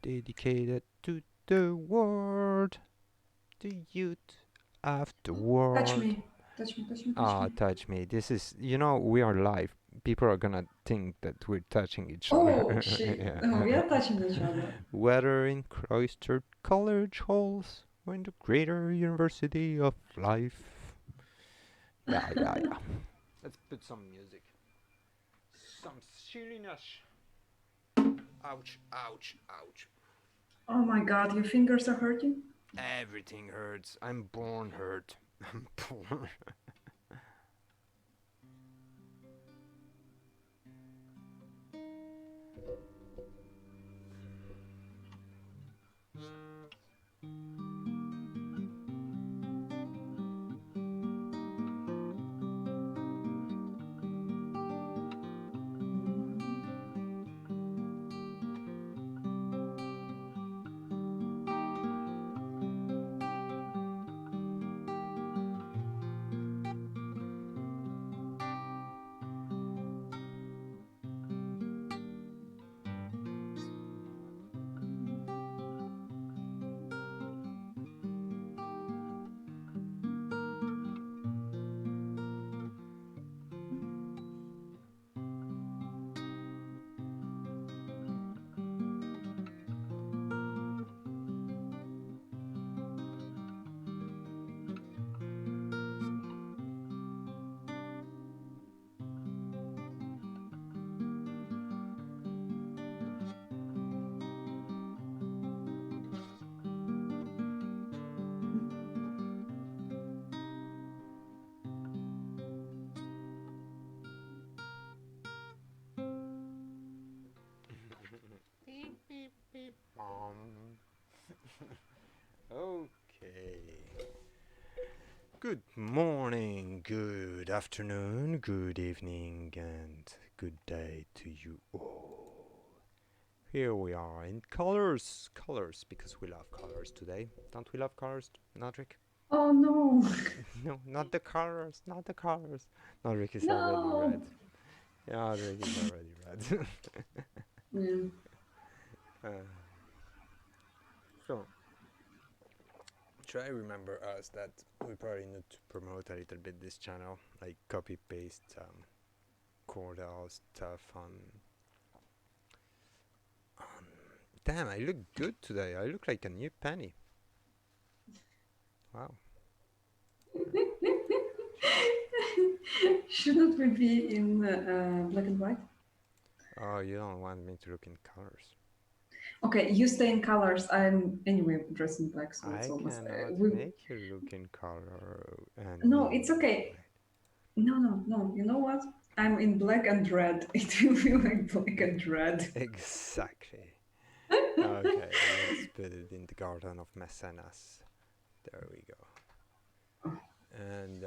Dedicated to the world, the youth Touch afterward. me. Touch me, touch me, touch Ah, me. touch me. This is, we are live. People are gonna think that we're touching each Oh, other. shit. Yeah. Oh, we are touching each other. Whether in cloistered college halls or in the greater university of life. Yeah, yeah, yeah. Let's put some music. Some silliness. Ouch, ouch, ouch. Oh my god, your fingers are hurting? Everything hurts. I'm born hurt. I'm born. Beep, beep, beep. Okay. Good morning, good afternoon, good evening, and good day to you all. Here we are in colors. Colors, because we love colors today. Don't we love colors, Nodrik? Oh no. No, not the colors, not the colors. Nodrik is already red. No. Yeah, Nodrik is already red. Yeah. uh, so, try remember us that we probably need to promote a little bit this channel, like copy paste Cordelh stuff on. Damn, I look good today. I look like a new penny. Wow. Shouldn't we be in black and white? Oh, you don't want me to look in colors. Okay, you stay in colors. I'm anyway dressed in black, so it's I almost. cannot We. make you look in color No, it's anymore. okay. No, no, no. You know what? I'm in black and red. It will feel like black and red. Exactly. Okay, let's put it in the garden of mecenas. There we go. And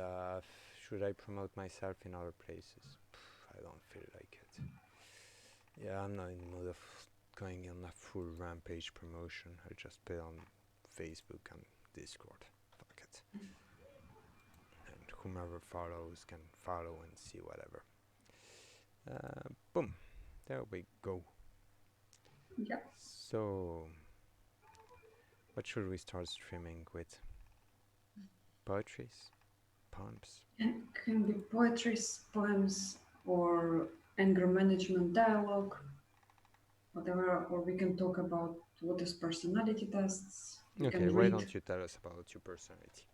should I promote myself in other places? I don't feel like it. Yeah, I'm not in the mood of going on a full rampage promotion. I just put it on Facebook and Discord. Fuck it. And whomever follows can follow and see whatever. Boom. There we go. Yeah. So, what should we start streaming with? Poetries? Poems? It can be poetry, poems, or anger management dialogue, whatever, or we can talk about what is personality tests. We Okay, can why read. don't you tell us about your personality?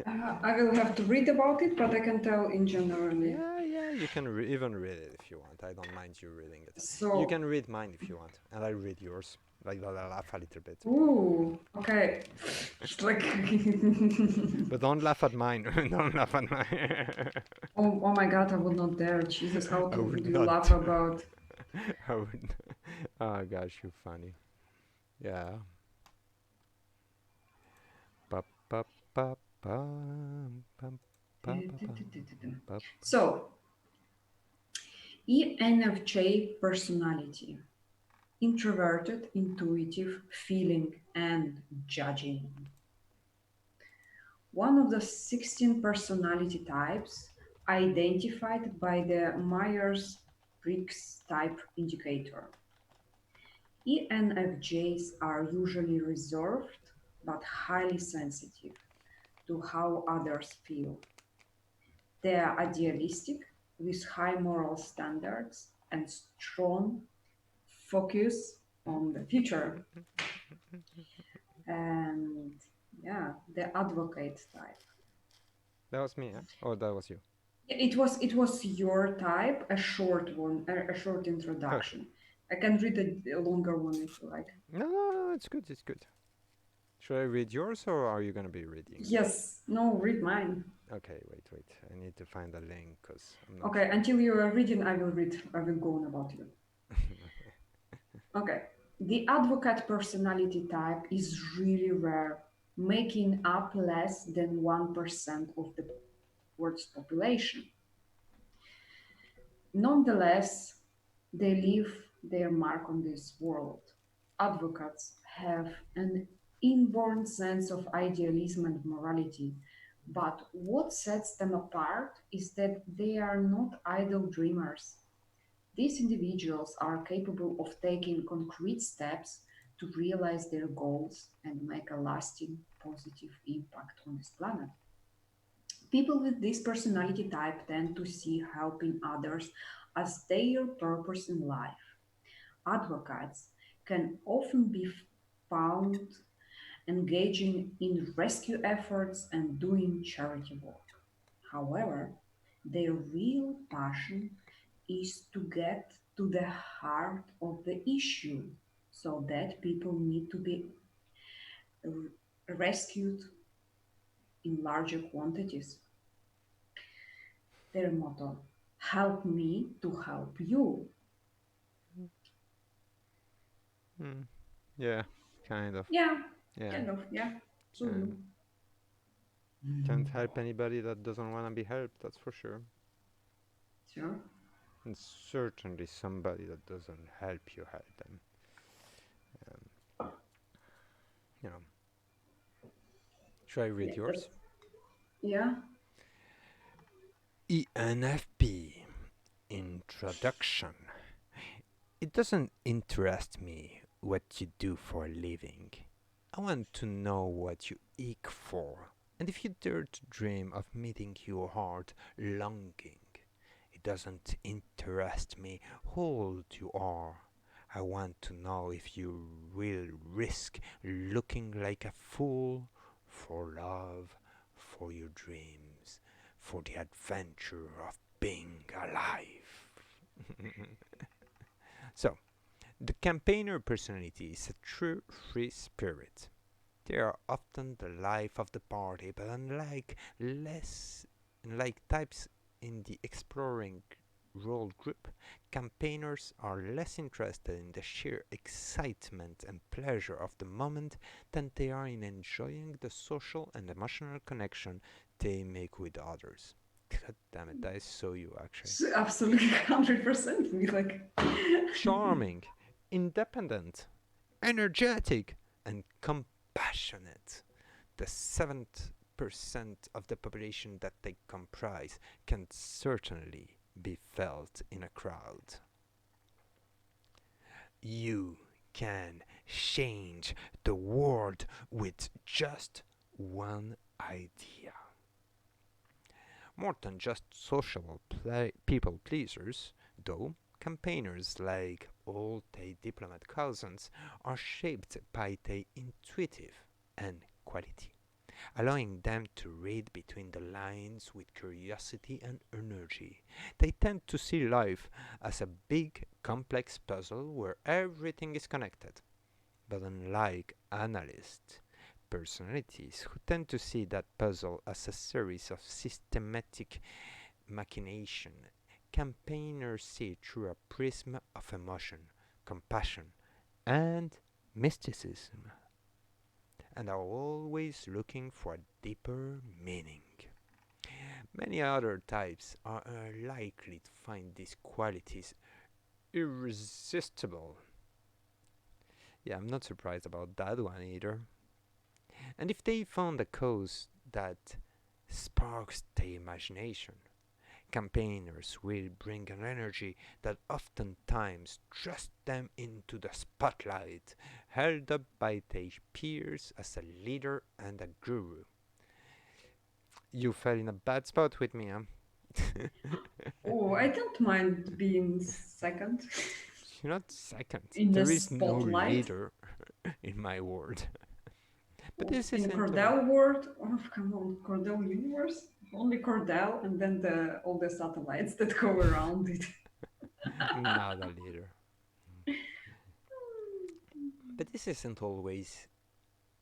I will have to read about it, but I can tell in generally. Yeah, you can even read it if you want. I don't mind you reading it. You So, can read mine if you want, and I read yours. Like, I'll laugh a little bit. ooh, okay. It's like, But don't laugh at mine. Don't laugh at mine. oh my God, I would not dare. Jesus, how I would would you not. laugh about? I would. Oh gosh, you're funny. Yeah. Ba ba ba ba ba ba ba ba. So, ENFJ personality: introverted, intuitive, feeling, and judging. one of the 16 personality types identified by the Myers-Briggs type indicator. ENFJs are usually reserved but highly sensitive to how others feel. They are idealistic with high moral standards and strong focus on the future. And yeah, the advocate type. That was me, eh? Or that was you? It was your type, a short one, a short Okay. introduction. I can read a longer one if you like. No, no, no, it's good, it's good. Should I read yours or are you going to be reading? Yes, no, read mine. Okay, wait, wait. I need to find a link because I'm not Okay, sure. until you are reading, I will read. I will go on about you. Okay. The advocate personality type is really rare, making up less than 1% of the world's population. Nonetheless, they leave their mark on this world. Advocates have an inborn sense of idealism and morality, but what sets them apart is that they are not idle dreamers. These individuals are capable of taking concrete steps to realize their goals and make a lasting positive impact on this planet. People with this personality type tend to see helping others as their purpose in life. Advocates can often be found engaging in rescue efforts and doing charity work. However, their real passion is to get to the heart of the issue so that people need to be rescued in larger quantities. Their motto: help me to help you. Hmm. Yeah, kind of. Yeah, Yeah. kind of, yeah, absolutely. And can't help anybody that doesn't want to be helped, that's for sure. Sure. And certainly somebody that doesn't help you help them. Um, you know. Should I Yeah, read that's, yours? yeah. ENFP Introduction. It doesn't interest me what you do for a living. I want to know what you ache for, and if you dare to dream of meeting your heart longing. It doesn't interest me how old you are. I want to know if you will risk looking like a fool for love, for your dreams, for the adventure of being alive. So, the campaigner personality is a true free spirit. They are often the life of the party, but unlike types in the exploring role group, campaigners are less interested in the sheer excitement and pleasure of the moment than they are in enjoying the social and emotional connection they make with others. God damn it, that is so you actually. Absolutely 100%. Me like, Charming, independent, energetic, and compassionate. The 7% of the population that they comprise can certainly be felt in a crowd. You can change the world with just one idea. More than just social people pleasers, though, campaigners like all their diplomat cousins are shaped by their intuitive and quality, allowing them to read between the lines with curiosity and energy. They tend to see life as a big, complex puzzle where everything is connected. But unlike analysts, personalities who tend to see that puzzle as a series of systematic machination, campaigners see through a prism of emotion, compassion, and mysticism, and are always looking for a deeper meaning. Many other types are likely to find these qualities irresistible. Yeah, I'm not surprised about that one either. And if they found a cause that sparks the imagination. Campaigners will bring an energy that oftentimes thrusts them into the spotlight, held up by their peers as a leader and a guru. You fell in a bad spot with me, huh? Oh, I don't mind being second You're not second. in the There is no spotlight. leader in my world. But Oh, this in isn't all. Cordelh world, oh come on, Cordelh universe, only Cordelh, and then all the satellites that go around it. Not a leader. But this isn't always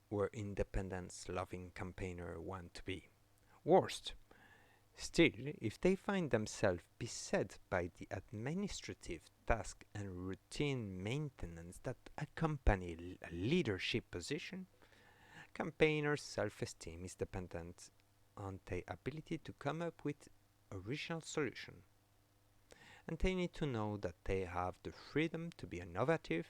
where independence loving campaigner want to be. Worst, still, if they find themselves beset by the administrative task and routine maintenance that accompany a leadership position, campaigners' self-esteem is dependent on their ability to come up with original solution. And they need to know that they have the freedom to be innovative.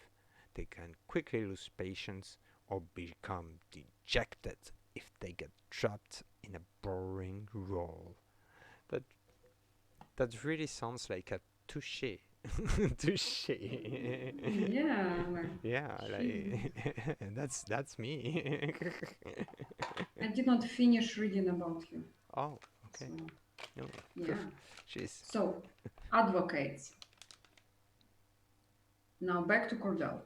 They can quickly lose patience or become dejected if they get trapped in a boring role. That that really sounds like a touche. Touche. Yeah, like Yeah, like that's me. I did not finish reading about you. Oh, okay. So No, yeah. jeez. So advocates. Now back to Cordelh.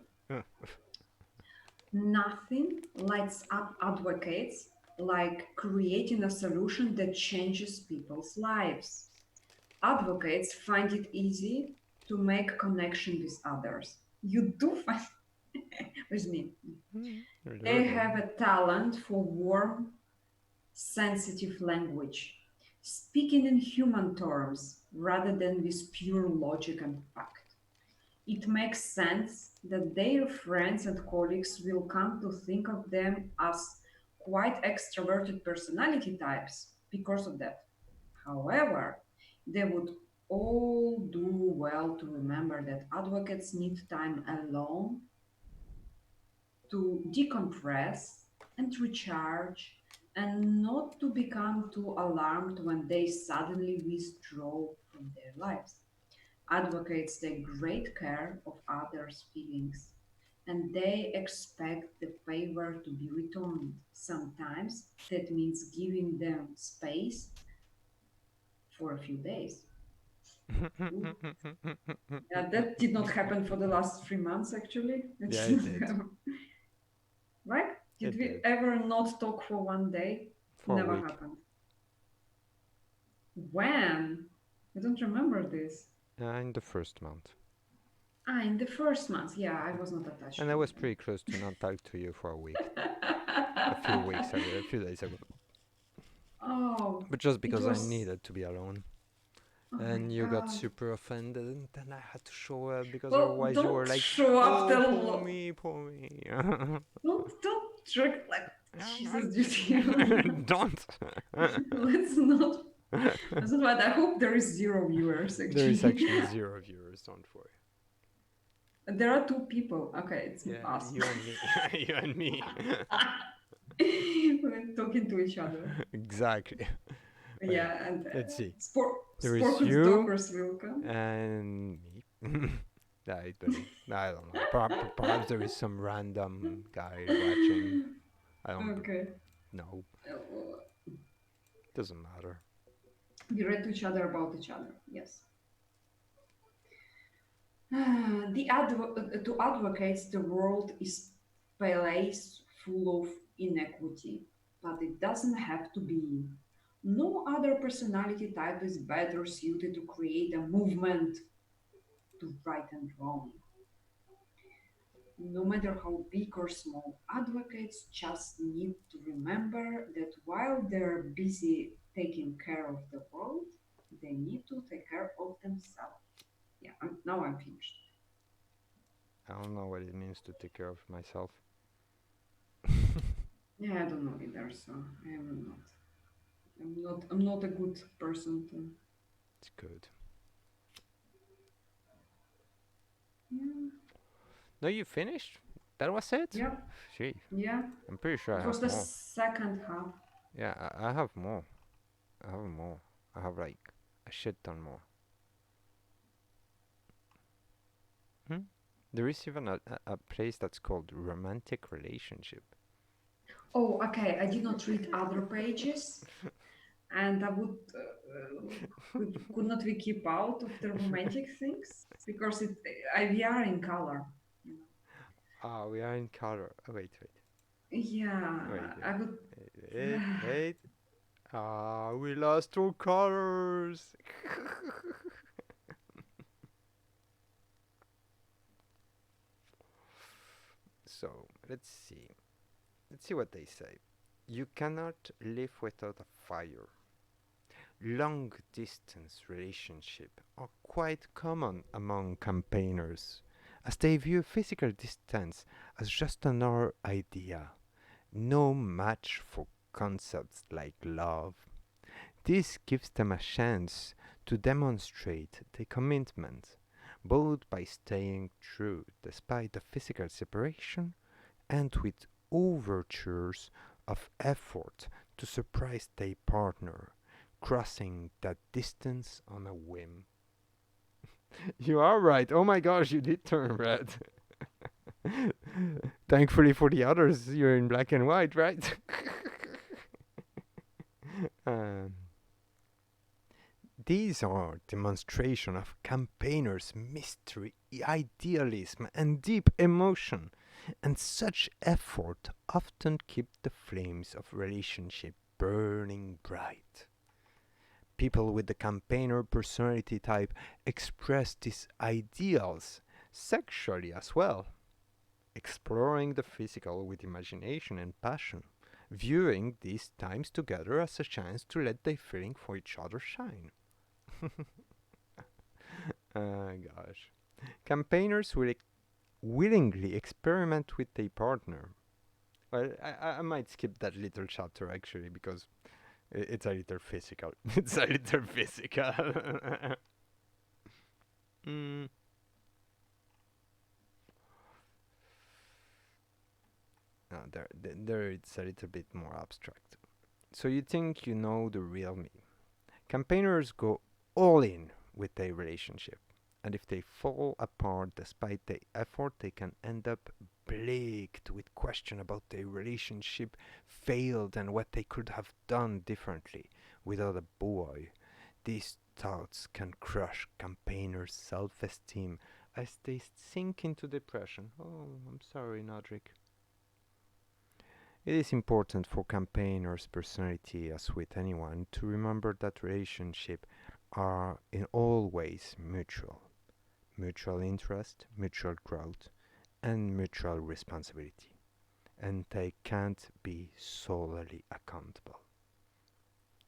Nothing lights up advocates like creating a solution that changes people's lives. Advocates find it easy to make connection with others. You do find with me. They have a talent for warm, sensitive language, speaking in human terms rather than with pure logic and fact. It makes sense that their friends and colleagues will come to think of them as quite extroverted personality types because of that. However, they would all do well to remember that advocates need time alone to decompress and recharge and not to become too alarmed when they suddenly withdraw from their lives. Advocates take great care of others' feelings and they expect the favor to be returned. Sometimes that means giving them space for a few days. Ooh. Yeah, that did not happen for the last 3 months actually. It Yeah, did it not did. happen. Right? Did It we did. ever not talk for one day? For a Never week. happened. When? I don't remember this. In the first month. Ah, in the first month. Yeah, I was not attached And to I you was pretty close to not talk to you for a week. A few then. weeks ago, a few days ago. Oh, But just it because I was. needed to be alone. Oh my And you got god. super offended, and then I had to show up because Well, otherwise you were don't like, show up "Oh, the. poor me, poor me." Don't trick like Jesus, duty. Don't. Let's not. That's not bad. I hope there is zero viewers There is actually. actually 0 viewers. Don't worry. There are two people. Okay, it's Yeah, us. you and me. You and me. We're talking to each other. Exactly. Okay, Yeah, and let's see. There is Sporkus you Dockers will come. and me. I don't know. Perhaps there is some random guy watching. I don't Okay. know. Uh, Doesn't matter. we read to each other about each other. Yes. To advocates, the world is place full of inequity, but it doesn't have to be. No other personality type is better suited to create a movement to right and wrong. No matter how big or small, advocates just need to remember that while they're busy taking care of the world, they need to take care of themselves. Yeah, now I'm finished. I don't know what it means to take care of myself. Yeah, I don't know either, so I am not. I'm not a good person to. It's good. Yeah. No, you finished? That was it? Yep. Gee, Yeah. I'm pretty sure I It have was the more. second half. Yeah, I have more. I have more. I have like a shit ton more. Hmm? There is even a place that's called romantic relationship. Oh, okay. I did not read other pages, and I would could not we keep out of the romantic things because we are in color. You know. Ah, we are in color. Oh, wait, Yeah, wait, I would. wait. Ah, we lost our colors. So let's see. Let's see what they say. You cannot live without a fire. Long distance relationships are quite common among campaigners, as they view physical distance as just another idea, no match for concepts like love. This gives them a chance to demonstrate their commitment, both by staying true despite the physical separation and with overtures of effort to surprise their partner, crossing that distance on a whim. You are right. Oh my gosh, you did turn red. Thankfully for the others, you're in black and white, right? um, these are demonstration of campaigners' mystery, idealism, and deep emotion, and such effort often keep the flames of relationship burning bright. People with the campaigner personality type express these ideals sexually as well, exploring the physical with imagination and passion, viewing these times together as a chance to let their feeling for each other shine. Gosh. Campaigners will willingly experiment with their partner. Well, I might skip that little chapter actually because it's a little physical. It's a little physical. mm, no, there it's a little bit more abstract. So you think you know the real me. Campaigners go all in with their relationship. And if they fall apart despite the effort, they can end up plagued with question about their relationship failed and what they could have done differently without a boy. These thoughts can crush campaigners' self-esteem as they sink into depression. Oh, I'm sorry, Nodrik. It is important for campaigners' personality, as with anyone, to remember that relationships are in all ways mutual. Mutual interest, mutual growth, and mutual responsibility. And they can't be solely accountable.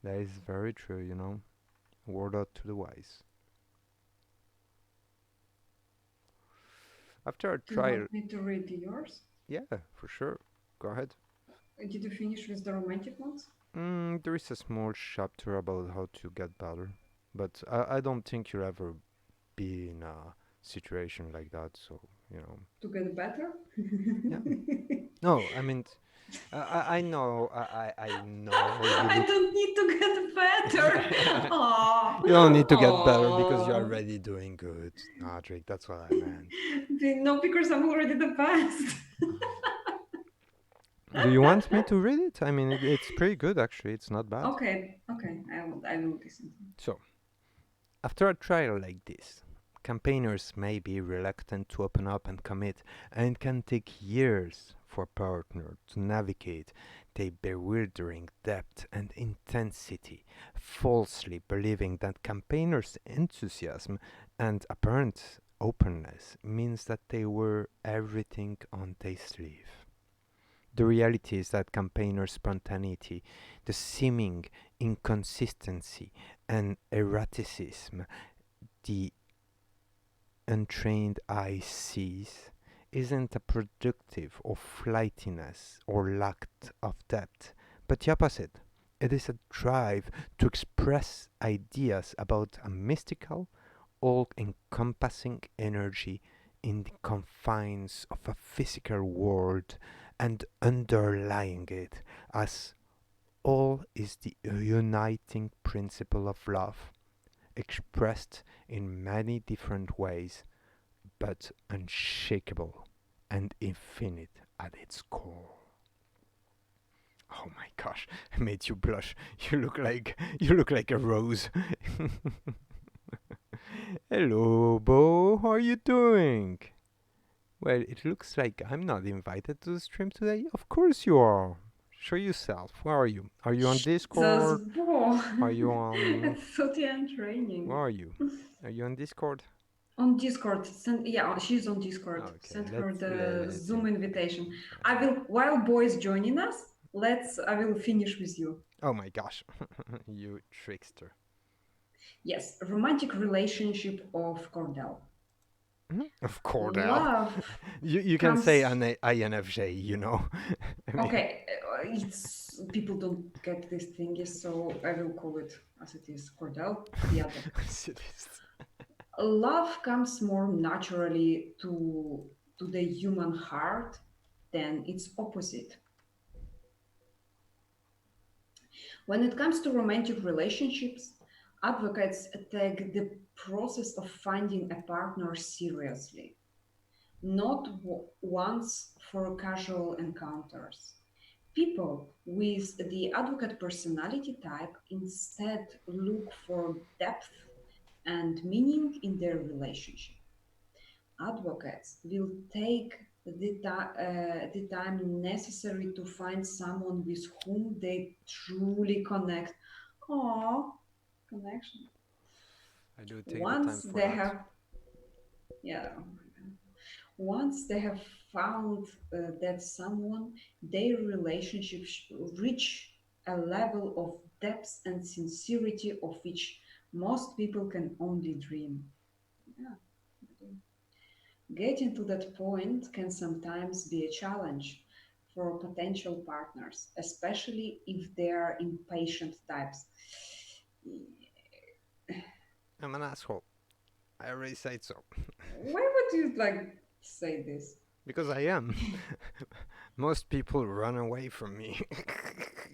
That is very true, you know. Word out to the wise. After a Do you trial, want me to read yours? yeah, for sure. Go ahead. Did you finish with the romantic ones? There is a small chapter about how to get better, but I don't think you'll ever be in a situation like that. So you know, To get better? yeah. No, I mean, I know, I know you I look. don't need to get better. Aww. You don't need to get better because you're Aww. already doing good, Nodrik. That's what I meant. No, because I'm already the best. Do you want me to read it? I mean, it's pretty good actually. It's not bad. Okay, okay, I will listen. So, after a trial like this, campaigners may be reluctant to open up and commit, and it can take years for a partner to navigate the bewildering depth and intensity, falsely believing that campaigners' enthusiasm and apparent openness means that they wear everything on their sleeve. The reality is that campaigners' spontaneity, the seeming inconsistency and erraticism the untrained eye sees isn't a productive of flightiness or lack of depth, but the opposite. It is a drive to express ideas about a mystical, all encompassing energy in the confines of a physical world and underlying it as all is the uniting principle of love, expressed in many different ways, but unshakable and infinite at its core. Oh my gosh, I made you blush. You look like a rose. Hello, Bo. How are you doing? Well, it looks like I'm not invited to the stream today. Of course you are. Show yourself. Where are you? Are you on Jesus, Discord? boy. Are you I on? thought you are training. Where are you? Are you on Discord? On Discord, yeah, she's on Discord. Okay, Send her the let's Zoom invitation. I yeah. will, while boys joining us. I will finish with you. Oh my gosh, you trickster. Yes, romantic relationship of Cordelh. Of Cordelh. Love You can say comes. an INFJ, you know. I mean, Okay, it's people don't get these things, so I will call it as it is. Cordelh, the advocates. Love comes more naturally to the human heart than its opposite. When it comes to romantic relationships, advocates take the process of finding a partner seriously, not once for casual encounters. People with the advocate personality type instead look for depth and meaning in their relationship. Advocates will take the time necessary to find someone with whom they truly connect. Oh, connection. I do take the time Once for they that. have, yeah, once they have found that someone, their relationship reach a level of depth and sincerity of which most people can only dream. Yeah. Getting to that point can sometimes be a challenge for potential partners, especially if they are impatient types. I'm an asshole. I already said so. Why would you like say this? Because I am. Most people run away from me.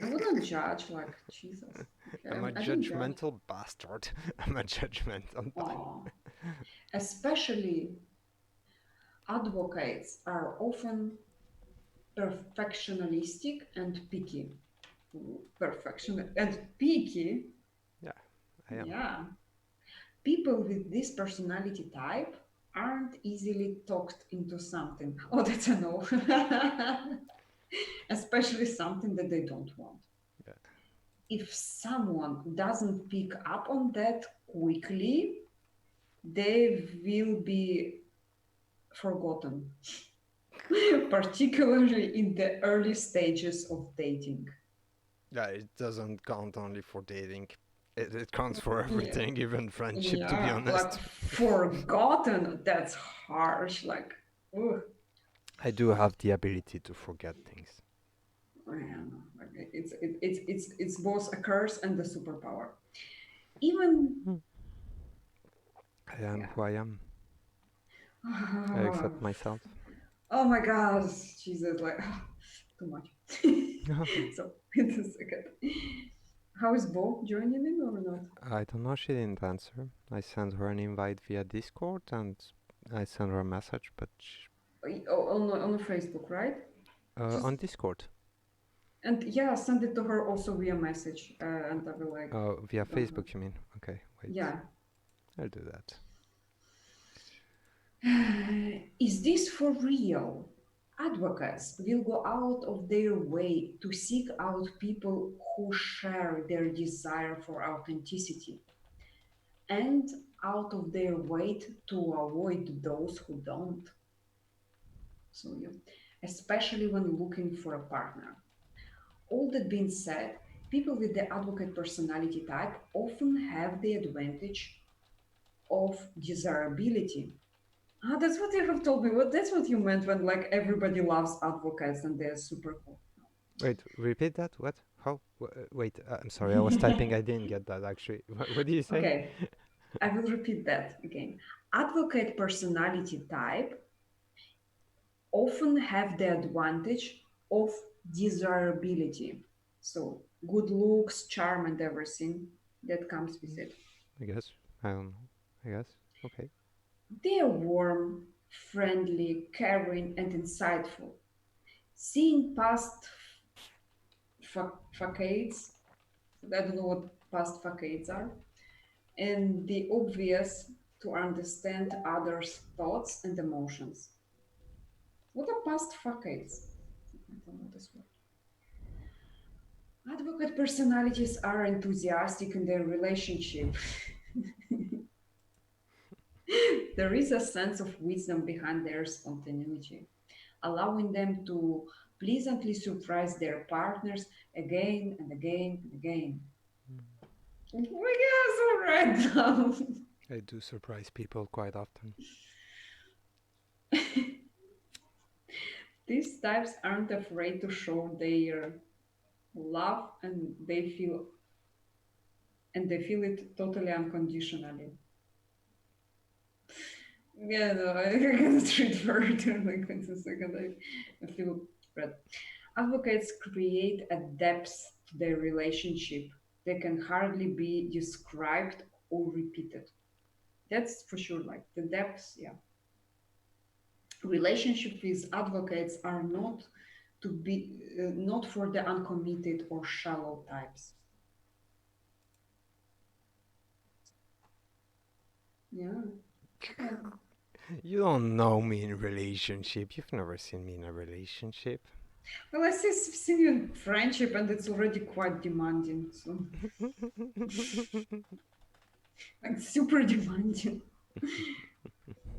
I wouldn't judge, like Jesus. Okay, I'm a I don't judge. judgmental bastard. I'm a judgmental bastard. Oh, especially advocates are often perfectionistic and picky. Perfection and picky. Yeah, I am. Yeah, people with this personality type aren't easily talked into something. Oh, that's a no. Especially something that they don't want. Yeah. If someone doesn't pick up on that quickly, they will be forgotten, particularly in the early stages of dating. Yeah, it doesn't count only for dating. It counts for Yeah, everything, even friendship, to be yeah, like honest. forgotten. That's harsh. Like, ugh. I do have the ability to forget things. Yeah, it's both a curse and a superpower. Even I am yeah. who I am. I accept myself. Oh my God, Jesus, like too much. So in a second, how is Bo joining in or not? I don't know, she didn't answer. I sent her an invite via Discord and I sent her a message, but Oh, on Facebook, right? Just on Discord. and yeah, send it to her also via message, and I will like Via don't know. Facebook, you mean? Okay, wait. Yeah. I'll do that. Is this for real? Advocates will go out of their way to seek out people who share their desire for authenticity and out of their way to avoid those who don't. So, yeah, especially when looking for a partner. All that being said, people with the advocate personality type often have the advantage of desirability. Ah, that's what you have told me. That's what you meant when like everybody loves advocates and they're super cool. Wait, repeat that? What? How? Wait, I'm sorry, I was typing. I didn't get that actually. What did you say? Okay, I will repeat that again. Advocate personality type often have the advantage of desirability. So good looks, charm, and everything that comes with it. I guess. I don't know. I guess. Okay. They are warm, friendly, caring, and insightful. Seeing past facades, I don't know what past facades are, and the obvious to understand others' thoughts and emotions. What are past facades? I don't know this word. Advocate personalities are enthusiastic in their relationship. There is a sense of wisdom behind their spontaneity, allowing them to pleasantly surprise their partners again and again and again. Oh my God, so right now. I do surprise people quite often. These types aren't afraid to show their love, and they feel it totally unconditionally. Yeah, no, I cannot read further. Like, wait a second, I feel red. Advocates create a depth to their relationship that can hardly be described or repeated. That's for sure. Like the depths, yeah. Relationship with advocates are not for the uncommitted or shallow types. Yeah, yeah. You don't know me in relationship. You've never seen me in a relationship. Well, I see you in friendship, and it's already quite demanding. So, like, super demanding.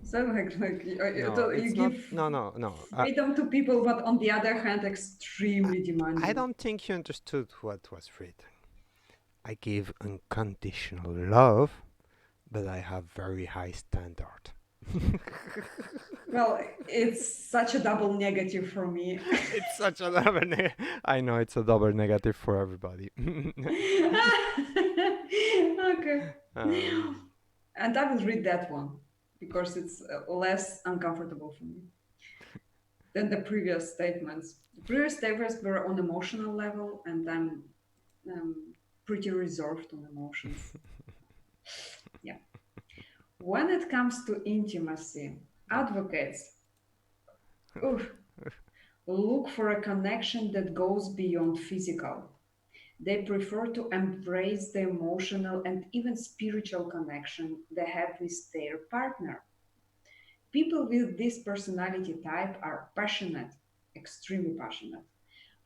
So, like No, you it's not. give No, no, no. freedom to people, but on the other hand, I, extremely I demanding. don't think you understood what was written. I give unconditional love, but I have very high standard. Well, it's such a double negative for me. It's such a double. I know it's a double negative for everybody. Okay. um, And I will read that one because it's less uncomfortable for me than the previous statements. The previous statements were on emotional level, and I'm pretty reserved on emotions. Yeah. When it comes to intimacy, advocates oof, look for a connection that goes beyond physical. They prefer to embrace the emotional and even spiritual connection they have with their partner. People with this personality type are passionate, extremely passionate.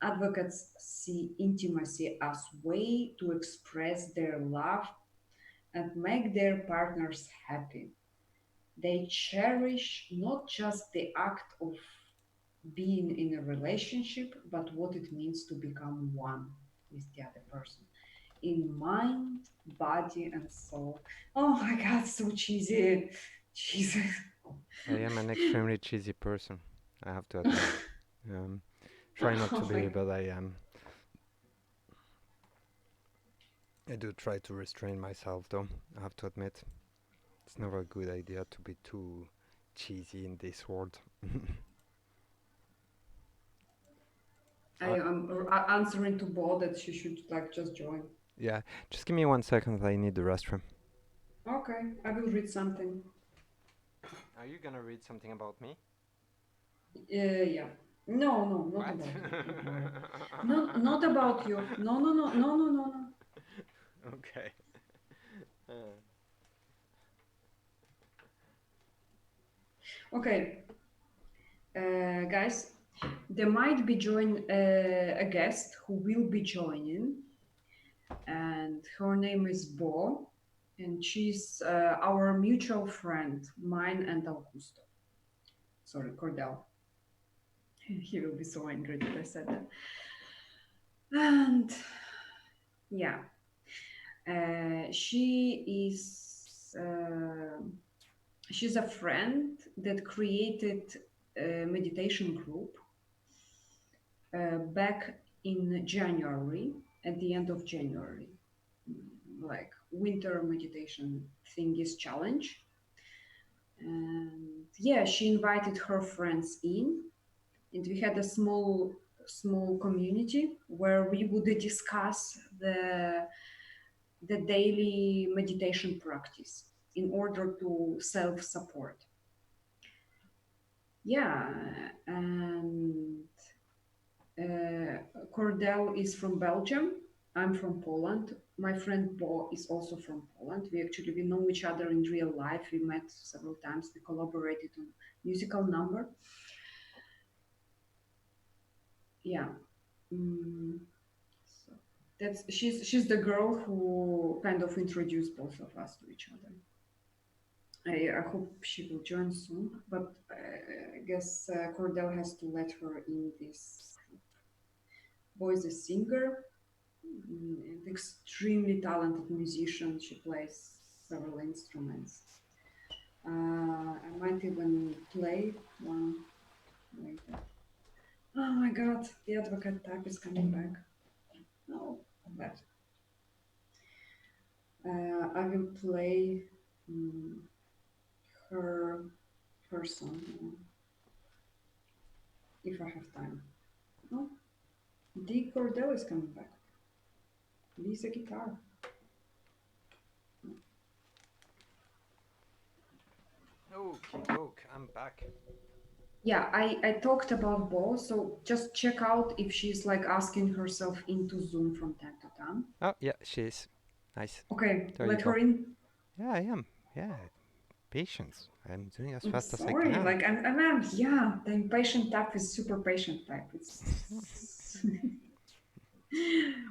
Advocates see intimacy as way to express their love and make their partners happy. They cherish not just the act of being in a relationship, but what it means to become one with the other person in mind, body, and soul. Oh my God, so cheesy. Jesus. I am an extremely cheesy person. I have to admit. Um, try not to Oh my be, God. but I am. I do try to restrain myself, though. I have to admit, it's never a good idea to be too cheesy in this world. I am answering to Bo that she should like just join. Yeah, just give me 1 second. I need the restroom. Okay, I will read something. Are you gonna read something about me? Yeah. No, no, not What? about you. Don't worry. No, not about you. No, no, no, no, no, no, no. Okay. Okay, guys, there might be a guest who will be joining, and her name is Bo, and she's our mutual friend, mine and Augusto. Sorry, Cordelh. He will be so angry that I said that. And yeah, she is. She's a friend that created a meditation group back in January, at the end of January, like winter meditation thing is challenge. And yeah, she invited her friends in, and we had a small small community where we would discuss the daily meditation practice in order to self-support. Yeah, and Cordelh is from Belgium. I'm from Poland. My friend Bo is also from Poland. We know each other in real life. We met several times. We collaborated on musical number. Yeah. Mm, so she's the girl who kind of introduced both of us to each other. I hope she will join soon, but I guess Cordelh has to let her in this group. Bo is a singer, an extremely talented musician. She plays several instruments. I might even play one later. Oh my god, the advocate type is coming back. No, bad. I will play mm, her song if I have time. Oh, the Cordelh is coming back. Lisa guitar. Okay, I'm back. Yeah, I talked about Bo, so just check out if she's like asking herself into Zoom from time to time. Oh, yeah, she is. Nice. Okay, There you let go. her in. Yeah, I am. Yeah, patience. I'm doing as I'm fast as I sorry, can. like yeah, the impatient type is super patient type. It's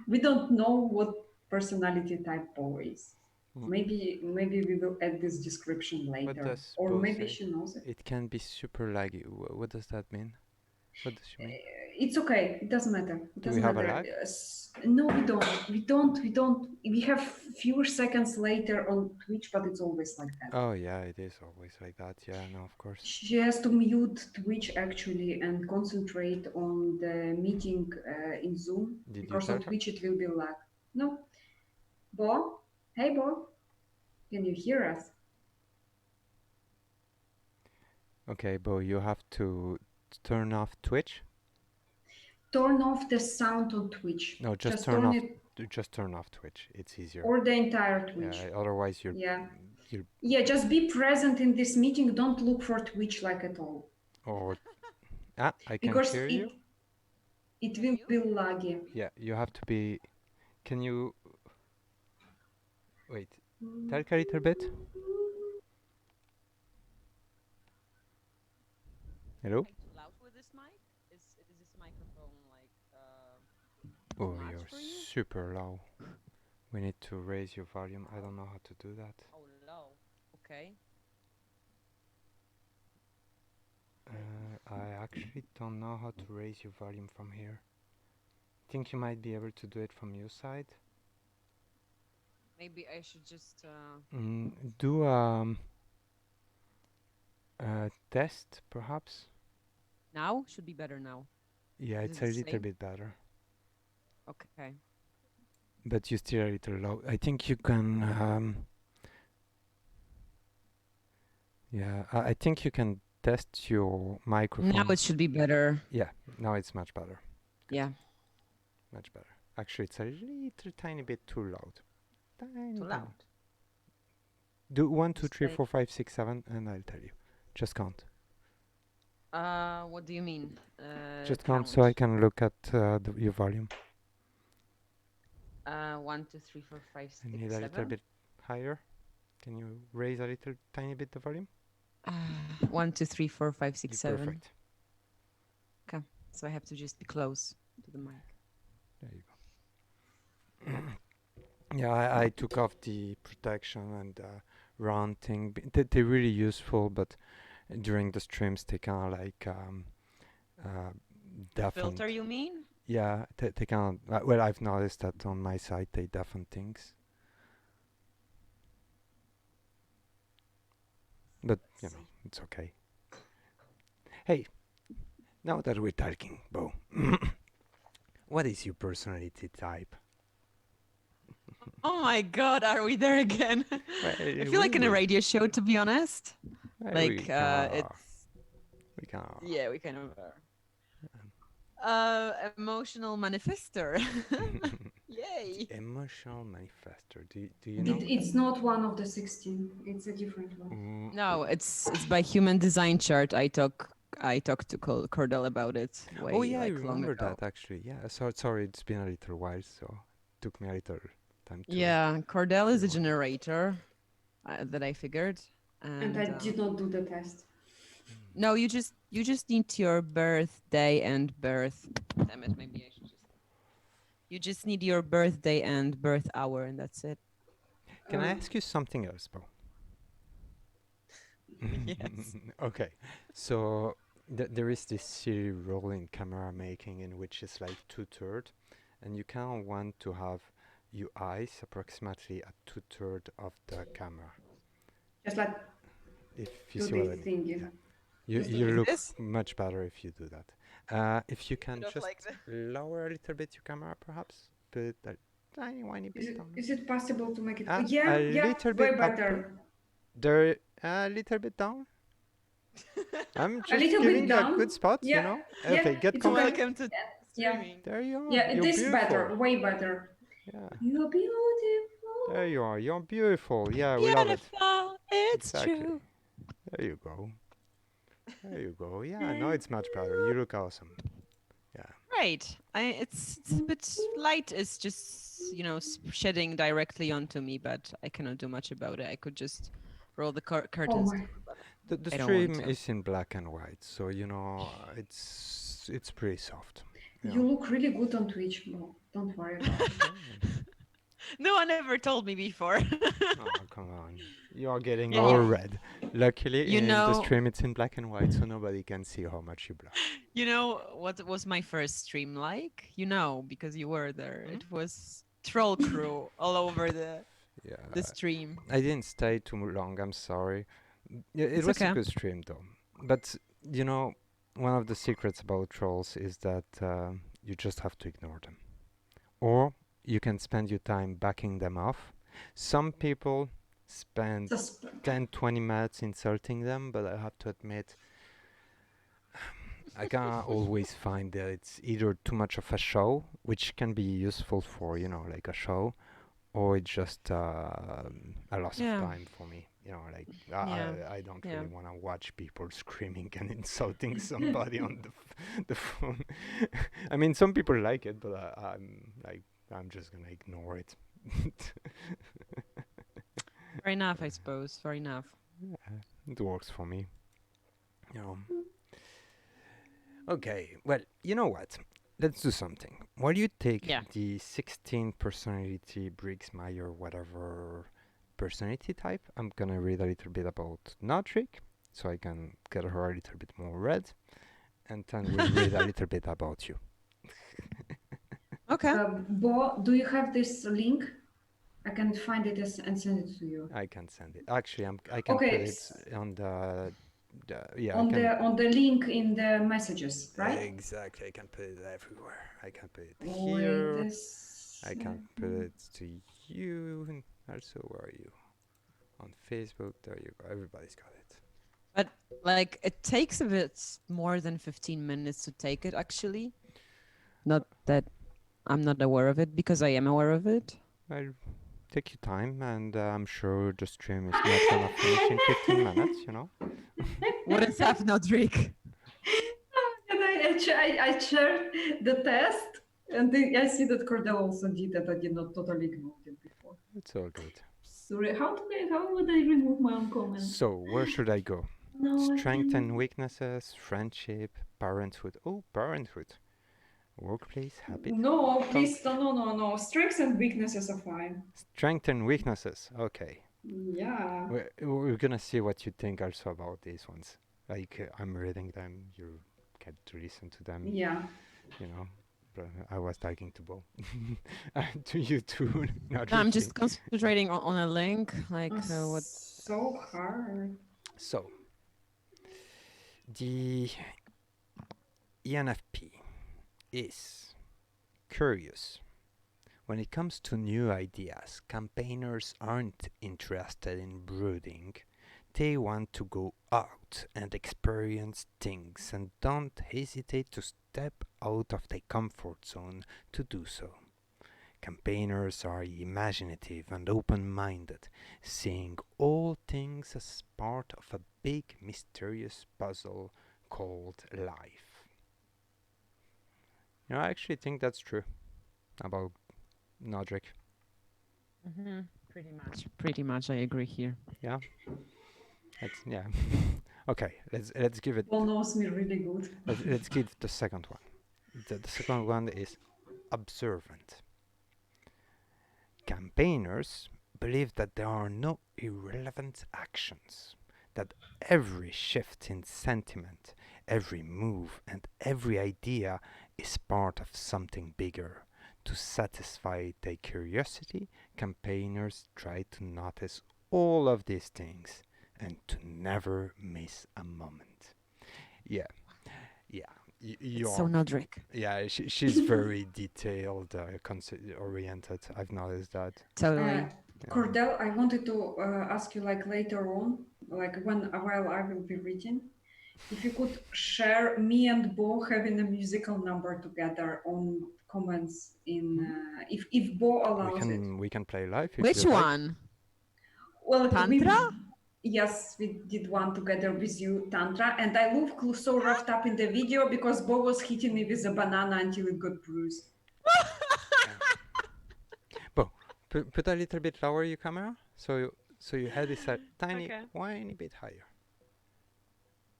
we don't know what personality type Bo is. Mm. Maybe we will add this description What later, does or Bo maybe say? she knows it. It can be super laggy. What does that mean? What does she mean? It's okay. It doesn't matter. It Do we doesn't have a matter. lag? No, we don't. We don't. We don't. We have fewer seconds later on Twitch, but it's always like that. Oh, yeah, it is always like that. Yeah, no, of course. She has to mute Twitch actually and concentrate on the meeting in Zoom Did you because tell on her? Twitch it will be lag. No, Bo. Hey, Bo. Can you hear us? Okay, Bo, you have to turn off Twitch. Turn off the sound on Twitch. No, Just turn it, just turn off Twitch. It's easier. or the entire Twitch. Yeah, otherwise Yeah. you're Yeah, just be present in this meeting. Don't look for Twitch like at all. or I can Because hear you. it will be laggy. Yeah, you have to be. Can you wait? Talk a little bit. Hello. Too loud with this mic? Is this microphone like Oh, much you're for you? super low. We need to raise your volume. I don't know how to do that. Oh, low. Okay. I actually don't know how to raise your volume from here. Think you might be able to do it from your side? Maybe I should just. Do test perhaps. Now should be better now. Yeah, Is it's it a the little same? bit better. Okay. But you're still a little low. I think you can. Yeah, I think you can test your microphone. Now it should be better. Yeah, now it's much better. Good. Yeah. Much better. Actually, it's a little tiny bit too loud. Tiny. Too loud. Do 1, 2, Just 3, say- 4, 5, 6, 7, and I'll tell you. Just count. What do you mean? Just count so I can look at your volume. 1, 2, 3, 4, 5, 6, I need a 7. little bit higher. Can you raise a little tiny bit the volume? 1, 2, 3, 4, 5, 6, 7. Perfect. So I have to just be close to the mic. There you go. Yeah, I took off the protection and round thing. They're really useful, but during the streams they kind of like deafen. Filter, you mean? Yeah, they kind of. Well, I've noticed that on my side they deafen things. But you know, it's okay. Hey, now that we're talking, Bo, what is your personality type? Oh my god, are we there again? I feel like in a radio show, to be honest. Like, it's... We kind of... Yeah, we kind of are. Emotional manifester. Yay. Emotional manifestor. Do you know It's not one of the 16. It's a different one. No, it's by Human Design Chart. I talked to Cordelh about it way Oh yeah, I long remember ago. that actually. Yeah, sorry, it's been a little while, so took me a little time to. Yeah, Cordelh is a rewind. generator that I figured, And I did not do the test. no, you just need your birthday and birth. Damn it, maybe I should just. You just need your birthday and birth hour, and that's it. Can I ask you something else, Bo? Yes. Okay, so there is this silly role in camera making in which it's like 2/3, and you kind of want to have your eyes approximately at 2/3 of the camera. Just like If you do see what I this mean. thing. Yeah. You Just you like look this? much better if you do that. If you can Bit of just like lower a little bit your camera, perhaps, but a tiny bit down. Is it possible to make it? A Yeah, little way bit up. better. There, a little bit down. I'm A just little giving bit you a down. good spot, you Yeah, know. yeah, Okay, get it's comfy. okay. Welcome to Yeah, streaming. There you are. yeah, You're it is beautiful. better, way better. Yeah. You're beautiful. There you are. You're beautiful. Yeah, we love it. Beautiful, it's Exactly. true. There you go. There you go. Yeah, no, it's much better. You look awesome. Yeah. Right. It's a bit light. Is just shedding directly onto me, but I cannot do much about it. I could just roll the Oh curtains. my. The I don't want stream to. is in black and white, so you know it's pretty soft. You look really good on Twitch, Mo. Don't worry about it. No one ever told me before. Oh, come on. You are getting Yeah, all Oh. red. Luckily, You in the know- stream, it's in black and white, so nobody can see how much you blush. You know what was my first stream like? You know, because you were there. It was troll crew all over the Yeah. stream. I didn't stay too long, I'm sorry. Yeah, it It's was a okay. good stream, though. But, you know, one of the secrets about trolls is that you just have to ignore them. Or you can spend your time backing them off. Some people spend 10-20 minutes insulting them, but I have to admit I can't always find that it's either too much of a show, which can be useful for, you know, like a show, or it's just a loss of time for me. You know, like I don't really want to watch people screaming and insulting somebody on the phone. I mean, some people like it, but I'm just gonna ignore it. Fair enough, I suppose. Fair enough. Yeah, it works for me. You know. Okay, well, you know what? Let's do something. While you take the 16 personality Briggs, Meyer, whatever personality type, I'm gonna read a little bit about Nodrik, so I can get her a little bit more read, and then we'll read a little bit about you. Okay. Bo, do you have this link? I can find it and send it to you. I can send it. Actually, I can put it on the on the link in the messages, right? Exactly. I can put it everywhere. I can put it here. I can put it to you. And also, where are you? On Facebook. There you go. Everybody's got it. But like, it takes a bit more than 15 minutes to take it. Actually, not that I'm not aware of it, because I am aware of it. Well, take your time, and I'm sure the stream is not gonna finish in 15 minutes. You know. What is up, Nodrik? And I shared the test, and I see that Cordelh also did that. I did not totally ignore it before. It's all good. Sorry, how would I remove my own comments? So where should I go? No, Strengths and weaknesses, friendship, parenthood. Oh, parenthood. Workplace habit. No, please, no. Strengths and weaknesses are fine. Strengths and weaknesses. Okay. Yeah. We're gonna see what you think also about these ones. Like I'm reading them, you get to listen to them. Yeah. You know, but I was talking to Bo. To you too. I'm just concentrating on a link. Like what? So hard. So the ENFP is curious. When it comes to new ideas, campaigners aren't interested in brooding. They want to go out and experience things and don't hesitate to step out of their comfort zone to do so. Campaigners are imaginative and open-minded, seeing all things as part of a big mysterious puzzle called life. I actually think that's true about Nodrik. Pretty much, I agree here. Yeah. Yeah. Okay, let's give it. Paul knows me really good. Let's give the second one. The second one is observant. Campaigners believe that there are no irrelevant actions, that every shift in sentiment, every move, and every idea is part of something bigger. To satisfy their curiosity, campaigners try to notice all of these things and to never miss a moment. Yeah, yeah. It's so Nodrik. Yeah, she's very detailed, oriented. I've noticed that. Totally. Cordelh, I wanted to ask you like later on, like while I will be reading, if you could share me and Bo having a musical number together on comments in if Bo allows it. We can play live. If Which you like. one? Well, Tantra? Yes, we did one together with you, Tantra, and I look so roughed up in the video because Bo was hitting me with a banana until it got bruised. Bo, put a little bit lower your camera, so your head is a tiny bit higher.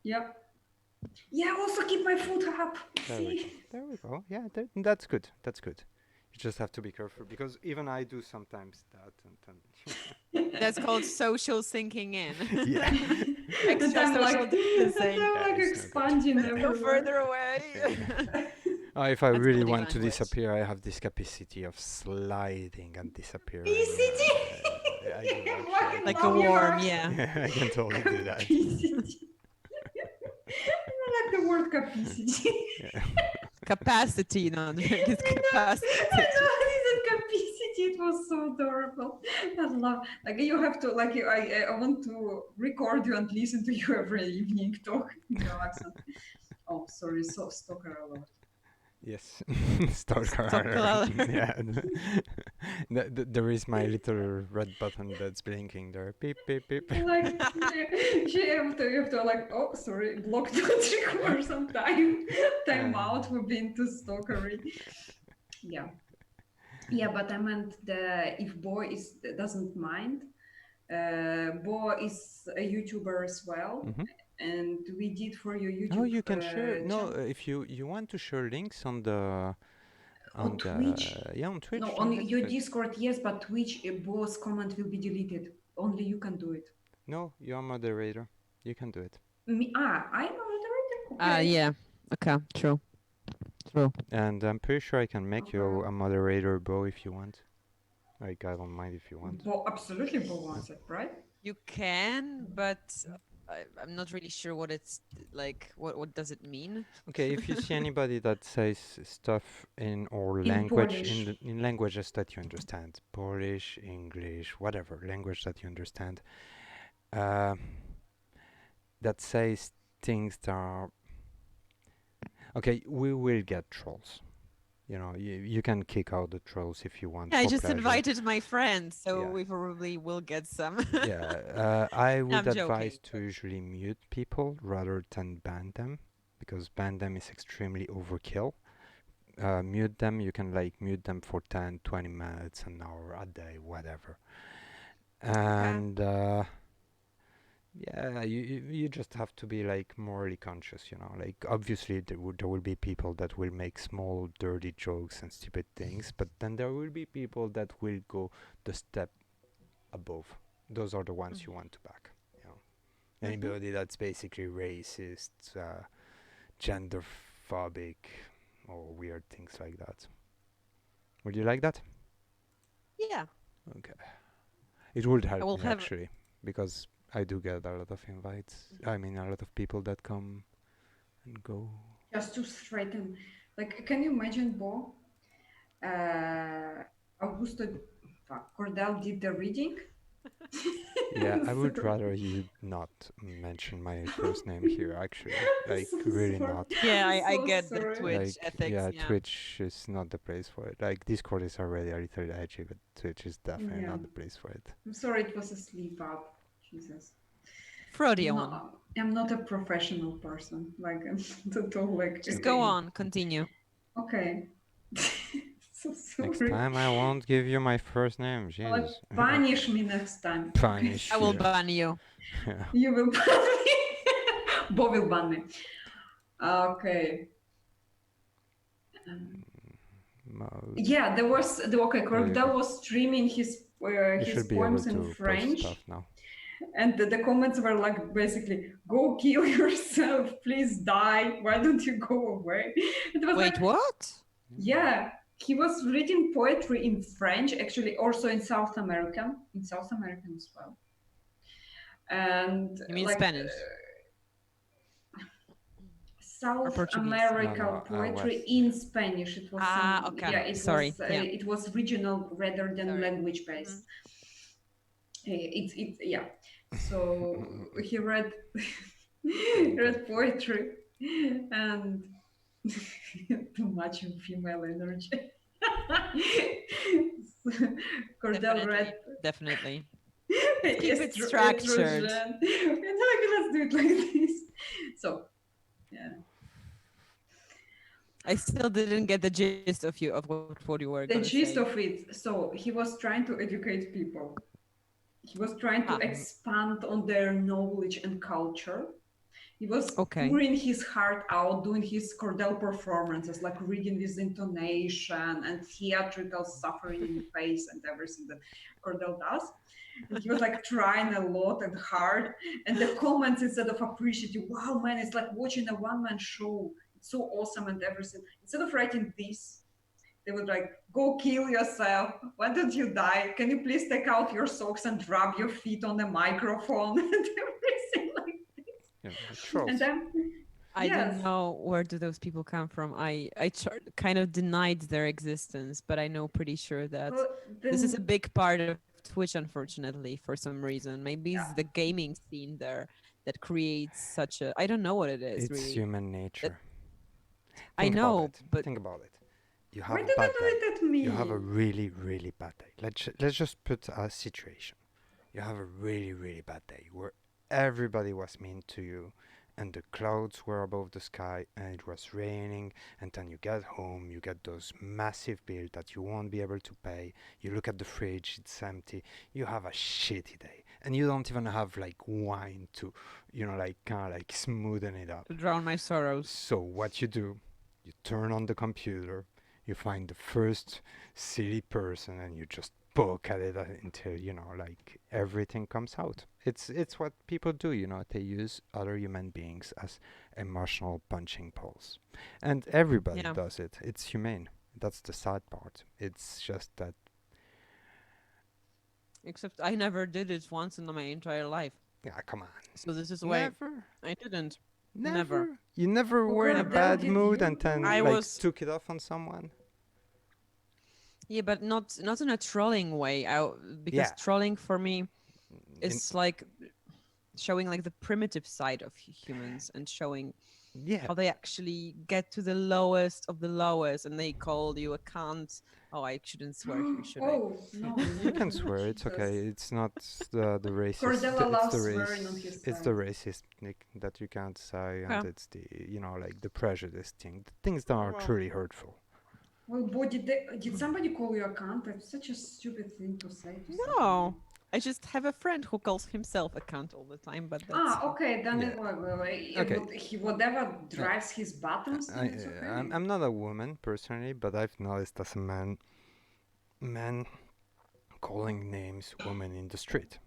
Yep. Yeah, also keep my foot up. There we go. Yeah, that's good. That's good. You just have to be careful because even I do sometimes that. That's called social sinking in. Yeah. Extra social distancing. I'm like expanding everywhere. Go further away. If I really want to disappear, I have this capacity of sliding and disappearing. Like a worm, yeah. I can totally do that. I like the word capacity. Capacity, no, it's capacity. I know it's capacity. It was so adorable. I love. Like you have to like. I want to record you and listen to you every evening talk in your accent. Oh, sorry. So stalker alert. Yes, stalker alert. Yeah. There is my little red button that's blinking there. Beep beep beep. Like you have to like. Oh, sorry. Block Nodrik for some time. Time out for being too stalkery. Yeah. Yeah, but I meant if Bo doesn't mind. Bo is a YouTuber as well, and we did for your YouTube. Oh, you can share. No, if you want to share links on the on Twitch. Yeah, on Twitch. No, on your Discord, yes, but Twitch, Bo's comment will be deleted. Only you can do it. No, you're a moderator. You can do it. I'm a moderator. Okay. Yeah. Okay. True. And I'm pretty sure I can make you a moderator, Bo, if you want. Like, I don't mind if you want. Bo, absolutely, Bo wants it, right? You can, but I'm not really sure what it's like. What does it mean? Okay, if you see anybody that says stuff in language, in languages that you understand, Polish, English, whatever language that you understand, that says things that are okay, we will get trolls. You can kick out the trolls if you want. Yeah, I just invited my friends, so we probably will get some. Yeah, I would advise to usually mute people rather than ban them, because ban them is extremely overkill. Mute them, you can mute them for 10, 20 minutes, an hour, a day, whatever. And yeah, you just have to be morally conscious, obviously there will be people that will make small dirty jokes and stupid things, but then there will be people that will go the step above. Those are the ones you want to back. Anybody that's basically racist, genderphobic, or weird things like that. Would you like that? Yeah. Okay. It would help me actually, because I do get a lot of invites. I mean, a lot of people that come and go. Just to straighten, can you imagine, Bo? Cordelh did the reading, Yeah, I would Sorry. rather you not mention my first name here, actually. I'm Like, so really sorry. not. Yeah, I'm I so get the sorry. Twitch Like, ethics. yeah, Yeah. Twitch is not the place for it. Like, Discord is already a little edgy, but Twitch is definitely Yeah. not the place for it. I'm sorry it was a sleep up. Jesus. I'm Freudian one. not I'm not a professional person. Like I'm not at all like Just Okay. go on. Continue. okay. So Next sorry. time I won't give you my first name. Like Jesus. punish me next time. Okay. Punish I will you. ban you. Yeah. You will ban me. Bo will ban me. Okay. Um, Mode. yeah, there was the okay. There you Cordelh go. was streaming You his should be able poems in to post stuff French, now. and the comments were like basically, "Go kill yourself, please die. Why don't you go away?" It was Wait, like, what? yeah, he was reading poetry in French, actually, also in South American as well, and You mean like Spanish or South Portuguese? No, American no, poetry West. in Spanish. It was Ah, some, okay. yeah, Sorry. Yeah. it was regional rather than Sorry. language Mhm. based. It's yeah. So he read he read poetry and too much in female energy. Cordelh read Definitely. Let's keep it structured. estrogen. And like, let's do it like this. So yeah. I still didn't get the gist of what you were gonna The say. gist of it, so he was trying to educate people. He was trying to Ah, expand on their knowledge and culture. He was okay. pouring his heart out, doing his Cordelh performances, like reading with intonation and theatrical suffering in face and everything that Cordelh does. And he was like trying a lot and hard. And the comments, instead of appreciating, wow, man, it's like watching a one-man show. It's so awesome and everything. Instead of writing this, they would like, go kill yourself. Why don't you die? Can you please take out your socks and rub your feet on the microphone and everything like Yeah, and trolls. then I don't yes. know where do those people come from. Kind of denied their existence, but I know pretty sure that Well this is a then big part of Twitch, unfortunately, for some reason. Maybe it's the yeah. gaming scene there that creates such a. I don't know what it is It's really. human That nature. I Think about know, it. but Think about it. You Why have a did they bad do day. it at You have a me? really, really bad day. Let's just put a situation. You have a really, really bad day where everybody was mean to you and the clouds were above the sky and it was raining, and then you get home, you get those massive bills that you won't be able to pay. You look at the fridge, it's empty. You have a shitty day. And you don't even have like wine to, like kind of like smoothen it up. to drown my sorrows. So what you turn on the computer, you find the first silly person, and you just poke at it until like everything comes out. It's what people do. They use other human beings as emotional punching poles, and everybody Yeah. does it. It's humane. That's the sad part. It's just that. Except I never did it once in my entire life. Yeah, come on. So this is why Never. I didn't. Never. Never. You never Well, were in a Cordelh, bad did mood you and then I do like was took it off on someone. Yeah, but not in a trolling way. Because Yeah. trolling for me In, is like showing like the primitive side of humans and showing yeah. how they actually get to the lowest of the lowest, and they call you a cunt. Oh, I shouldn't swear here, should I? Oh no, You can swear. It's Jesus. okay. It's not the racist. Cordelh It's the allows swearing on race. his It's the side. racist nick that you can't say, and Yeah. it's the like the prejudice thing. The things that are Well, truly hurtful. Well, Bo, did somebody call you a cunt? That's such a stupid thing to say to somebody. no. I just have a friend who calls himself a cunt all the time, but that's Ah, okay, then Yeah. Okay. whatever Uh, drives his buttons, then it's okay. I'm not a woman personally, but I've noticed as a man calling names women in the street.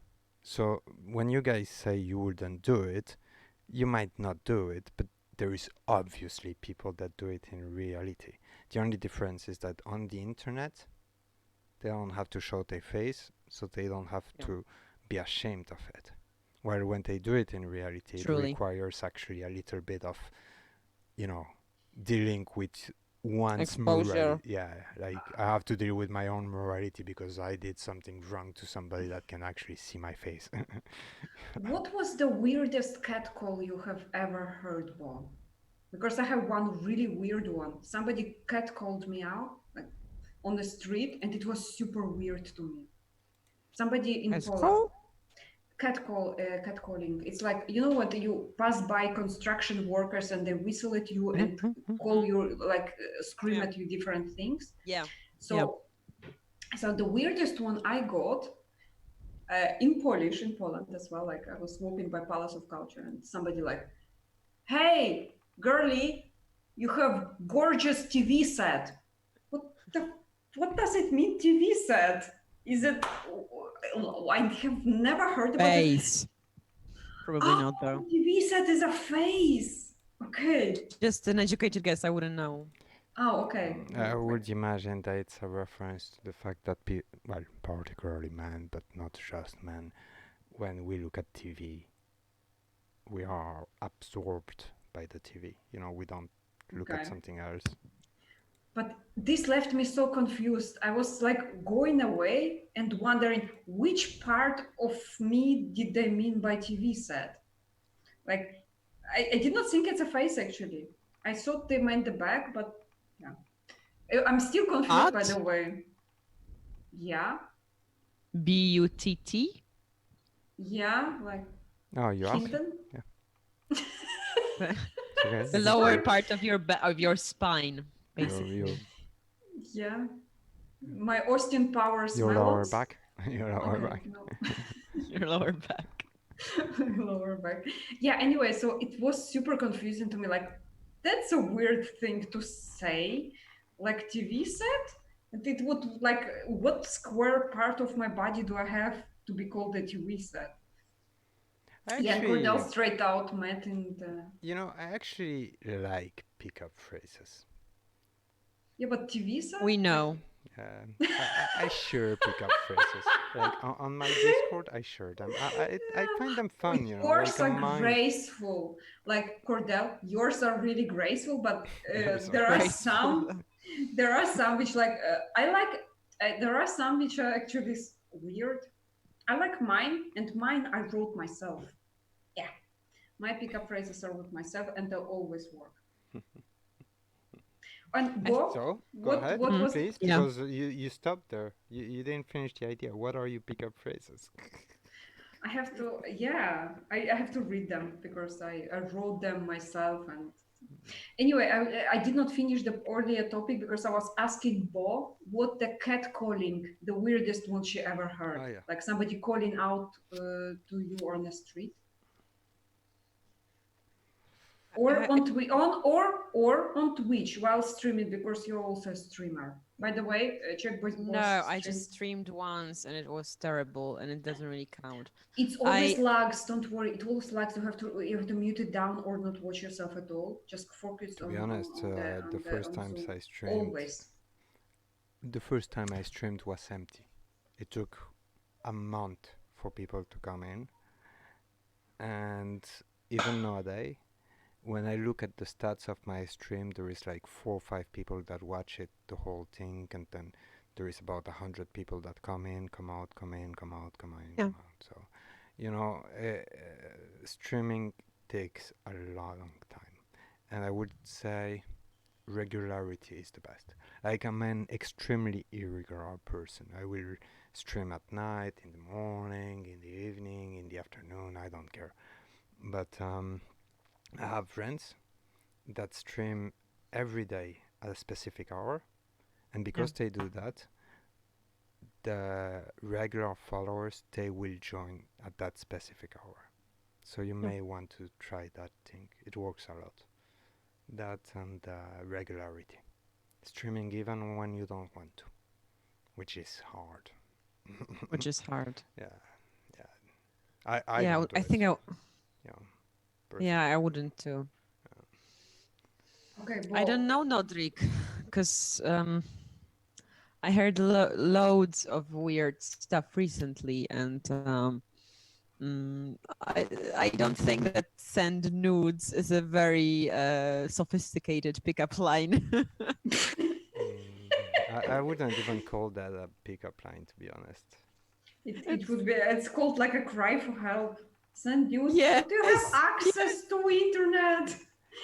So when you guys say you wouldn't do it, you might not do it, but there is obviously people that do it in reality. The only difference is that on the internet, they don't have to show their face, so they don't have Yeah. to be ashamed of it. While when they do it in reality, it Truly. requires actually a little bit of, dealing with one's Exposure. morality. Yeah, like I have to deal with my own morality because I did something wrong to somebody that can actually see my face. What was the weirdest catcall you have ever heard, Bob? Because I have one really weird one. Somebody catcalled me out like on the street, and it was super weird to me. Somebody in As Poland. cool. Catcalling. It's like, you know what, you pass by construction workers and they whistle at you and call you, like scream Yeah. at you different things. Yeah. Yeah. So, so the weirdest one I got in Polish, in Poland as well. Like I was walking by Palace of Culture and somebody like, "Hey, girly, you have gorgeous TV set." What the? What does it mean, TV set? Is it? I have never heard about it. Face. Probably Oh, not though. TV set is a face. Okay. Just an educated guess. I wouldn't know. Oh, okay. I would imagine that it's a reference to the fact that well, particularly men, but not just men, when we look at TV, we are absorbed by the TV. You know, we don't look at Okay. something else. But this left me so confused. I was like going away and wondering which part of me did they mean by TV set? Like, I did not think it's a face actually. I thought they meant the back, but yeah. I'm still confused, by At? the way. Yeah. BUTT? Yeah. Like, Oh, you asked? Hinton? Okay. The you lower can- part of your spine, basically. your, Yeah. My Austin Powers your lower melons. back. Your lower Okay, back. no. Your lower back. Lower back. Yeah, anyway, so it was super confusing to me. Like, that's a weird thing to say, like TV set. And it would, like, what square part of my body do I have to be called a TV set? Yeah, Actually, Cordelh straight out met in the. you know, I actually like pickup phrases. Yeah, but TV set? We know. I sure pick up phrases. Like on my Discord, I share them. I find them fun, you know. Yours Like a are mind. graceful. Like Cordelh, yours are really graceful, but Yours are there are graceful. some. There are some which like I like. There are some which are actually weird. I like mine, and mine I wrote myself. Yeah, my pickup phrases are with myself, and they'll always work. And Bob, So go what ahead, was? please, Yeah. because you stopped there. You didn't finish the idea. What are your pickup phrases? I have to. Yeah, I have to read them because I wrote them myself. And anyway, I did not finish the earlier topic because I was asking Bo what the cat calling, the weirdest one she ever heard. Oh, yeah. Like somebody calling out to you on the street. Or on on Twitch while streaming because you're also a streamer. By the way, check boys. No, I just streamed once and it was terrible and it doesn't really count. It's always lags. Don't worry. It always lags. You have to mute it down or not watch yourself at all. Just focus To on. be honest, the first times I streamed, always. the first time I streamed was empty. It took a month for people to come in, and even nowadays, when I look at the stats of my stream, there is like 4 or 5 people that watch it, the whole thing, and then there is about 100 people that come in, come out, come in, come out, come in, Yeah. come out. So, you know, streaming takes a long time, and I would say regularity is the best. Like I'm an extremely irregular person. I will stream at night, in the morning, in the evening, in the afternoon. I don't care, but I have friends that stream every day at a specific hour, and because they do that, the regular followers, they will join at that specific hour. So you may want to try that thing. It works a lot. That and regularity. Streaming even when you don't want to, which is hard. Which is hard. Yeah, yeah. I Yeah, don't do I think I. Yeah. Yeah, I wouldn't too. Okay. I don't know Nodrik, because I heard loads of weird stuff recently, and I don't think that send nudes is a very sophisticated pickup line. I wouldn't even call that a pickup line, to be honest. It would be, it's called like a cry for help. Send news. Yes, Do you have access to internet?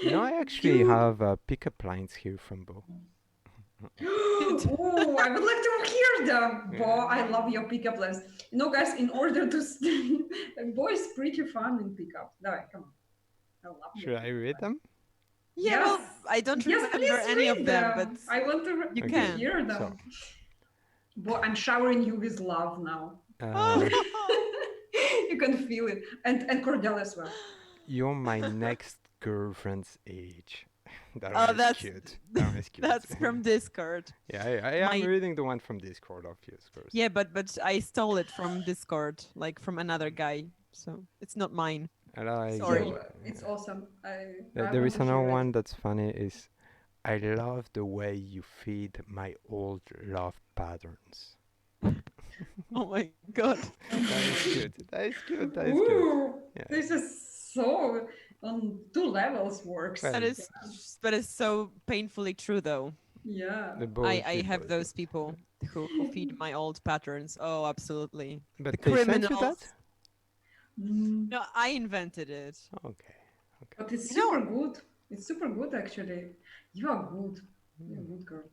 You know, I actually Dude. have pickup lines here from Bo. Oh, I would like to hear them. Bo, I love your pickup lines. You know, guys, in order to Bo is pretty fun in pickup. No, come on. I love your Should I pickup read lines. them? Yeah, well, Yes. I don't Yes, remember please any of read them, but I want to you Okay. can. hear them. So, Bo, I'm showering you with love now. uh, You can feel it. And Cordelh as well. you're my next girlfriend's age. That Oh, one is that's cute. That one is cute. that's from Discord. Yeah, I am my- reading the one from Discord, of course. Yeah, but I stole it from Discord, like from another guy. So it's not mine. And I Sorry. get- So it's awesome. I There want is to another hear it. one that's funny is, I love the way you feed my old love patterns. Oh my god. That is cute. That is cute. That is cute. Ooh, Yeah. this is so on two levels works. Well, That is so painfully true though. Yeah. The I bullshit have was- those people who feed my old patterns. Oh, absolutely. But the they sent you criminals. that? No, I invented it. Okay. But it's You know- super good. It's super good actually. You are good. You're a good girl.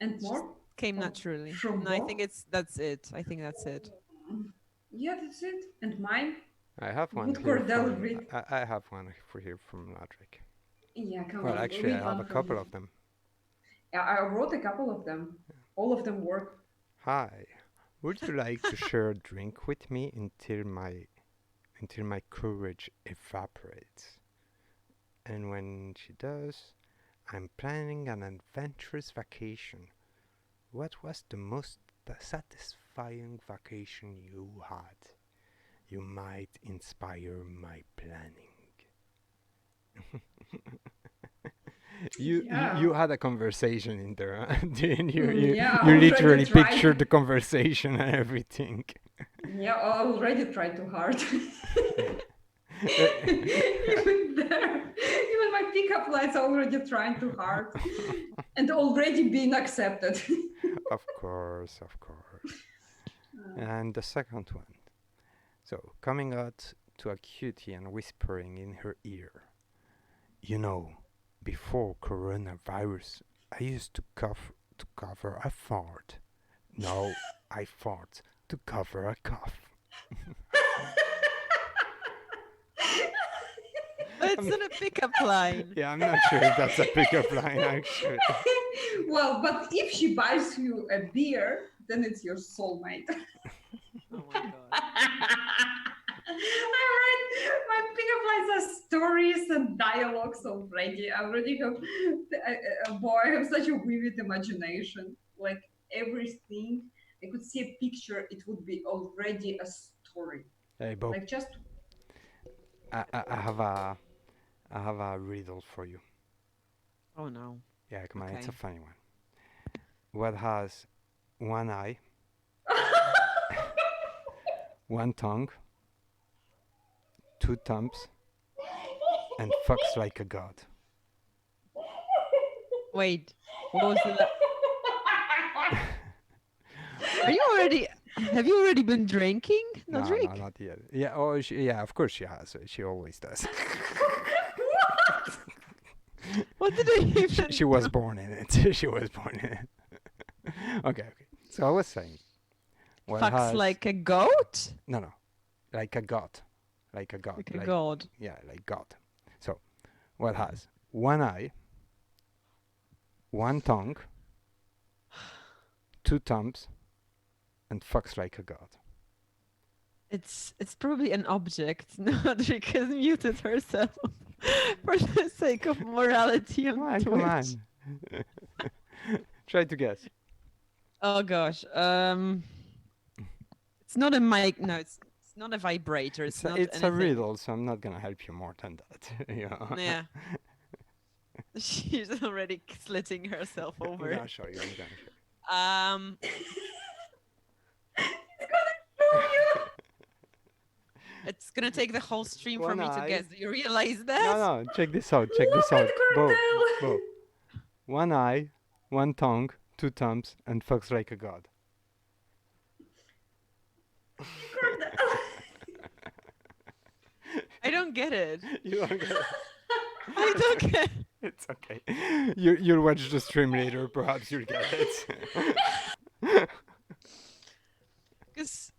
And It's more? Came Oh, naturally. from No, I Bo? think that's it. I think that's it. Yeah, that's it. And mine? I have one Would here Cordelh from, read? I have one for here from Nodrik. Yeah, come Well, on. actually, I read have one a from couple you. of them. Yeah, I wrote a couple of them. All of them work. Hi, would you like to share a drink with me until my courage evaporates? And when she does, I'm planning an adventurous vacation. What was the most satisfying vacation you had? You might inspire my planning. You Yeah. had a conversation in there, huh? Didn't you? Yeah, I You already literally tried. pictured the conversation and everything. Yeah, I already tried too hard. Even there, even my pickup lines are already trying too hard and already being accepted. Of course, of course. And the second one. So, coming out to a cutie and whispering in her ear. You know, before coronavirus, I used to cover a fart. Now I fart to cover a cough. It's not a pickup line. Yeah, I'm not sure if that's a pickup line actually. Well, but if she buys you a beer, then it's your soulmate. Oh my god. I read my pickup lines are stories and dialogues already. I already have, boy, I have such a vivid imagination. Like everything, I could see a picture, it would be already a story. Hey, Bob, Like just, I have a riddle for you. Oh no. Yeah, come on, it's a Okay. funny one. What has one eye, one tongue, two thumbs, and fucks like a god? Wait. What was the Are you already have you already been drinking? No, Nodrik? not yet. Yeah, oh, yeah, of course she has. She always does. What did I even She was born in it. She was born in it. Okay. So I was saying, what fucks has like a goat? no, like a god, Like a god. yeah, like God. So, what has one eye, one tongue, two thumbs, and fucks like a god? It's probably an object. Nodrik has muted herself for the sake of morality on Come on. Twitch. Try to guess. Oh gosh. It's not a mic. No, it's not a vibrator. It's not It's a anything. riddle, so I'm not gonna help you more than that. Yeah. Yeah. She's already slitting herself I'm over. gonna show you. I'm gonna show you. gonna take the whole stream for One me to eye. guess. Do you realize No, that? no, check this out, check Look this at out. Bo, Cordelh. Bo. One eye, one tongue, two thumbs, and fucks like a god. Cordelh. I don't get it. You don't get it. I don't get. It's okay. You'll watch the stream later, perhaps you'll get it. Because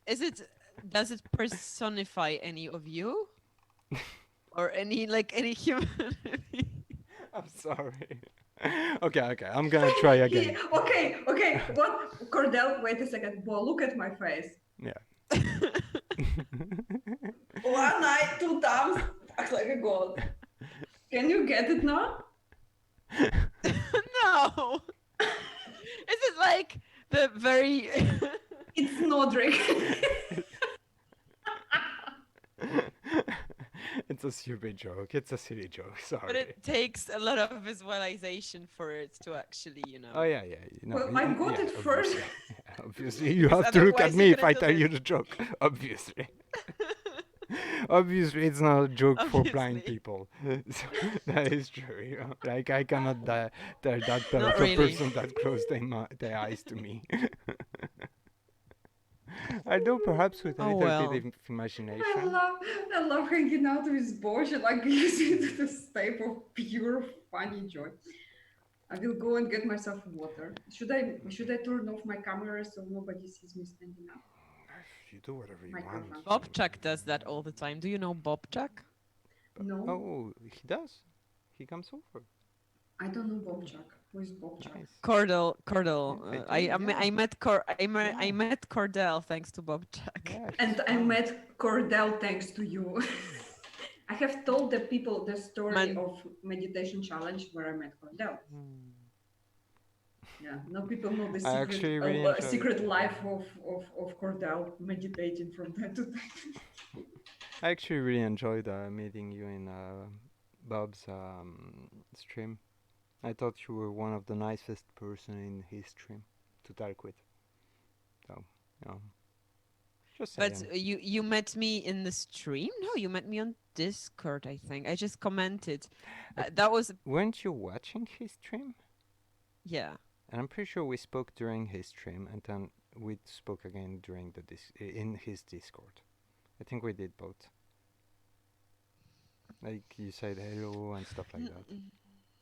does it personify any of you, or any human? I'm sorry. Okay, I'm gonna try again. Yeah, okay. What? Cordelh, wait a second. Bo, look at my face. Yeah. One eye, two thumbs, acts like a god. Can you get it now? No. Is it like the very? It's Nodrik. It's a stupid joke. It's a silly joke. Sorry. But it takes a lot of visualization for it to actually, Oh yeah. No, Well, I got it first. Obviously, you have to look at otherwise me you're if gonna I do tell you the this. joke. Obviously. Obviously, it's not a joke for blind Obviously. people. So, that is true. You know? Like I cannot tell that to Not a really. person that closed their eyes to me. Although perhaps with a Oh, little well. bit of imagination. I love hanging out with Bo. She like gives me this type of pure funny joy. I will go and get myself water. Should I turn off my camera so nobody sees me standing up? You do whatever you Microphone. want. Bobchuk does that all the time. Do you know Bobchuk? No, Oh, he does. He comes over. I don't know Bobchuk. Who is Bobchuk? Nice. Cordelh. Yeah, I do, I yeah. met I met Cordelh thanks to Bobchuk. Yeah, And he's I fun. met Cordelh thanks to you. I have told the people the story Man- of meditation challenge where I met Cordelh. Hmm. Yeah, now people know the I actually really enjoyed secret it. life of Cordelh meditating from time to time. I actually really enjoyed meeting you in Bob's stream. I thought you were one of the nicest person in his stream to talk with. So, you know, just saying. But you met me in the stream? No, you met me on Discord, I think. I just commented. That was Weren't you watching his stream? yeah. And I'm pretty sure we spoke during his stream, and then we spoke again during in his Discord. I think we did both. Like you said hello and stuff like that.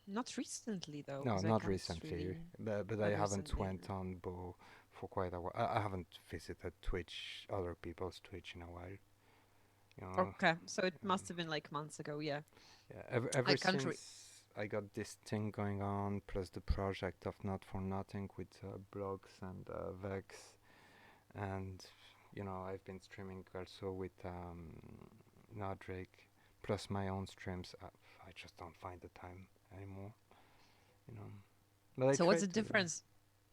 Not recently though. No, 'cause I not can't recently. really- But not I haven't recently. went on Bo for quite a while. I haven't visited Twitch, other people's Twitch in a while. You know, Okay, so it must have been like months ago. Yeah. yeah. Ever can't re- since I got this thing going on, plus the project of Not for Nothing with blogs and Vex, and you know I've been streaming also with Nodrik, plus my own streams. I just don't find the time anymore. You know. But I So what's try the to. difference?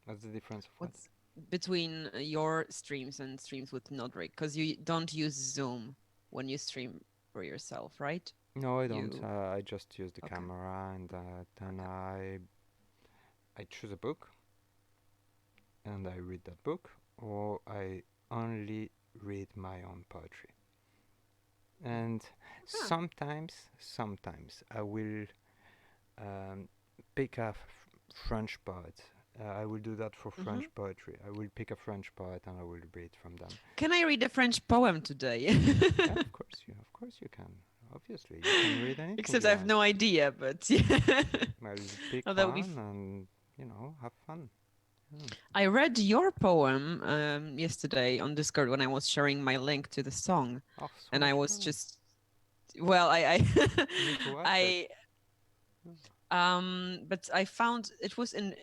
What's the difference of what? What's between your streams and streams with Nodrik? Because you don't use Zoom when you stream for yourself, right? No, I don't. You- I just use the Okay. camera, and then I choose a book, and I read that book, or I only read my own poetry. And sometimes I will pick a French poet. I will do that for French poetry. I will pick a French poet and I will read from them. Can I read a French poem today? Yeah, of course you can. Obviously, you can read anything. Except you I have want. no idea, but yeah. Well, pick Oh, that would be one and have fun. I read your poem yesterday on Discord when I was sharing my link to the song, Oh, so and I much was fun. just, well, I need to watch it. but I found it was in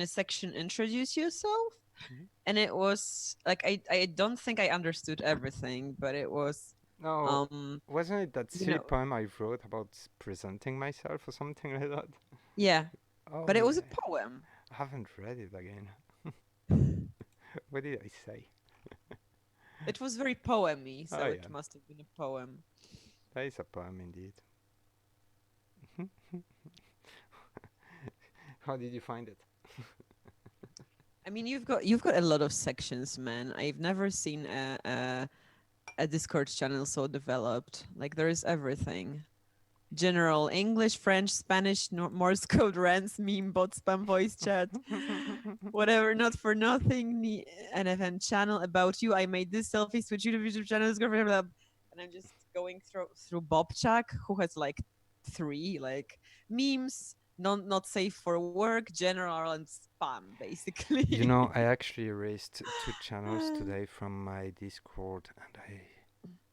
a section introduce yourself, Mhm. and it was like I don't think I understood everything, but it was No, wasn't it that you silly know- poem I wrote about presenting myself or something like that? yeah, Oh, but it was a yeah. poem. I haven't read it again. What did I say? It was very poemy, so Oh, it yeah. must have been a poem. That is a poem indeed. How did you find it? I mean, you've got a lot of sections, man. I've never seen a Discord channel so developed. Like there is everything. General English, French, Spanish, Morse code, rants, meme, bot, spam, voice chat, whatever. Not for nothing. NFN channel about you. I made this selfie. Switch YouTube channel. And I'm just going through Bobchak, who has like 3 like memes. Not safe for work, general and spam, basically. You know, I actually erased 2 channels today from my Discord, and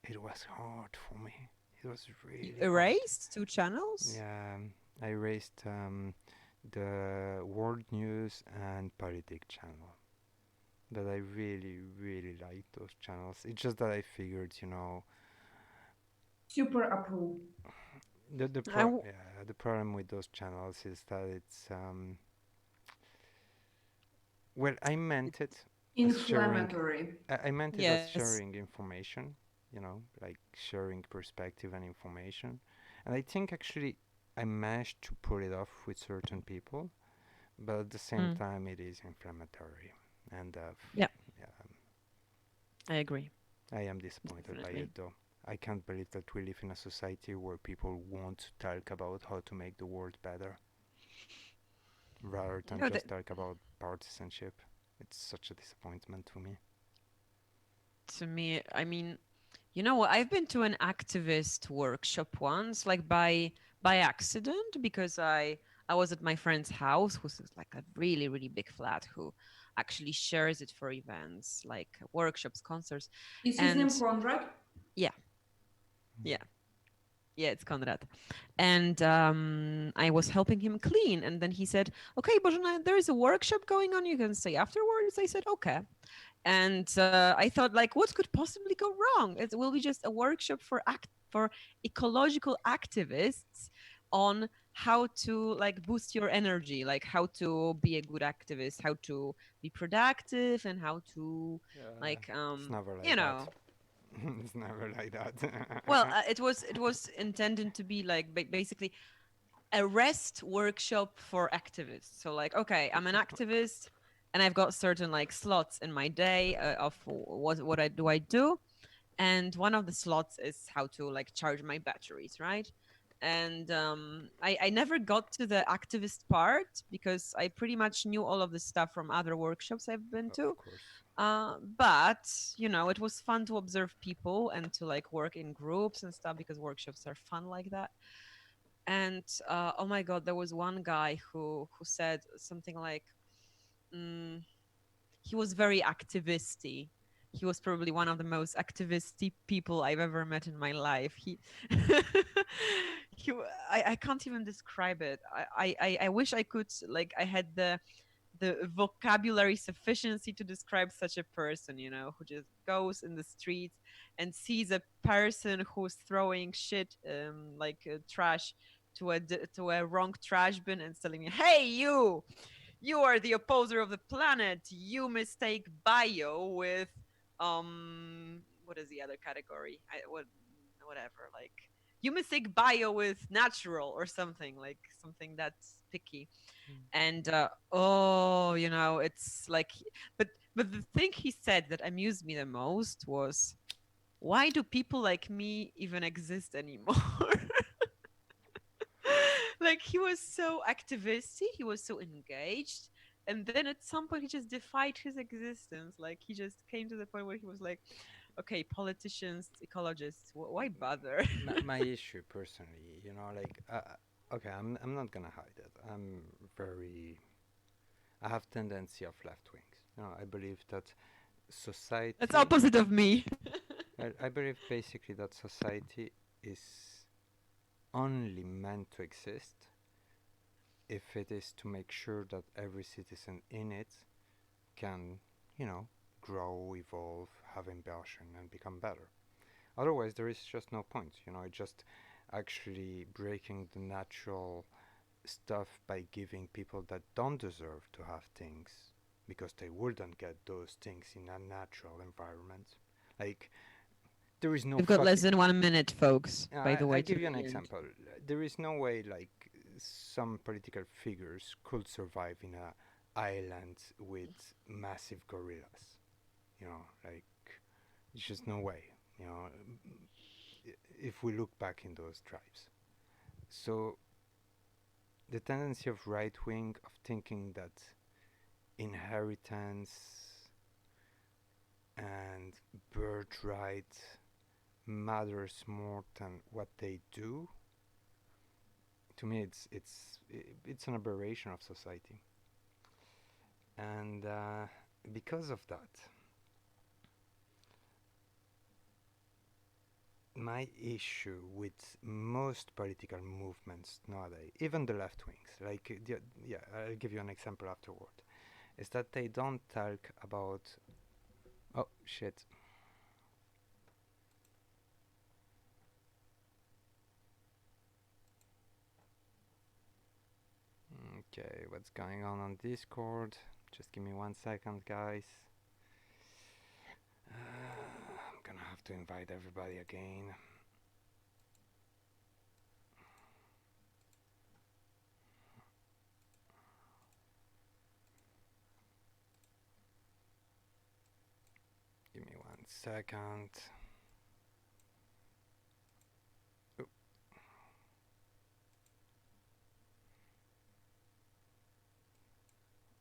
it was hard for me. It was You really hard. erased 2 channels? Yeah, I erased the world news and politic channel. That I really, really like those channels. It's just that I figured, you know, Super approve. the problem with those channels is that it's well, I meant it as sharing. Inflammatory. I meant it as Yes. sharing information, you know, like sharing perspective and information. And I think actually I managed to pull it off with certain people, but at the same Mm. time it is inflammatory. And Yeah, yeah, I agree. I am disappointed by Definitely. it though. I can't believe that we live in a society where people won't talk about how to make the world better rather than No, just talk about partisanship. It's such a disappointment to me. to me, I mean, you know what? I've been to an activist workshop once, like by accident, because I was at my friend's house, who's like a really really big flat, who actually shares it for events like workshops, concerts, Is his and name Conrad? yeah, yeah, yeah, it's Conrad. And I was helping him clean, and then he said, "Okay, Bożena, there is a workshop going on. You can stay afterwards." I said, "Okay." And I thought, like, what could possibly go wrong? It will be just a workshop for ecological activists on how to like boost your energy, like how to be a good activist, how to be productive, and how to like It's never you like that. know. It's never like that. Well, it was intended to be like basically a rest workshop for activists. So like, okay, I'm an activist and I've got certain like slots in my day of what I do, and one of the slots is how to like charge my batteries, right? And I never got to the activist part because I pretty much knew all of the stuff from other workshops I've been Of to. course. But it was fun to observe people and to like work in groups and stuff because workshops are fun like that. And oh my god, there was one guy who said something like, mm, he was very activisty. He was probably one of the most activisty people I've ever met in my life. I can't even describe it. I wish I could, like, I had the vocabulary sufficiency to describe such a person, who just goes in the streets and sees a person who's throwing shit, like trash, to a wrong trash bin and telling me, "Hey, you are the opposer of the planet. You mistake bio with what is the other category? Whatever. Like you mistake bio with natural or something, like something that's picky." And it's like, but the thing he said that amused me the most was, why do people like me even exist anymore? Like he was so activisty, he was so engaged, and then at some point he just defied his existence. Like he just came to the point where he was like, okay, politicians, ecologists, why bother? My issue personally, you know, like, okay, I'm not gonna hide it. I have tendency of left wings. You know, I believe that That's society, opposite of me. I believe basically that society is only meant to exist if it is to make sure that every citizen in it can, you know, grow, evolve, have ambition, and become better. Otherwise, there is just no point. You know, it's just actually breaking the natural stuff by giving people that don't deserve to have things because they wouldn't get those things in a natural environment. Like, there is no We've got less fucking. than 1 minute, folks, by the I way, to give you an the end. example. There is no way like some political figures could survive in a island with massive gorillas. You know, like it's just no way. You know, if we look back in those tribes. So the tendency of right wing of thinking that inheritance and birthright matters more than what they do. To me, it's an aberration of society, and because of that, my issue with most political movements nowadays, even the left wings, like yeah, I'll give you an example afterward, is that they don't talk about. Oh shit. Okay, what's going on Discord? Just give me 1 second, guys. I'm gonna have to invite everybody again. Give me 1 second. Oh.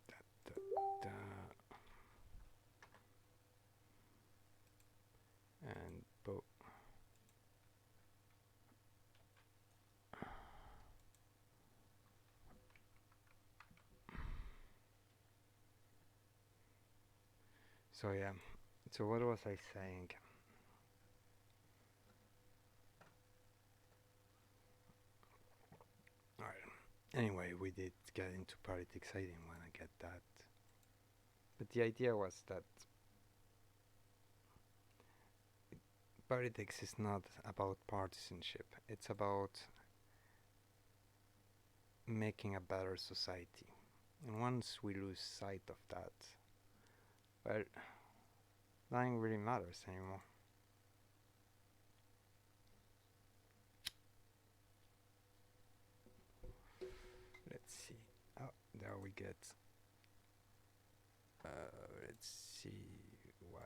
Da, da, da. And bo. So yeah. So what was I saying? Alright. Anyway, we did get into politics. I didn't want to get that. But the idea was that politics is not about partisanship. It's about making a better society. And once we lose sight of that, well, nothing really matters anymore. Let's see. Oh, there we get. Let's see. Why?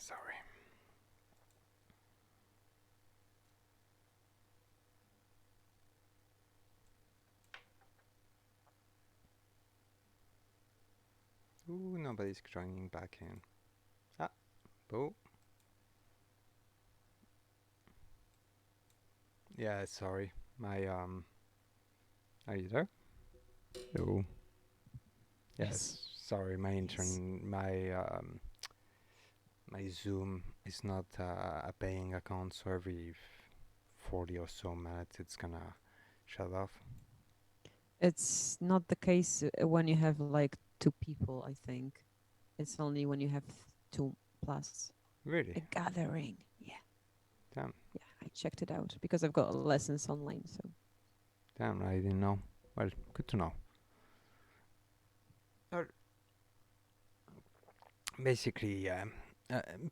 Sorry. Ooh, nobody's joining back in. Ah, Bo. Yeah, sorry. My Are you there? Hello. Yes. Sorry, my my Zoom is not a paying account, so every 40 or so minutes it's gonna shut off. It's not the case when you have like two people, I think. It's only when you have two plus Really? a gathering. Yeah. Damn. Yeah, I checked it out because I've got lessons online, so. Damn, I didn't know. Well, good to know. Basically, yeah.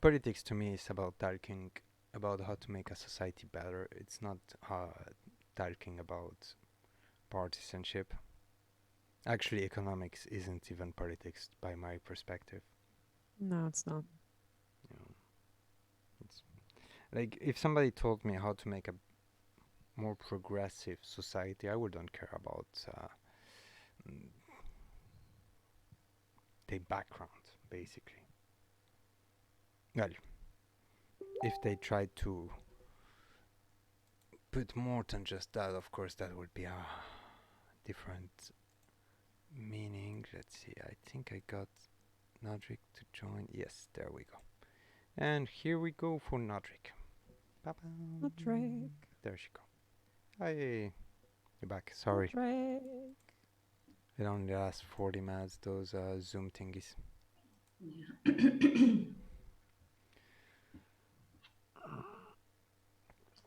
Politics to me is about talking about how to make a society better. It's not talking about partisanship. Actually, economics isn't even politics by my perspective. No, it's not. You know, it's like if somebody told me how to make a more progressive society, I wouldn't care about their background, basically. Well, if they tried to put more than just that, of course, that would be a different meaning. Let's see, I think I got Nodrik to join. Yes, there we go. And here we go for Nodrik. Nodrik. There she go. Hi, you're back. Sorry. Nodrik. It only lasts 40 minutes, those Zoom thingies. Yeah.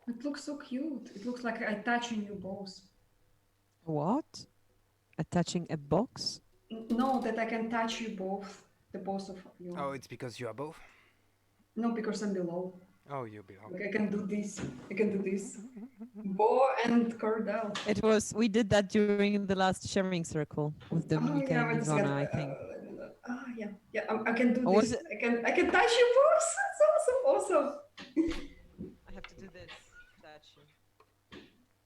It looks so cute. It looks like I touching you both. What? Attaching a box? No, that I can touch you both, the both of you. Oh, it's because you are both? No, because I'm below. Oh, you belong. Like I can do this. I can do this. Bo and Cordelh. We did that during the last sharing circle with Dominica Oh and yeah, wait a Ivana, second. I think. Yeah, yeah. I can do Or was this. it? I can touch you both. It's awesome, awesome. I have to do this. Touch you.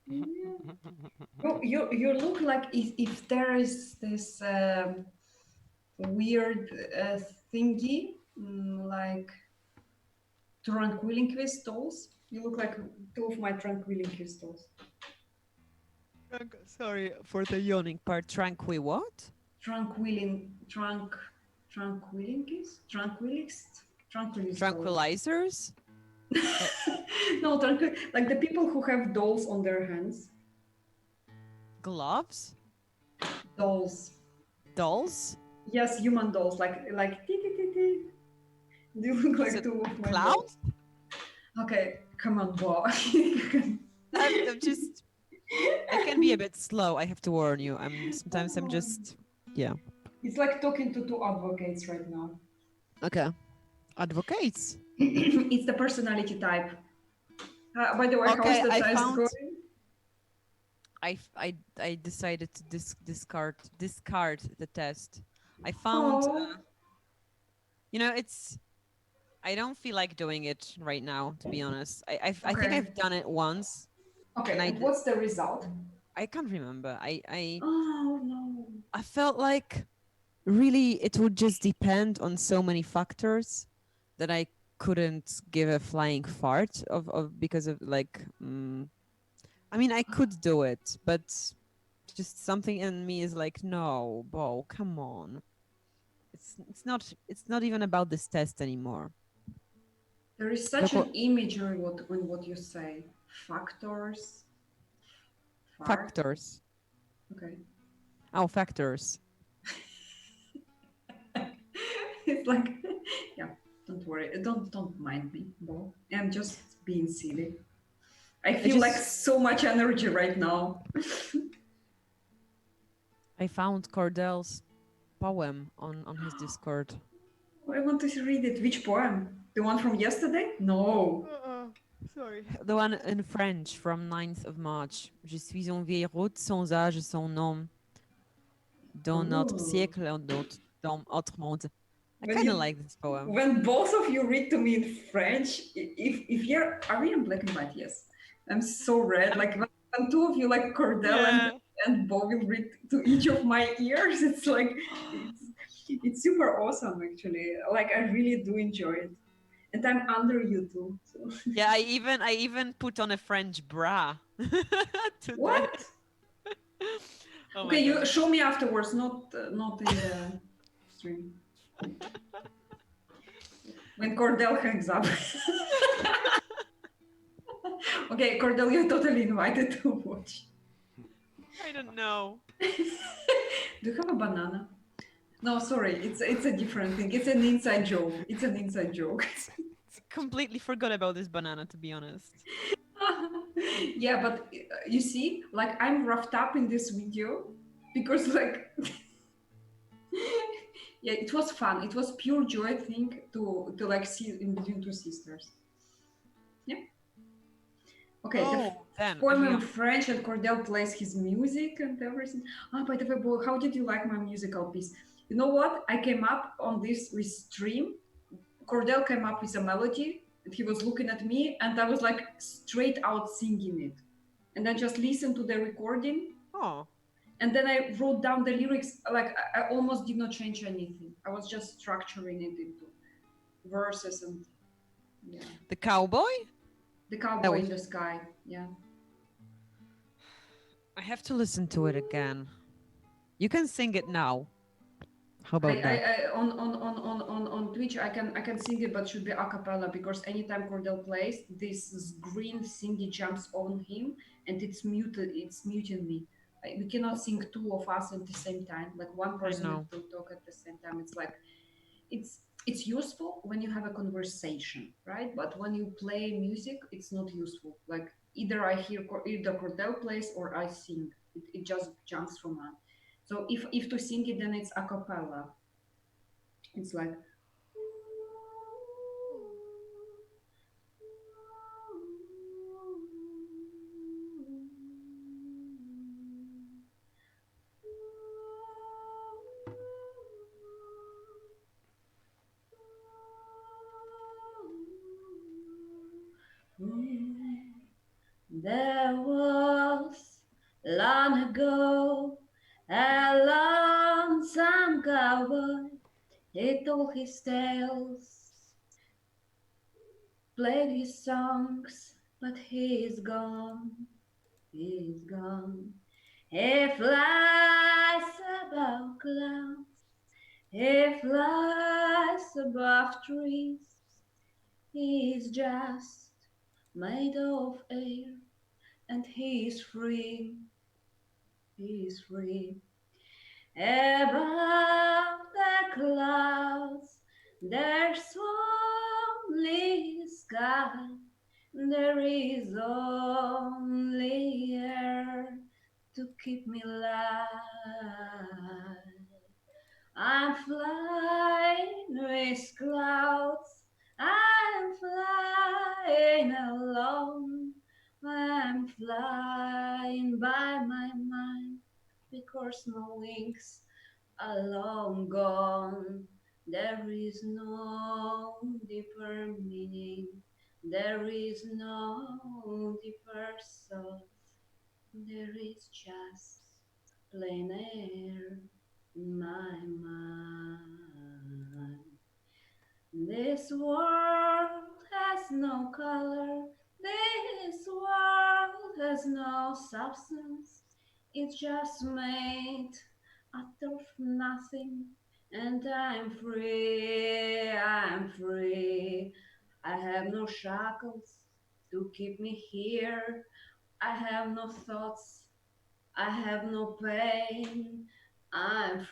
Yeah. You look like if there is this weird thingy like tranquilling crystals. You look like two of my tranquilling crystals. Sorry for the yawning part. Tranqui what? Tranquilist. Tranquilizers? No, like the people who have dolls on their hands. Gloves? Dolls. Dolls? Yes, human dolls, like tee, tee, tee, tee. You look like So two of my clowns? dolls. Okay, come on, boy. I'm just. I can be a bit slow. I have to warn you. Sometimes I'm just. Yeah. It's like talking to two advocates right now. Okay. Advocates. It's the personality type. By the way, how is Okay, the I test found. going? I decided to discard the test. I found. Oh, It's. I don't feel like doing it right now, to be honest. I think okay. I've done it once, Okay, and and what's the result? I can't remember. Oh, no. I felt like really it would just depend on so many factors that I couldn't give a flying fart of because of like. I mean, I could do it, but just something in me is like, no, Bo, come on. It's not even about this test anymore. There is Look such what an imagery in what you say. Factors. Fart. factors. Okay. Oh, factors. It's like, yeah, don't worry. Don't mind me, Bo. I'm just being silly. I I feel like just so much energy right now. I found Cordel's poem on his Discord. I want to read it. Which poem? The one from yesterday? No. Sorry. The one in French from 9th of March. Je suis une vieille route sans âge sans nom, dans notre Ooh. siècle et dans autre monde. I When kind of you like this poem. when both of you read to me in French, if you're are we in black and white? Yes. I'm so red. Like when two of you like Cordelh and Bo will read to each of my ears, it's like it's super awesome actually. Like I really do enjoy it. And I'm under you too. So. Yeah, I even put on a French bra today. What? Oh Okay, my you god. show me afterwards, not in the stream. When Cordelh hangs up. Okay, Cordelh, you're totally invited to watch. I don't know. Do you have a banana? No, sorry, it's a different thing. It's an inside joke. It's an inside joke. Completely forgot about this banana, to be honest. Yeah, but you see, like I'm roughed up in this video because like yeah, it was fun. It was pure joy thing to like see in between two sisters. Yeah. Okay, the Damn. poem in French and Cordelh plays his music and everything. Oh, by the way, Bo, how did you like my musical piece? You know what? I came up on this with stream. Cordelh came up with a melody. He was looking at me, and I was like straight out singing it. And I just listened to the recording. Oh. And then I wrote down the lyrics. Like I almost did not change anything. I was just structuring it into verses and yeah. The cowboy? The cowboy in the sky. Yeah. I have to listen to it again. You can sing it now. How about that? On Twitch I can sing it, but should be a cappella because anytime Cordelh plays, this green thingy jumps on him and it's muted. It's muting me. We cannot sing two of us at the same time. Like one person has to talk at the same time. It's like it's it's useful when you have a conversation, right? But when you play music, it's not useful. Like either I hear either Cordelh plays or I sing. It just jumps from one. So if to sing it, then it's a cappella. It's like there was long ago a lonesome cowboy. He told his tales, played his songs, but he is gone. He is gone. He flies above clouds. He flies above trees. He is just made of air, and he is free. He is free. Above the clouds, there's only sky. There is only air to keep me alive. I'm flying with clouds. I'm flying alone. I'm flying by my mind because no wings are long gone. There is no deeper meaning. There is no deeper soul. There is just plain air in my mind. This world has no color. This world has no substance. It's just made out of nothing. And I'm free. I'm free. I have no shackles to keep me here. I have no thoughts, I have no pain. I'm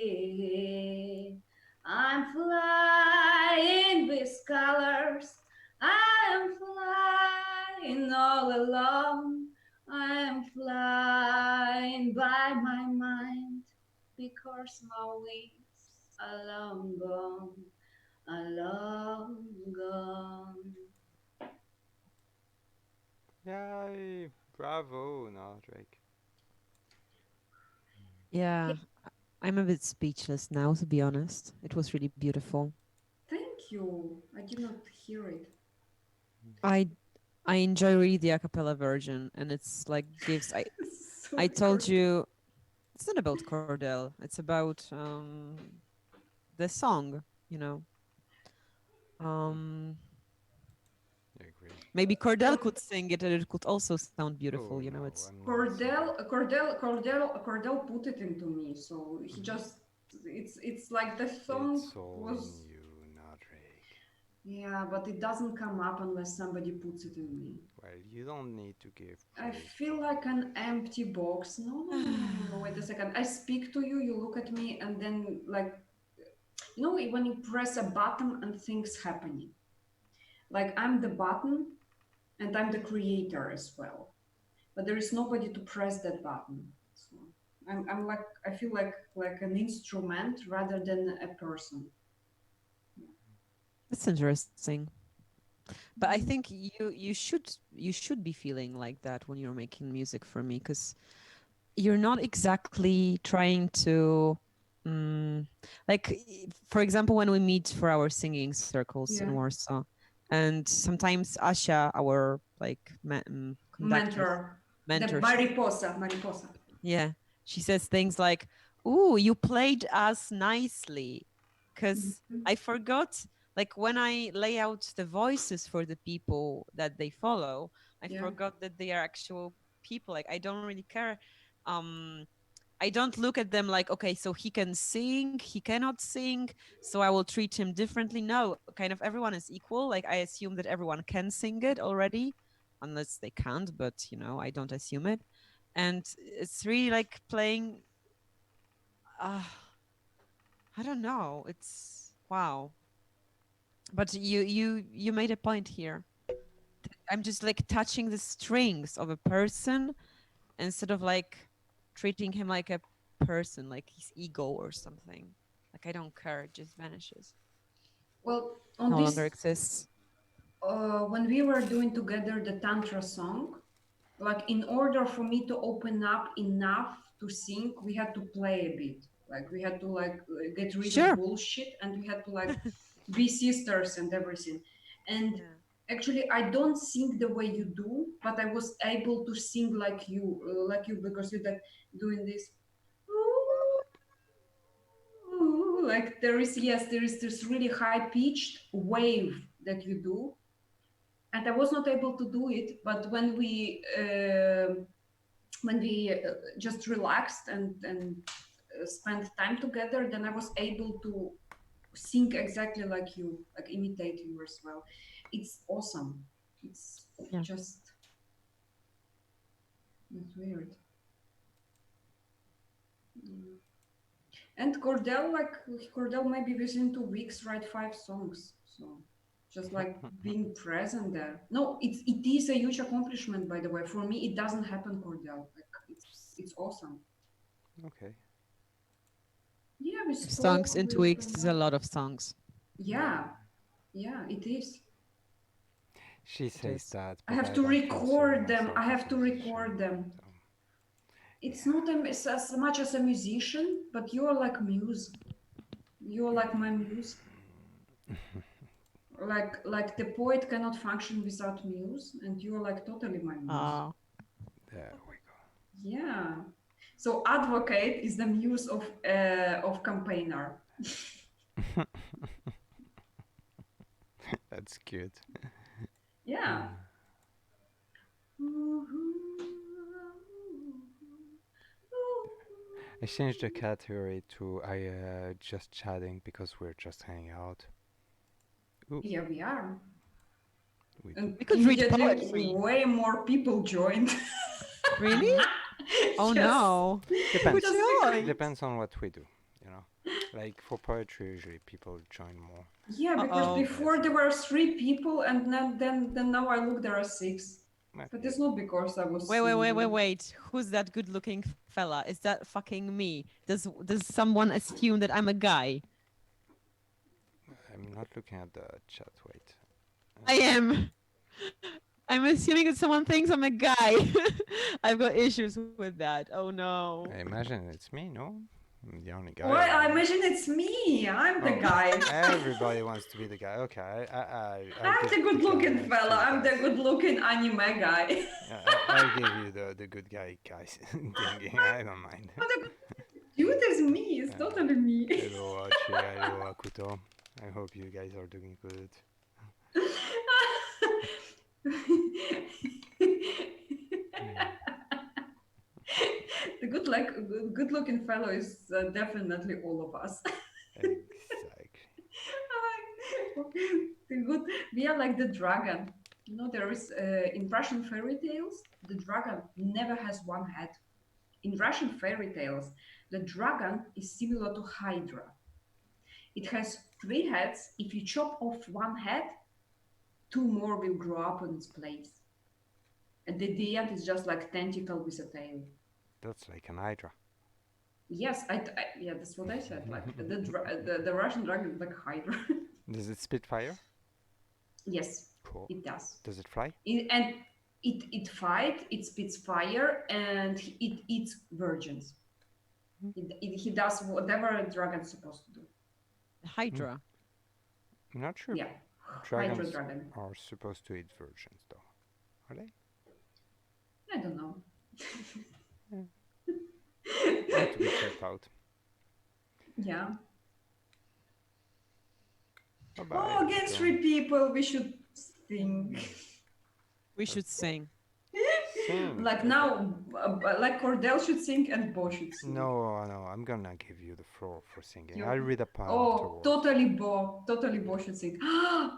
free. I'm flying with colors. I'm flying all alone. I'm flying by my mind because my wings are long gone, are long gone. Yay! Bravo, Nodrik. Yeah, I'm a bit speechless now, to be honest. It was really beautiful. Thank you. I did not hear it. I I enjoy really the a cappella version, and it's like gives. I Sorry, told Cordelh. you it's not about Cordell. It's about the song. You know, um, I agree. maybe Cordell could sing it, and it could also sound beautiful. Oh You know, no, it's I'm not a singer. Cordell put it into me, so he Hmm. just it's like the song It's all in was you, Nodrik. yeah, but it doesn't come up unless somebody puts it in me. Well, you don't need to give I praise to feel like me. an empty box. No, no, no, no, no, no. Wait a second. I speak to you, you look at me, and then like you know when you press a button and things happening. Like I'm the button and I'm the creator as well. But there is nobody to press that button. So I'm like I feel like an instrument rather than a person. That's interesting. But I Mhm. think you should be feeling like that when you're making music for me, because you're not exactly trying to like for example, when we meet for our singing circles in Yeah, Warsaw, and sometimes Asha, our like conductor, mentor, the mentor, mariposa. yeah, she says things like, "Ooh, you played us nicely," because Mhm. I forgot. Like when I lay out the voices for the people that they follow, I Yeah, forgot that they are actual people. Like I don't really care. Um, I don't look at them like, okay, so he can sing, he cannot sing, so I will treat him differently. No, kind of everyone is equal. Like I assume that everyone can sing it already, unless they can't, but I don't assume it. And it's really like playing. Uh, I don't know. It's wow. But you made a point here. I'm just like touching the strings of a person instead of like treating him like a person, like his ego or something. Like I don't care, it just vanishes. Well, on No longer this, exists. when we were doing together the Tantra song, like in order for me to open up enough to sing, we had to play a bit. Like we had to like get rid of Sure. bullshit, and we had to like be sisters and everything. And Yeah. actually, I don't sing the way you do, but I was able to sing like you, because you're like doing this. Like there is, yes, there is this really high pitched wave that you do, and I was not able to do it. But when we just relaxed and spent time together, then I was able to sing exactly like you, like imitate you as well. It's awesome. It's Yeah. just it's weird. Mm. And Cordelh maybe within 2 weeks write 5 songs. So just like being present there. No, it is a huge accomplishment, by the way. For me, it doesn't happen, Cordelh. Like it's awesome. Okay. Yeah, we Songs spoke, in we 2 weeks opened is a up. lot of songs. Yeah, yeah, it is. She It says is. that, I but have I to don't consider record them. I myself as have a to musician. record them. So It's yeah. not as much as a musician, but you're like muse. You're like my muse. Like the poet cannot function without muse, and you're like totally my muse. Oh, There we Yeah. So advocate is the muse of campaigner. go. That's cute. Yeah. I changed the category to I just chatting because we're just hanging out. Ooh, Yeah, we are. we do. And we could read immediately poetry. way more people joined. Really? Oh Yes. no. Who Depends. Just because. joined? Depends on what we do. You know, like for poetry, usually people join more. Yeah, because Uh-oh. before there were 3 people, and then now I look there are 6. But Yeah. it's not because I was Wait, singing. wait. Who's that good-looking fella? Is that fucking me? Does someone assume that I'm a guy? I'm not looking at the chat. Wait. I am. I'm assuming that someone thinks I'm a guy. I've got issues with that. Oh no. I imagine it's me. No, I'm the only guy Well, I around. imagine it's me. I'm the Oh, guy. everybody wants to be the guy. Okay, I'll I'm give the the good guy looking next to fella. you I'm the guys. good looking anime guy. I'll give you the good guy guys thingy. I don't mind. Dude is me. It's totally me. Hello Archie, hello Akuto. I hope you guys are doing good. The good looking fellow is definitely all of us. Exactly. The good, we are like the dragon. You know, there is in Russian fairy tales, the dragon never has one head. In Russian fairy tales, the dragon is similar to Hydra. It has 3 heads. If you chop off one head, 2 more will grow up in its place. And the end is just like tentacle with a tail. That's like an Hydra. Yes, yeah, that's what I said. Like the Russian dragon is like Hydra. Does it spit fire? Yes, Cool. it does. Does it fly? And it fight, it spits fire, and it eats virgins. He does whatever a dragon's supposed to do. Hydra. I'm not sure if Yeah, Hydra dragons dragon. are supposed to eat virgins though. Are they? I don't know. Not to be checked out. Yeah. Bye bye. Oh, against 3 people, we should sing. We should sing. Sing. Like Okay. now, like Cordelh should sing and Bo should sing. No, I'm gonna give you the floor for singing. You- I'll read a poem Oh, afterwards. totally Bo should sing.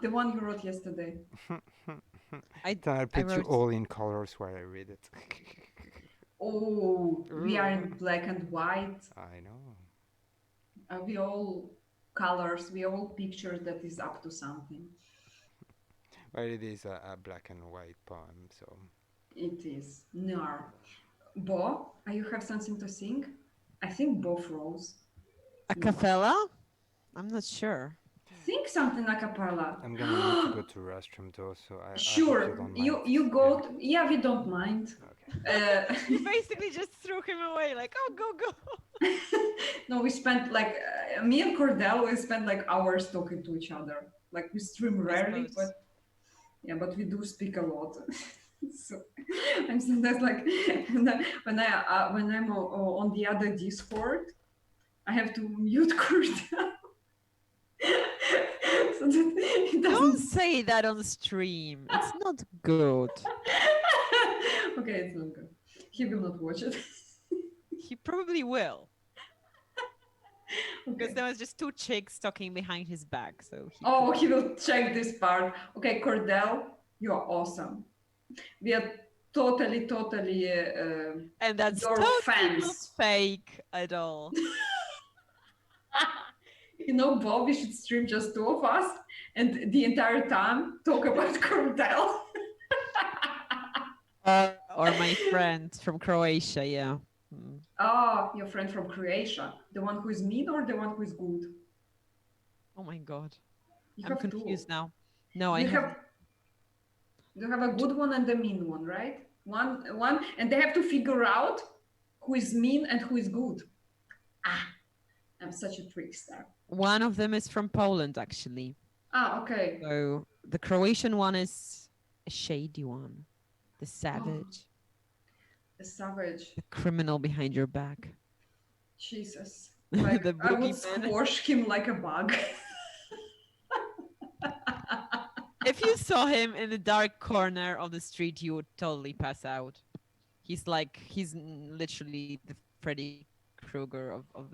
The one you wrote yesterday. I Then I'll put you wrote- all in colors while I read it. Oh, we are in black and white. I know. We all colors, we all pictures that is up to something. Well, it is a black and white poem, so It is. Nar. Bo, you have something to sing? I think both roles. A No. cappella? I'm not sure. Sing something a cappella. I'm gonna need to go to restroom though, so I hope you Sure. don't mind. You Yeah. go. Yeah, we don't mind. Okay. You basically just threw him away, like, oh, go, go. No, we spent like me and Cordelh. We spent like hours talking to each other. Like we stream I rarely, but suppose. yeah, but we do speak a lot. So I'm sometimes like when I'm on the other Discord, I have to mute Cordelh so that it Don't doesn't. say that on stream. It's not good. Okay, it's not good. He will not watch it. He probably will. Because Okay. there was just two chicks talking behind his back, so he Oh, could. he will check this part. Okay, Cordelh, you're awesome. We are totally And that's your totally not fans. fake at all. You know, Bob, we should stream just two of us and the entire time talk about Cordelh. Or my friend from Croatia, yeah. Mm. Oh, your friend from Croatia. The one who is mean or the one who is good? Oh my god. You I'm have two. confused now. No, I You have. have you have a good one and a mean one, right? One, and they have to figure out who is mean and who is good. Ah, I'm such a trickster. One of them is from Poland, actually. Ah, okay. So the Croatian one is a shady one. The savage. A savage. The criminal behind your back. Jesus. Like The I would boogeyman. squash him like a bug. If you saw him in the dark corner of the street, you would totally pass out. He's literally the Freddy Krueger of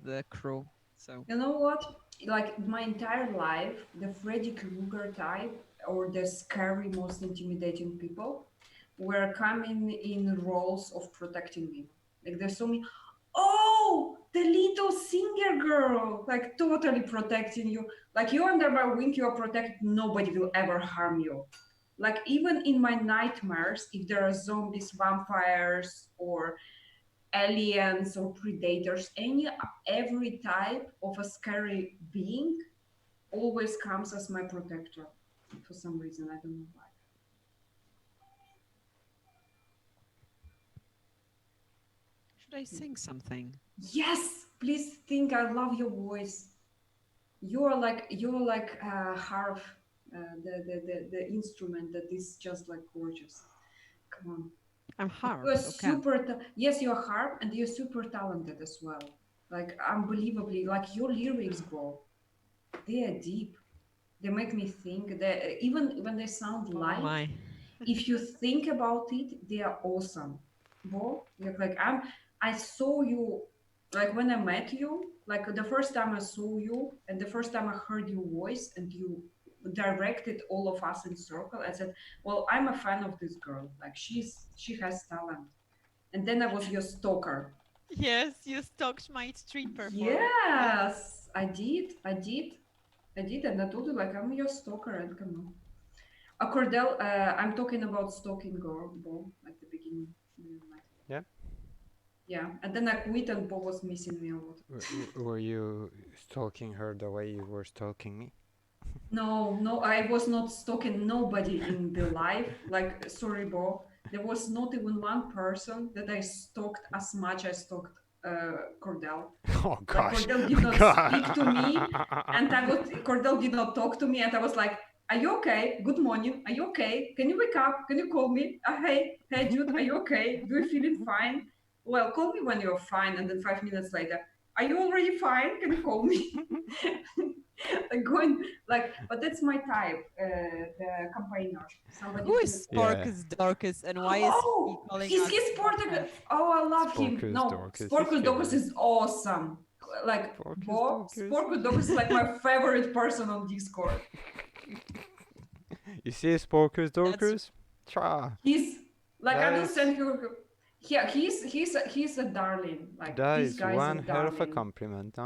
the crew. So You know what? Like my entire life, the Freddy Krueger type or the scary, most intimidating people were coming in roles of protecting me. Like there's so many. Oh, the little singer girl, like totally protecting you. Like you under my wing, you are protected. Nobody will ever harm you. Like even in my nightmares, if there are zombies, vampires, or aliens or predators, every type of a scary being always comes as my protector for some reason. I don't know why. should I sing something? Yes, please think. I love your voice. You're like harp, the instrument that is just like gorgeous. Come on. I'm You're harp. Okay. yes, you're harp and you're super talented as well. Like unbelievably, like your lyrics, bro, they are deep. They make me think that even when they sound Oh light, my. if you think about it, they are awesome. Bo, like I saw you, like when I met you, like the first time I saw you and the first time I heard your voice and you directed all of us in circle, I said, well, I'm a fan of this girl. Like she has talent. And then I was your stalker. Yes, you stalked my street performance. Yeah. Yes, I did, and I told you like I'm your stalker, and come on. Cordelh, I'm talking about stalking girl, Bo, at the beginning. Yeah. Yeah, and then I quit, and Bo was missing me a lot. Were you stalking her the way you were stalking me? No, I was not stalking nobody in the life. Like, sorry, Bo, there was not even one person that I stalked as much as stalked Cordelh. Oh Like gosh. Cordelh did not speak to me, and Cordelh did not talk to me, and I was like, "Are you okay? Good morning. Are you okay? Can you wake up? Can you call me? Hey, Jude, are you okay? Do you feeling fine? Well, call me when you're fine." And then 5 minutes later, "Are you already fine? Can you call me?" Like going like, but that's my type, the campaigner, somebody Who who. is Yeah. Sporkus Dorcas and why is he Oh, calling he's us his Portugal. podcast? Oh, I love him. Sporkus No, Dorcas is Sporkus Docus killer. is awesome. Like Sporkus Bo, Dorcas. Sporkus Docus is like my favorite person on Discord. You see Sporkus Dorcas? Cha. He's like I will That's send you. Yeah, he's a darling. Like That this is guy is a one hell of a darling. compliment.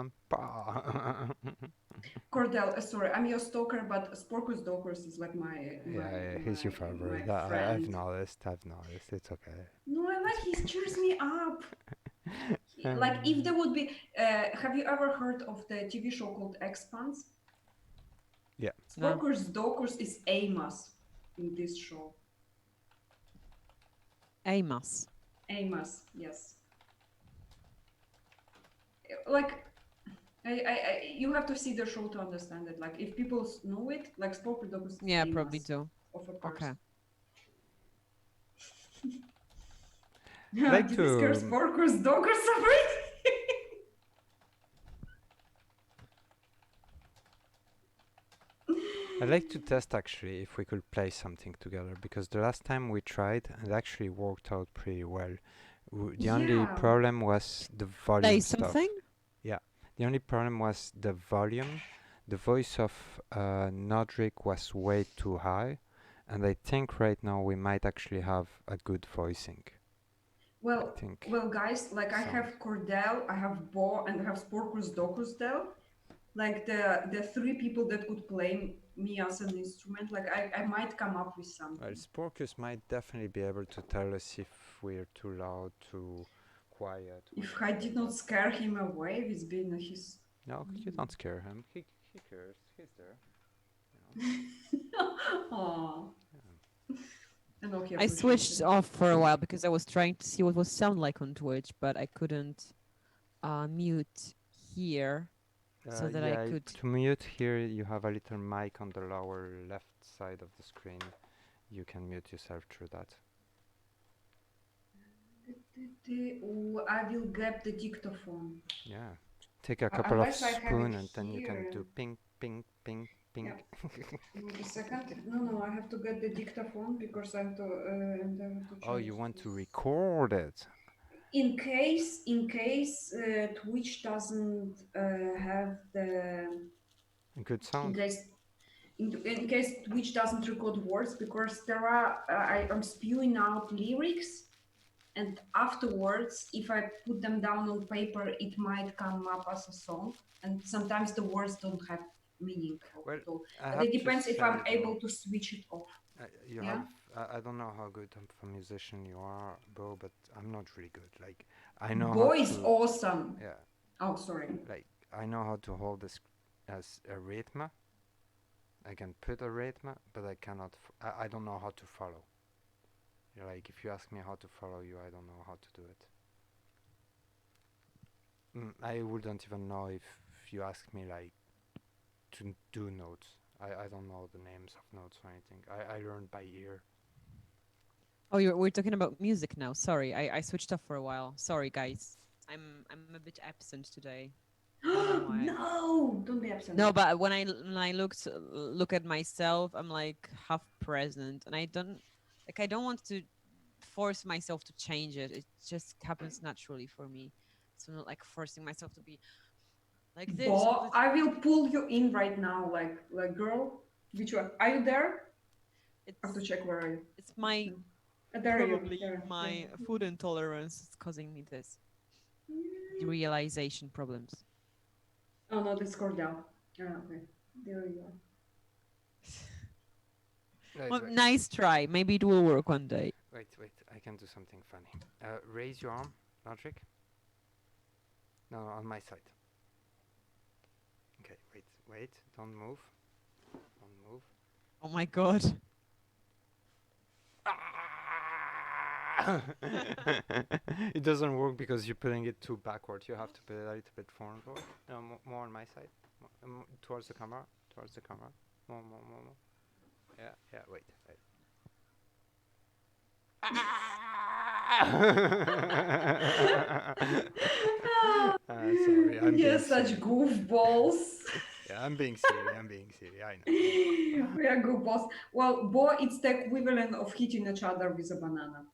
Cordell, sorry, I'm your stalker, but Sporkus Dokers is like my Yeah, my yeah, he's your my my favorite. I've friend. noticed. I've noticed. It's okay. No, I It's like he okay. cheers me up. Like if Um, there would be, have you ever heard of the TV show called Expanse? yeah. No. Sporkus Dokers is Amos in this show. Amos. Amos, yes. Like you have to see the show to understand it. Like if people know it, like Sporkus Dokers is Yeah, probably Amos do. of a Okay. person. I like Did you scare to. Sporkus Dokers away? I'd like to test actually if we could play something together because the last time we tried it actually worked out pretty well. The only Yeah. problem was the volume Play stuff. something? Yeah, the only problem was the volume. The voice of Nodrik was way too high, and I think right now we might actually have a good voicing. Well, I think. guys, like I sound. have Cordelh, I have Bo, and I have Sporkus Dokusdel. Like the three people that could play me as an instrument. Like I might come up with something. Well, Sporkus might definitely be able to tell us if we're too loud, too quiet. If I did not scare him away with being his. No, you don't scare him. He cares. He's there. Aww. And okay, I switched off for a while because I was trying to see what was sound like on Twitch, but I couldn't mute here so that I could. To mute here, you have a little mic on the lower left side of the screen. You can mute yourself through that. I will grab the dictaphone. Yeah. Take a couple of spoons and then you can do ping, ping, ping, ping. Yeah. Wait a second. No, I have to get the dictaphone because I have to. And I have to Oh, you want to record it? In case Twitch doesn't have the good sound. In case Twitch doesn't record words, because there are I'm spewing out lyrics, and afterwards, if I put them down on paper, it might come up as a song, and sometimes the words don't have meaning at all. But it depends if I'm able to switch it off. I don't know how good of a musician you are, Bo, but I'm not really good. Like I know. Bo is awesome. Yeah. Oh, sorry. Like I know how to hold this as a rhythm. I can put a rhythm, but I cannot. I don't know how to follow. Like if you ask me how to follow you, I don't know how to do it. I wouldn't even know if you ask me like to do notes. I don't know the names of notes or anything. I learned by ear. Oh, we're talking about music now. Sorry, I switched off for a while. Sorry, guys. I'm a bit absent today. No, don't be absent. No, but when I look at myself, I'm like half present, and I don't want to force myself to change it. It just happens naturally for me. So I'm not like forcing myself to be like this. Bo, I will pull you in right now, like girl. Which one? Are you there? I have to check where are you. It's my probably my food intolerance is causing me this realization problems. Oh no, this Cordelh. Okay, there you are. Well, nice try. Maybe it will work one day. Wait, I can do something funny. Raise your arm, Nodrik. No, on my side. Okay, wait, don't move. Oh my god. It doesn't work because you're putting it too backward. You have to put it a little bit forward. No, more on my side. Towards the camera. More. Yeah, wait. Sorry, I'm You're such goofballs. Yeah, I'm being silly. I know. We are goofballs. Well, Bo, it's the equivalent of hitting each other with a banana.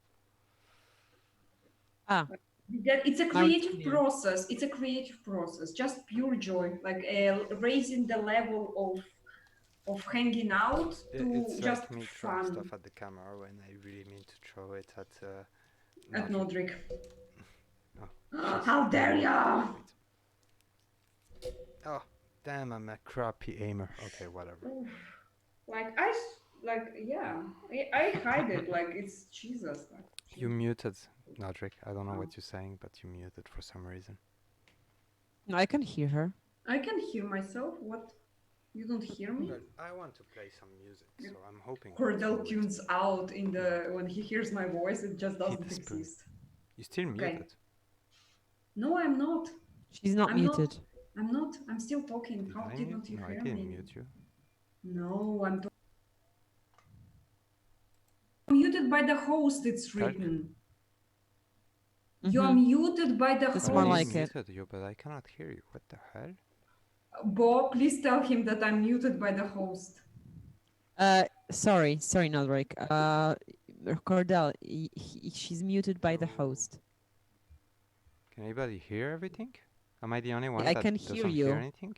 It's a creative process. It's a creative process. Just pure joy, like raising the level of hanging out to it's just like me fun. throwing stuff at the camera when I really mean to throw it at At Nodrik. Nodrik. Oh, How dare ya! wait. Oh, damn! I'm a crappy aimer. Okay, whatever. Like I hide it. Like it's Jesus. Like, You muted, Nodrik. I don't know what you're saying, but you muted for some reason. No, I can hear her. I can hear myself. What? You don't hear me? Well, I want to play some music, so I'm hoping. Cordelh tunes out in the when he hears my voice. It just Hit doesn't the spoon. exist. You still Okay. muted? No, I'm not. She's not I'm muted. I'm not. I'm still talking. Did How I didn't mute? you No, hear I didn't me? mute you. No, I'm muted by the host. It's Dark? written. You're muted by the That's host. more I like it. muted you, but I cannot hear you. What the hell? Bo, please tell him that I'm muted by the host. Sorry, Nodrik. Cordelh, she's muted by the So- host. Can anybody hear everything? Am I the only one I that can hear doesn't you. hear anything?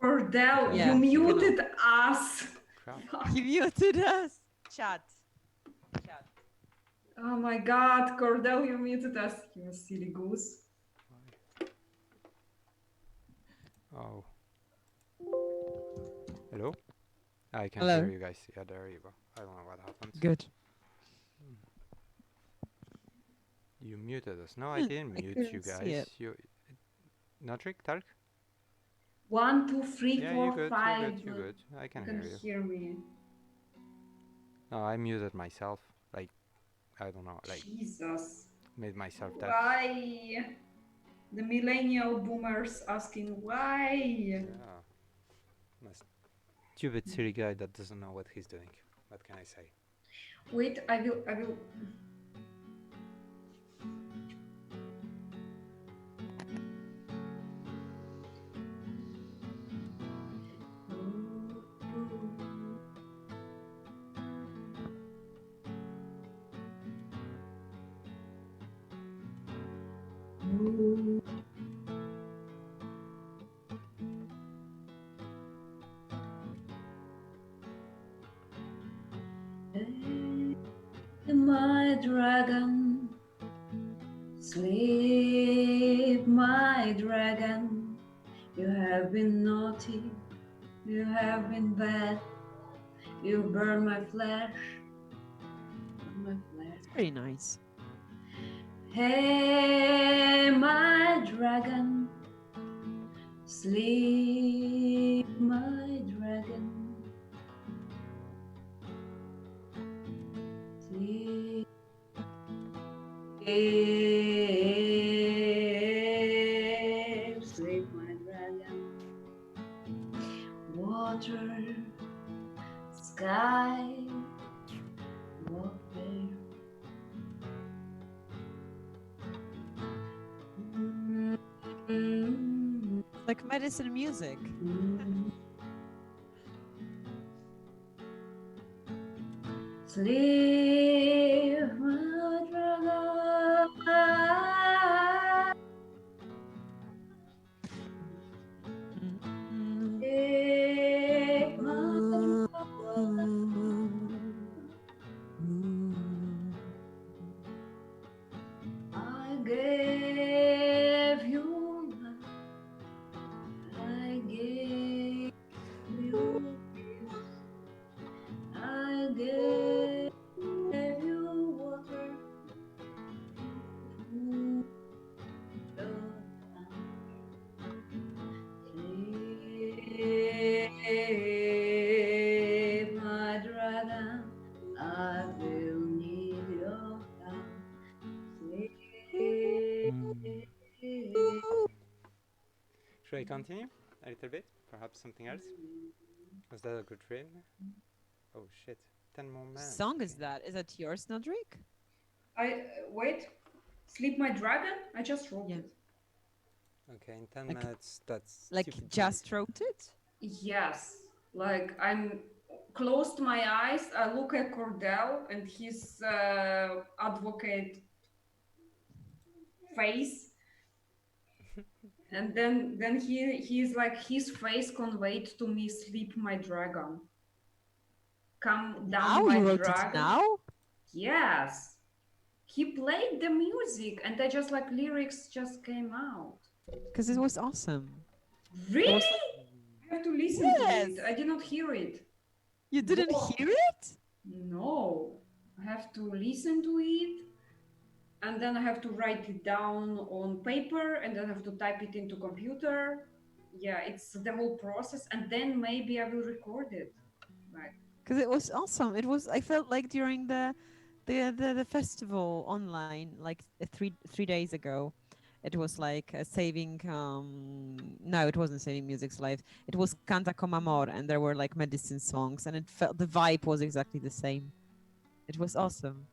Cordelh, Okay, Yeah, you you muted us. Crap. He muted us. Chat. Oh my god, Cordelh, you muted us. You silly goose. Oh. Hello? I can Hello. hear you guys. Yeah, there you go. I don't know what happened. Good. You muted us. No, I didn't I mute couldn't you see guys. it. You, Nodrik, Dark? 1, 2, 3, Yeah, 4, you're good. 5. You're good. I You can can hear you. hear me. No, I muted myself. Like, I don't know. Like, Jesus. made myself deaf. Why? The millennial boomers asking why. Yeah. Stupid silly guy that doesn't know what he's doing. What can I say? Wait, I will. My dragon, sleep, my dragon. You have been naughty, you have been bad. You burn my flesh, Very nice. Hey, my dragon, sleep, my dragon. Sleep, sleep, my dragon. Water, sky, warfare. Like medicine music. Sleep, my dragon. Sleep, my dragon. I gave you life. I gave you peace. I gave you water. Food, love, sleep, my dragon. I will need your help. Should I continue a little bit? Perhaps something else? Was that a good rhythm? Oh shit. 10 more minutes. Song is that? Is that yours, Nodrik? I wait. Sleep my dragon? I just wrote Yeah. it. Okay, in 10 Like- minutes, that's Like stupid just wrote it? Yes. Like I'm closed my eyes, I look at Cordelh and his advocate face. And then he's like his face conveyed to me, sleep my dragon. Come down Now my you wrote dragon. it now? Yes. He played the music, and I just like lyrics just came out. Because it was awesome. It was like, Really? I have to listen to it. I yes, did not hear it. you didn't Whoa. hear it? No. I have to listen to it, and then I have to write it down on paper, and then I have to type it into computer. Yeah, it's the whole process, and then maybe I will record it. Like, Because it was awesome. It was. I felt like during the festival online, like 3 days ago, it was like saving. No, it wasn't saving music's life. It was Canta Como Amor, and there were like medicine songs, and it felt the vibe was exactly the same. It was awesome.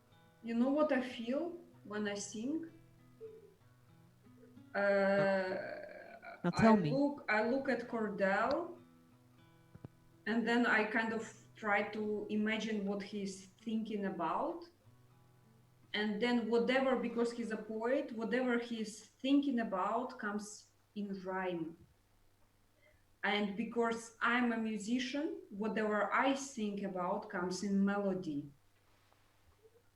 you know what I feel when I sing? No, Uh, now tell me. I look at Cordelh, and then I kind of try to imagine what he's thinking about, and then whatever, because he's a poet, whatever he's thinking about comes in rhyme. And because I'm a musician, whatever I think about comes in melody.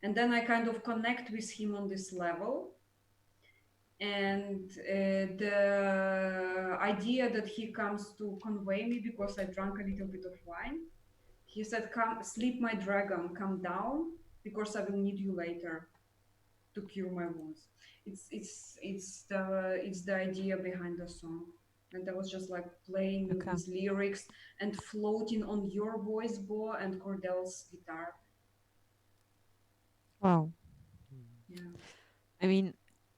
And then I kind of connect with him on this level. And the idea that he comes to convey me, because I drank a little bit of wine, he said, "Come, sleep, my dragon, come down, because I will need you later to cure my wounds." It's the idea behind the song, and I was just like playing Okay. with lyrics and floating on your voice, Bo, and Cordel's guitar. Wow. Yeah, I mean,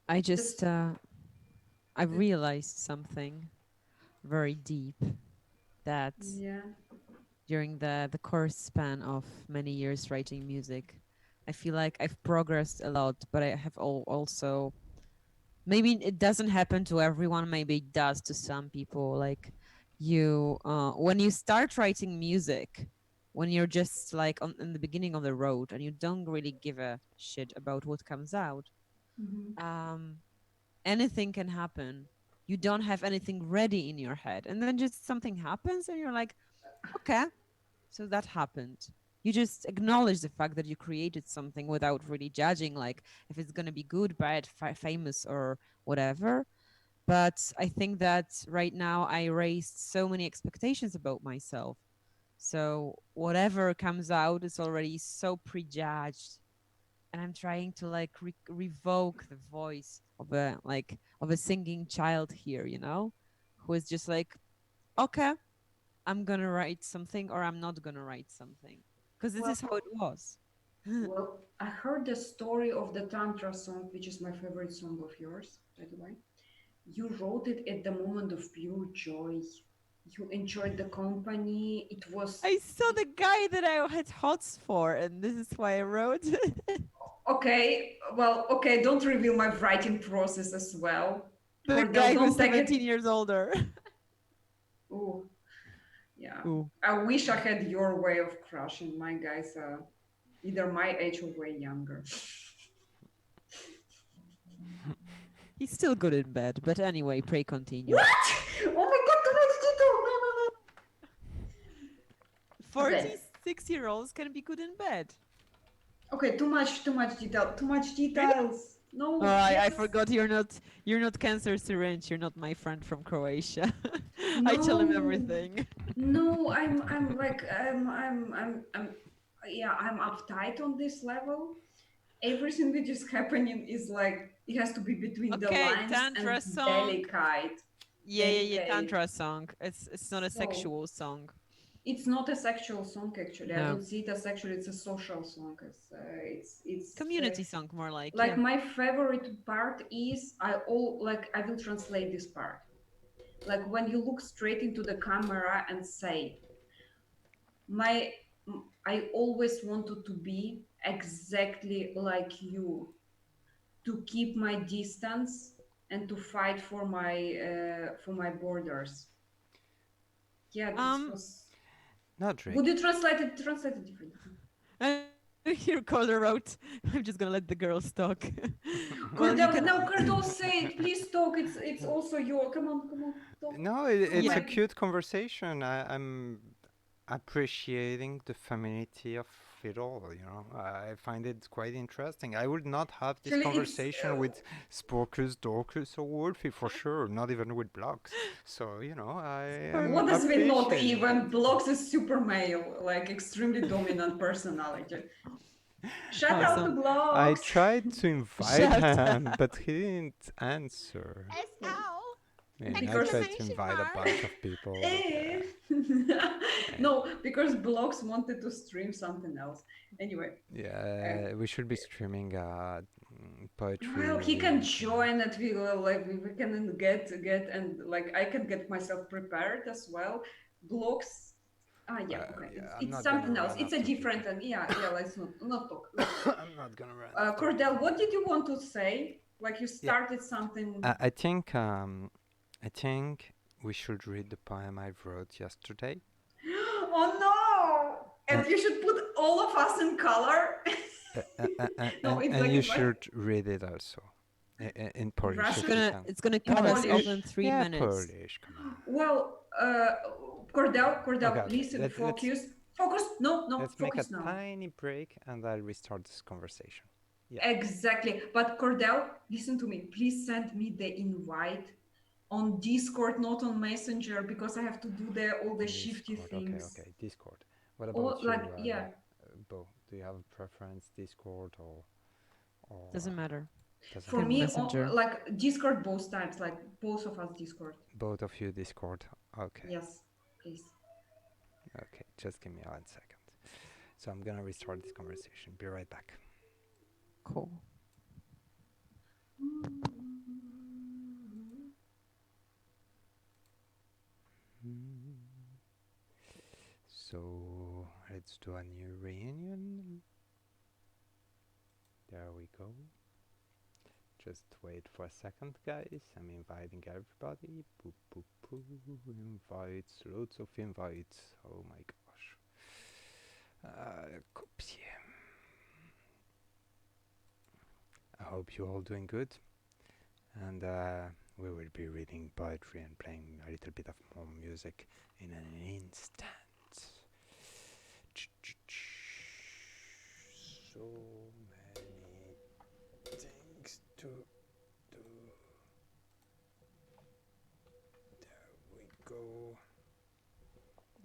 I this, just I realized something very deep that yeah. during the course span of many years writing music, I feel like I've progressed a lot, but I have also maybe it doesn't happen to everyone, maybe it does to some people. Like you when you start writing music, when you're just like on in the beginning of the road and you don't really give a shit about what comes out, Mhm. um anything can happen. You don't have anything ready in your head, and then just something happens and you're like, okay, so that happened. You just acknowledge the fact that you created something without really judging, like if it's going to be good, bad, famous, or whatever. But I think that right now I raised so many expectations about myself. So whatever comes out is already so prejudged, and I'm trying to like revoke the voice of a singing child here, who is just like, okay, I'm gonna write something or I'm not gonna write something, because this Well, is how it was. well, I heard the story of the Tantra song, which is my favorite song of yours, by the way. You wrote it at the moment of pure joy. You enjoyed the company. It was I saw the guy that I had hots for, and this is why I wrote. okay. Well, okay. Don't reveal my writing process as well. The Cordell, guy who's don't take 17 it. years older. Oh, yeah. Ooh, I wish I had your way of crushing. My guys are either my age or way younger. he's still good in bed, but anyway, pray continue. What? Oh my god, too much detail. No, no, no. Okay. 46-year-olds can be good in bed. Okay, too much detail. Too much Really? details. Oh, No, I yes. forgot you're not cancer syringe. You're not my friend from Croatia. I tell him No. everything. No, I'm like I'm yeah, I'm uptight on this level. Everything that is happening is like it has to be between the Okay, lines and tantra song. delicate. Yeah, Delicate. tantra song. It's not a So sexual song. it's not a sexual song actually. I No. don't see it as sexual. It's a social song. Community song more Like yeah. my favorite part is I will translate this part. Like when you look straight into the camera and say, my I always wanted to be exactly like you, to keep my distance and to fight for my borders. Yeah, this Um was. Would Nodrik. you translate it differently? and here Calder wrote, I'm just gonna let the girls talk. Well, you Cordell, can. no, Cordell, say it. Please talk. It's also your. Come on, talk. No, Come it's Yeah. a my. cute conversation. I'm appreciating the femininity of it all, you know. I find it quite interesting. I would not have this Actually, conversation with Sporkus, Dorcus, or Wolfie for sure, not even with Blocks. So, you know, I am what does mean not appreciating even? it. Blocks is super male, like extremely dominant personality. Shout out to Awesome. I Blocks. tried to invite Shout him, but he didn't answer. SO! Yeah, I Because tried to Exclamation invite a mark! bunch of people, but Eh. yeah. No, because Blocks wanted to stream something else. Anyway, Yeah, we should be streaming poetry well, he can readings. join it. We can get and like I can get myself prepared as well. Blocks. Yeah, okay. Yeah, I'm It's not gonna something else. run It's a after different people. and yeah. Let's not talk. Let's I'm not gonna run after Cordelh, people. what did you want to say? Like you Yeah, started something. I think we should read the poem I wrote yesterday. Oh no! And And you should put all of us in color. No, it's and like you if I should read it also in Polish if It's Russian. you gonna can. it's gonna In cut us off Polish. in 3 minutes. Polish. Come on. Well, Cordelh, Okay, listen, Let's focus. No, let's make a focus now. tiny break and I'll restart this conversation. Yeah. Exactly. But Cordelh, listen to me. Please send me the invite on Discord, not on Messenger, because I have to do all the shifty Discord. things. Okay. Discord. What Or about you, like, yeah. Bo? Do you have a preference, Discord or Doesn't matter. doesn't For Good me, matter? messenger. like Discord both times, like both of us Discord. Both of you Discord. Okay. Yes, please. Okay. Just give me 1 second. So I'm gonna restart this conversation. Be right back. Cool. So let's do a new reunion. There we go. Just wait for a second, guys. I'm inviting everybody. Boop, boop, boop. Invites, loads of invites. Oh my gosh. Copier. I hope you're all doing good. And we will be reading poetry and playing a little bit of more music in an instant. So many things to do. There we go.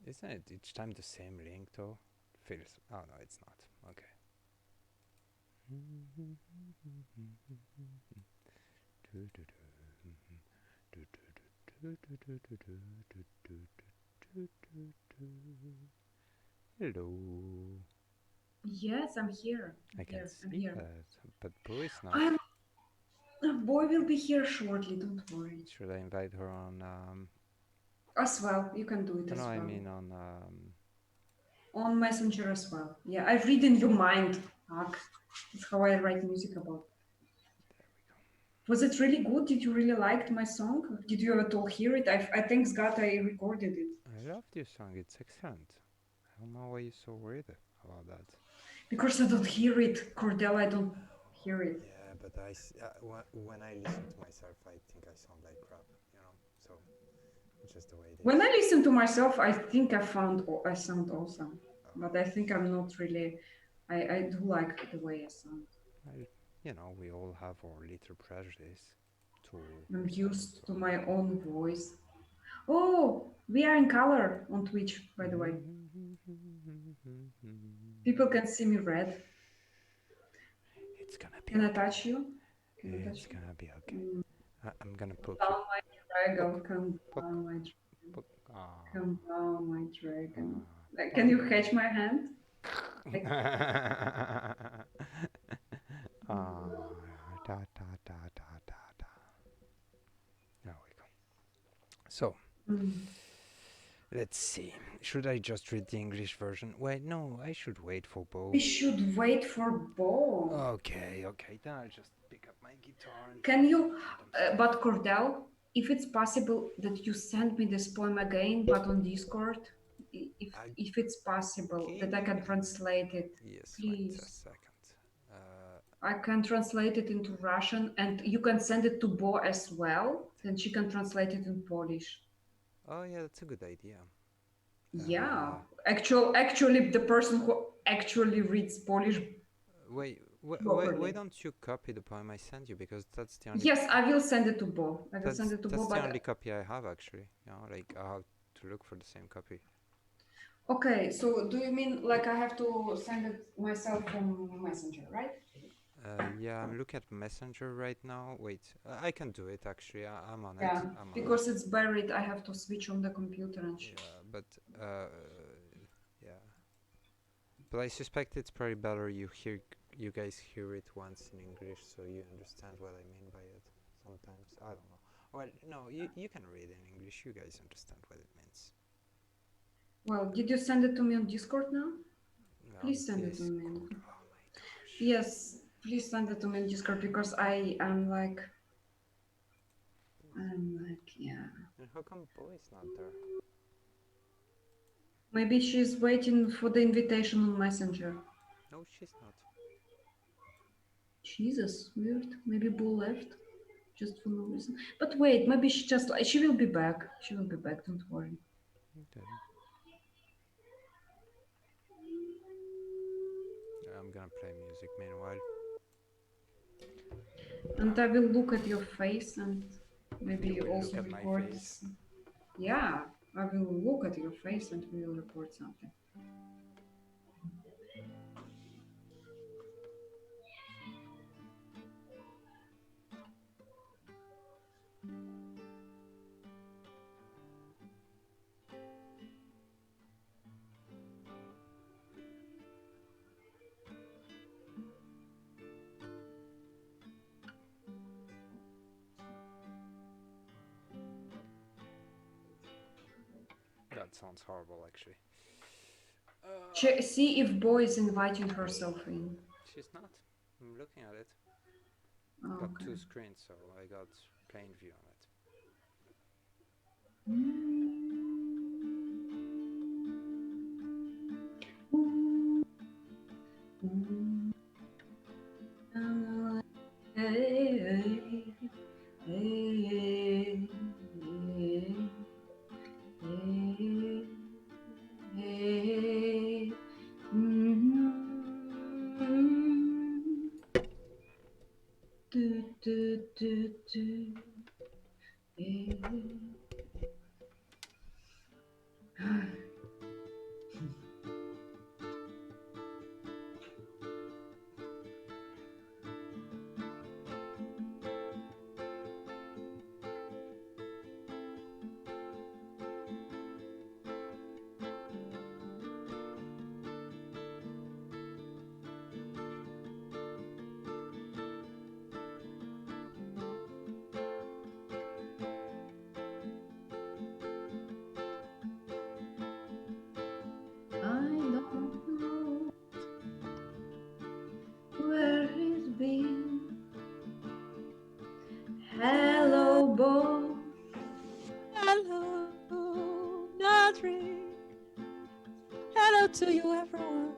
Isn't it each time the same link though? Feels. Oh no, it's not. Okay. Hello. Yes, I'm here. I can I'm see here. that, but Boo is not. Boy will be here shortly. Don't worry. Should I invite her on? As well, you can do it as No, well. I mean on Messenger as well. Yeah, I read in your mind. That's how I write music about. Was it really good? Did you really like my song? Did you at all hear it? I thanks God I recorded it. I love this song. It's excellent. I don't know why you're so worried about that. Because I don't hear it, Cordelh. I don't hear it. Yeah, but when I listen to myself, I think I sound like crap. You know, so it's just the way it is. When I listen to myself, I think I sound awesome, but I think I'm not really. I do like the way I sound. You know, we all have our little prejudice. I'm used to my own voice. Oh, we are in color on Twitch, by the way. People can see me red. It's gonna be. Can I touch you? It's gonna be okay. I'm gonna poke down you. my dragon. Come down my dragon. Aww. Come down my dragon. Like, can you catch my hand? Like, Da. There we go. So, let's see. Should I just read the English version? Wait, no, I should wait for Bo. we should wait for Bo. Okay. Then I'll just pick up my guitar. And Can you, but Cordelh, if it's possible that you send me this poem again, but on Discord, if it's possible that I can translate it, yes, please. wait a second. I can translate it into Russian, and you can send it to Bo as well, and she can translate it in Polish. Oh yeah, that's a good idea. Yeah, actually, the person who actually reads Polish Why properly. don't you copy the poem I sent you? Because that's the only Yes, I will send it to Bo. I will send it to Bo, that's the only but copy I have actually. Like I have to look for the same copy. okay, so do you mean like I have to send it myself from Messenger, right? Yeah, I'm looking at Messenger right now. Wait, I can do it actually. I'm on it. Yeah, I'm on it. because it's buried, I have to switch on the computer and Yeah, but yeah. But I suspect it's probably better you guys hear it once in English so you understand what I mean by it. Sometimes I don't know. Well, no, you can read in English. You guys understand what it means. well, did you send it to me on Discord now? On Please send it to me. Discord. Oh my gosh. Yes, please send it to me on Discord because I'm like, yeah. And how come Boy's not there? Maybe she's waiting for the invitation on Messenger. No, she's not. Jesus, weird. Maybe Bull left just for no reason. But wait, maybe she will be back. She will be back. Don't worry. Okay. I'm gonna play music meanwhile. And I will look at your face and maybe You will also look at my record. face. Yeah, I will look at your face and we will record something. That sounds horrible, actually. See if Bo is inviting herself in. She's not. I'm looking at it. Oh, Got okay. two screens, so I got plain view on it. Where he's been. Hello, Bo. Hello, Nodrik. Hello to you, everyone.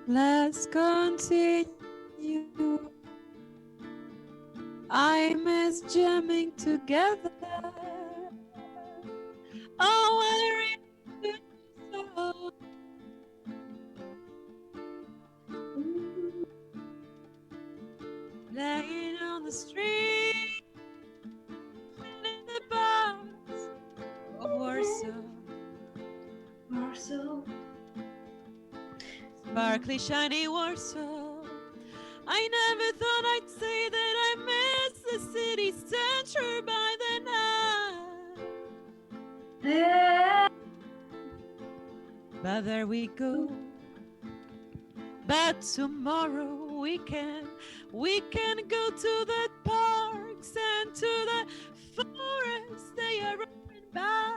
Let's continue. I miss jamming together. Oh, I really do so. Laying on the street, in the bars of Warsaw. Sparkly, shiny Warsaw. I never thought I'd say that I miss the city center by the night. But there we go. But tomorrow we can go to the parks and to the forests. They are running by.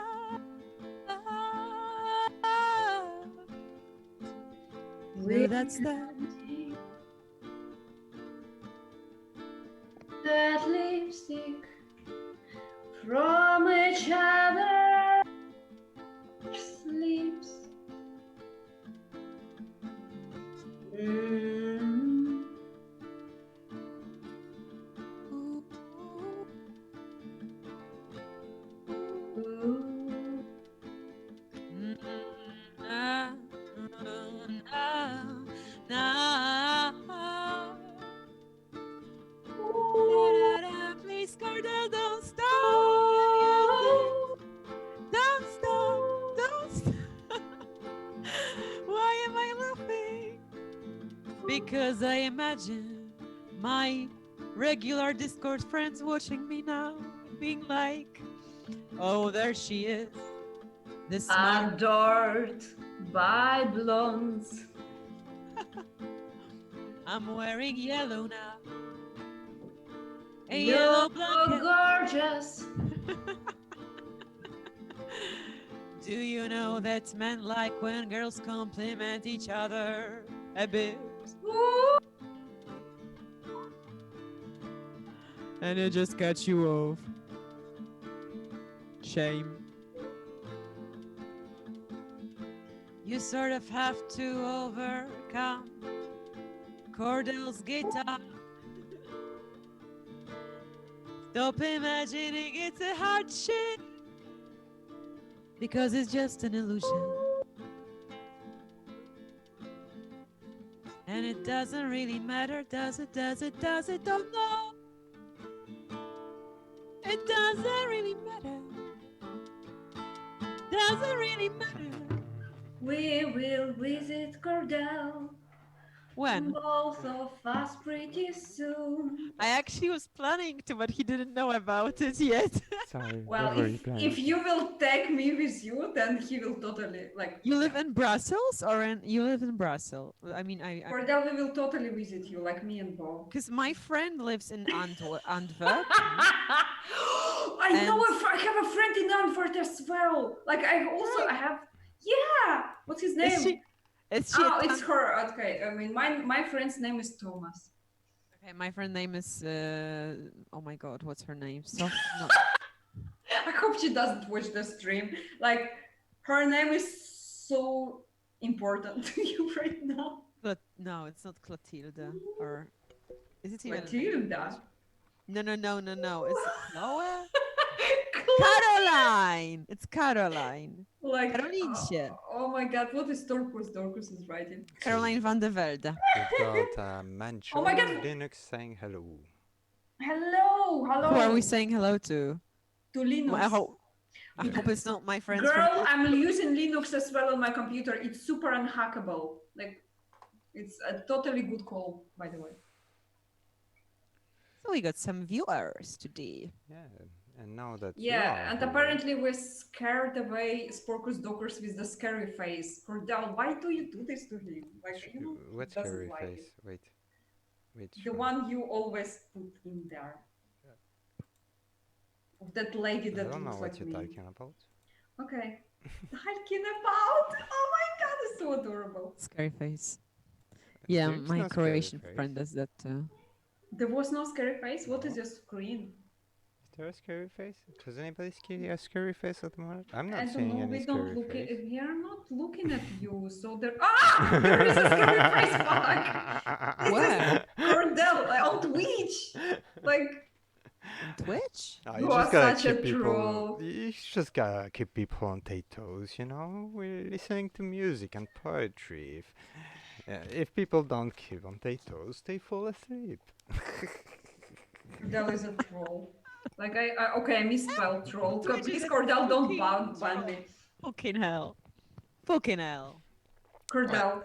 So that's that. That lipstick from each other's lips. Because I imagine my regular Discord friends watching me now, being like, oh, there she is. The smart. Adored by blondes. I'm wearing yellow now. A You yellow look blanket. gorgeous. Do you know that's men like when girls compliment each other a bit? Ooh. And it just cuts you off. Shame. You sort of have to overcome Cordell's guitar. Stop imagining it's a hardship, because it's just an illusion. And it doesn't really matter, does it, don't know. It doesn't really matter. Doesn't really matter. We will visit Cordelh. When? Both of us pretty soon. I actually was planning to, but he didn't know about it yet. Sorry, Well, what were you planning? if you will take me with you, then he will totally like. You live in Brussels, or you live in Brussels? I mean, Cordelh, we will totally visit you, like me and Bo. because my friend lives in Antwerp. I know I have a friend in Antwerp as well. Like I have. Yeah, what's his name? It's her. Okay, I mean my friend's name is Thomas. Okay, my friend name is. Oh my God, what's her name? No. I hope she doesn't watch the stream. Like, her name is so important to you right now. But no, it's not Clotilde, or is it even? Clotilda. No. It's Chloe. Caroline. It's Caroline. Like, Carolientje. Oh my God, what is Dorcas? Dorcas is writing. Caroline van der Velde. We've got Mancho Oh my God. Linux saying hello. Hello. Who are we saying hello to? To Linux. I hope it's not my friends. Girl, I'm using Linux as well on my computer. It's super unhackable. Like, it's a totally good call, by the way. So we got some viewers today. Yeah, and now that and apparently we scared away Sporkus Dockers with the scary face. Cordelh, why do you do this to him? Like, what scary face? Wait. The one you always put in there. That lady that looks like me. I don't know what you're talking about. Okay. Talking about? Oh my God, it's so adorable. Scary face. Yeah, There's my no Croatian scary friend does that too. There was no scary face? What is your screen? Is there a scary face? Does anybody see a scary face at the moment? I'm not I don't seeing know, any scary face. We are not looking at you, so there. Ah! There is a scary face, fuck! Where? Cordelh, on Twitch! Like. Twitch? No, You are such a troll. You just gotta keep people on their toes, you know? We're listening to music and poetry. If people don't keep on their toes, they fall asleep. Cordelh is a troll. Like I misspelled troll. Please, Cordelh, don't ban me. Fucking hell. Cordelh,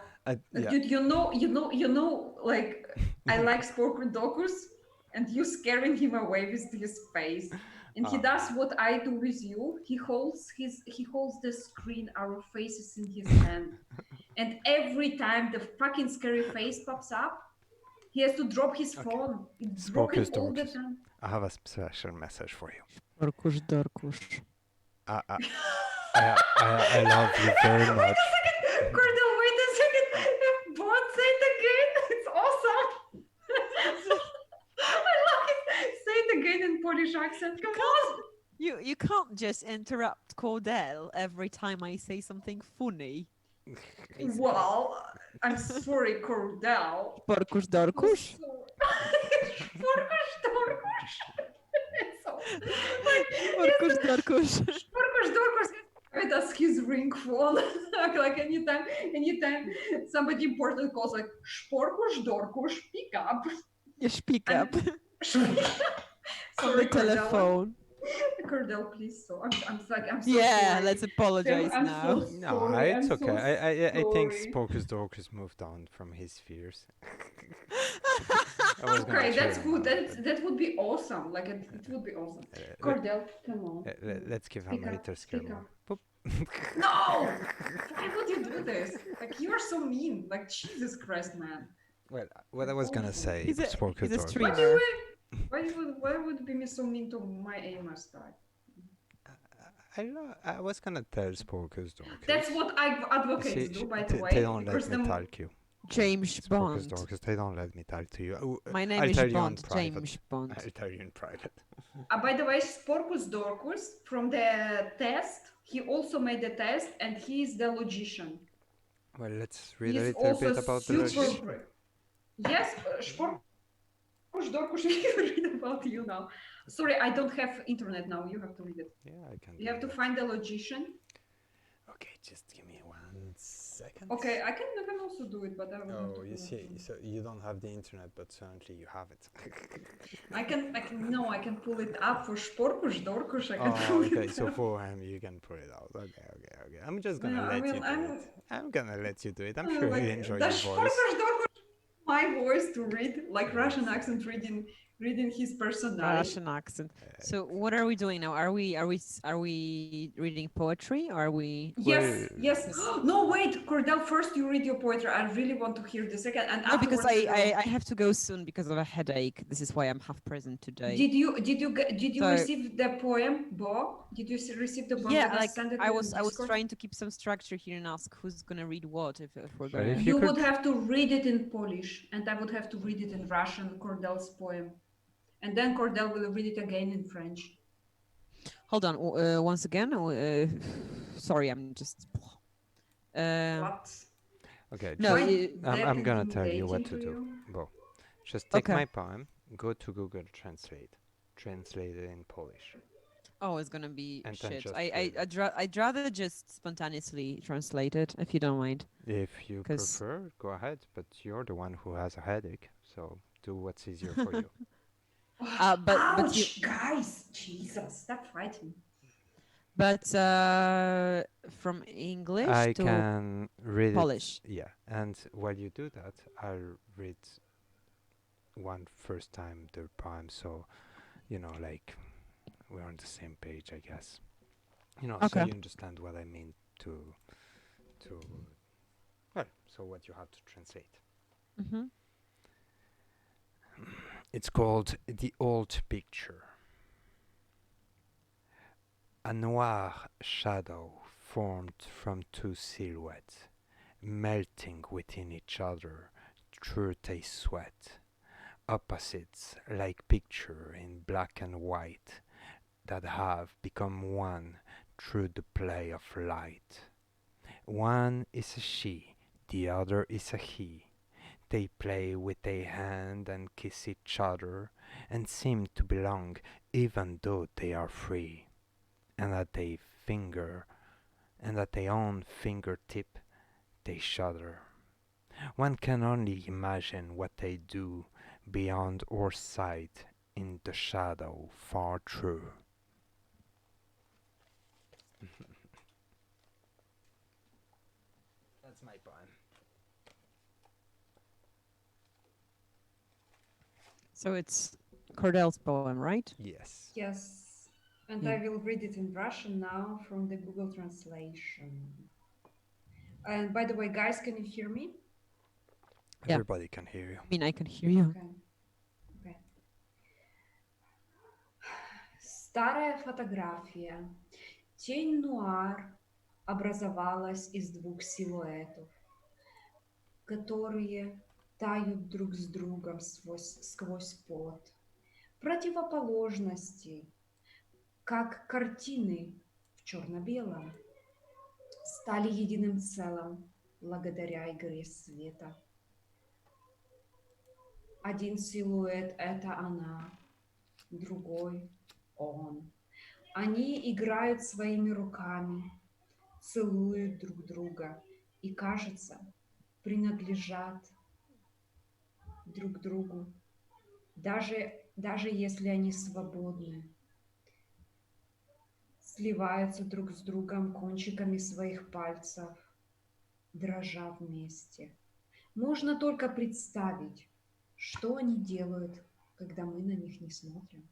dude, you know, like I like Sporkudocus, and you scaring him away with his face. And he does what I do with you. He holds the screen, our faces in his hand. And every time the fucking scary face pops up, he has to drop his phone. It's broken all the time. I have a special message for you. Dorkush. I love you very much. Wait a second! Cordelh, wait a second! Bot, say it again! It's awesome! I love it! Say it again in Polish accent. Come on! You can't just interrupt Cordelh every time I say something funny. Well, I'm sorry, Cordelh. Porkush Dorkush? Porkush Dorkush. Porkush Dorkush. Porkush Dorkush. That's his ring phone. Like anytime somebody important calls, like Sporkush Dorkush, pick up. You speak up. Sorry, On the telephone. Cordelh, please. So I'm Yeah, sorry. let's apologize I'm now. so No, sorry. it's I'm okay. so I think sorry. Spocus Dorcas moved on from his fears. I was gonna Okay, cheer that's him good. up, but that would be awesome. Like it would be awesome. let, Cordelh, come on. let's give him Speak a up. little scare Speak more. up. Boop. No! Why would you do this? Like you are so mean. Like Jesus Christ, man. Well, what I Like was gonna awful. say, Spocus He's a Dorcas. streamer. Why would be me so mean to my Amos guy? I was gonna tell Spocus Dorcas. That's what advocates do, by the they way. don't let me talk you. James Spocus Bond. Dorcas, they don't let me talk to you. My name I'll is tell you in Bond. private. James Bond. I'll tell you in private. By the way, Sporcus Dorcus, from the test, he also made the test and he is the logician. Well, let's read He's a little also bit about the super logician. brave. Yes, Sporcus Dorcus, we read about you now. Sorry, I don't have internet now. You have to read it. Yeah, I can. You have to find the logician. Okay, just give me 1 second. Okay, I can also do it, but I will have Oh, to you pull see, it. so you don't have the internet, but certainly you have it. I can pull it up for Sporcus Dorcus. I can Oh, pull okay. it So up. for him, you can put it out. Okay. I'm just gonna Yeah, let you do it. I'm gonna let you do it. I'm sure like, you enjoy the your voice. Sporcus Dorcus, my voice to read, like Yes. Russian accent, reading his personality. Russian accent. So what are we doing now? Are we reading poetry? Or are we? Yes. Well, No, wait, Cordelh. First, you read your poetry. I really want to hear the second, and No, because afterwards. I have to go soon because of a headache. This is why I'm half present today. Did you So- receive the poem, Bo? Did you receive the poem? Yeah, that like sent it I to was Discord? trying to keep some structure here and ask who's gonna read what if we're Well, gonna. if You could- would have to read it in Polish, and I would have to read it in Russian, Cordel's poem. And then Cordelh will read it again in French. Hold on, once again. Sorry, I'm just. What? Okay, No, I'm gonna tell you what to do. Bo, just take Okay. my poem, go to Google Translate it in Polish. Oh, it's gonna be And then shit. just read it. I'd rather just spontaneously translate it if you don't mind. If you 'Cause- prefer, go ahead. But you're the one who has a headache, so do what's easier for you. But Ouch, guys! Jesus, stop fighting. But from English I to can read Polish. it. Yeah, and while you do that, I'll read one first time the poem, so like we're on the same page, I guess. So Okay. you understand what I mean to well, so what you have to translate. Mm-hmm. It's called The Old Picture. A noir shadow formed from two silhouettes, melting within each other through a sweat. Opposites like picture in black and white that have become one through the play of light. One is a she, the other is a he. They play with a hand and kiss each other and seem to belong even though they are free. And at their own fingertip they shudder. One can only imagine what they do beyond our sight in the shadow far through. That's my poem. So it's Cordel's poem, right? Yes. Yes, and Yeah. I will read it in Russian now from the Google translation. And by the way, guys, can you hear me? Yeah. Everybody can hear you. I mean, I can hear you. Okay. Старая фотография. Тень нуар образовалась из двух силуэтов, которые тают друг с другом сквозь пот. Противоположности, как картины в черно-белом, стали единым целым благодаря игре света. Один силуэт — это она, другой — он. Они играют своими руками, целуют друг друга и, кажется, принадлежат друг другу, даже если они свободны. сливаются друг с другом кончиками своих пальцев, дрожа вместе. Можно только представить, что они делают, когда мы на них не смотрим.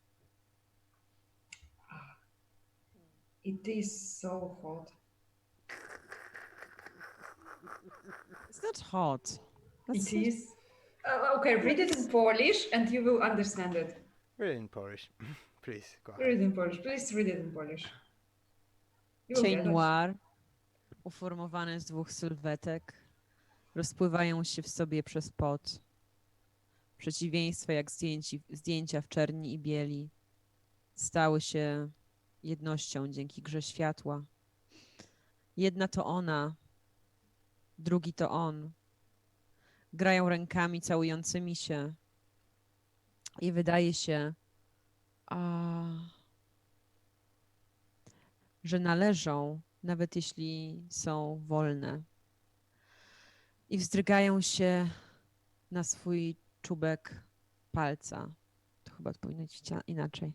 It is so hot. It's not hot. It is. Okay, read it in Polish and you will understand it. Read it in Polish. Please, go Read ahead. it in Polish. Please read it in Polish. You will Cień get it. noir, uformowany z dwóch sylwetek, rozpływają się w sobie przez pot. Przeciwieństwa jak zdjęcia w czerni i bieli stały się jednością dzięki grze światła. Jedna to ona, drugi to on. Grają rękami całującymi się i wydaje się, że należą, nawet jeśli są wolne. I wzdrygają się na swój czubek palca. To chyba powinno być inaczej.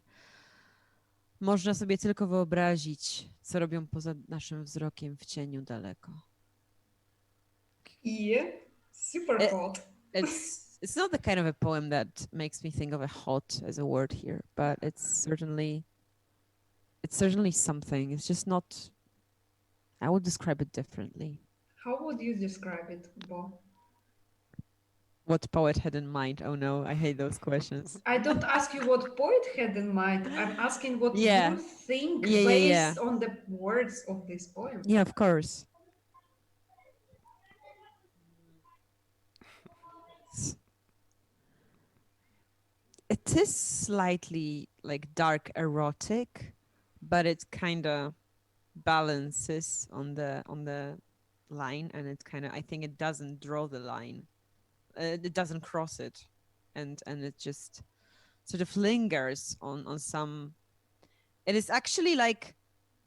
Można sobie tylko wyobrazić, co robią poza naszym wzrokiem w cieniu daleko. Yeah, super hot. It's not the kind of a poem that makes me think of a hot as a word here, but it's certainly something. It's just not, I would describe it differently. How would you describe it, Bo? What poet had in mind? Oh no, I hate those questions. I don't ask you what poet had in mind. I'm asking what Yeah. you think Yeah, based on the words of this poem. Yeah, of course. It is slightly like dark erotic, but it kind of balances on the line, and it kind of, I think it doesn't draw the line. It doesn't cross it, and it just sort of lingers on some. It is actually like,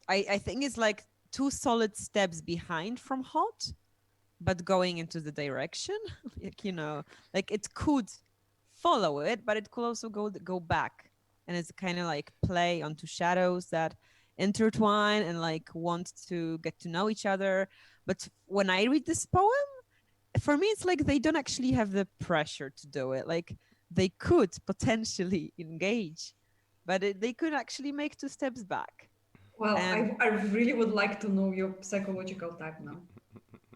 I think it's like 2 solid steps behind from hot, but going into the direction, like, you know, like it could follow it, but it could also go back, and it's kind of like play onto shadows that intertwine and like want to get to know each other. But when I read this poem, for me it's like they don't actually have the pressure to do it. Like they could potentially engage, but they could actually make 2 steps back. Well, And- I really would like to know your psychological type now.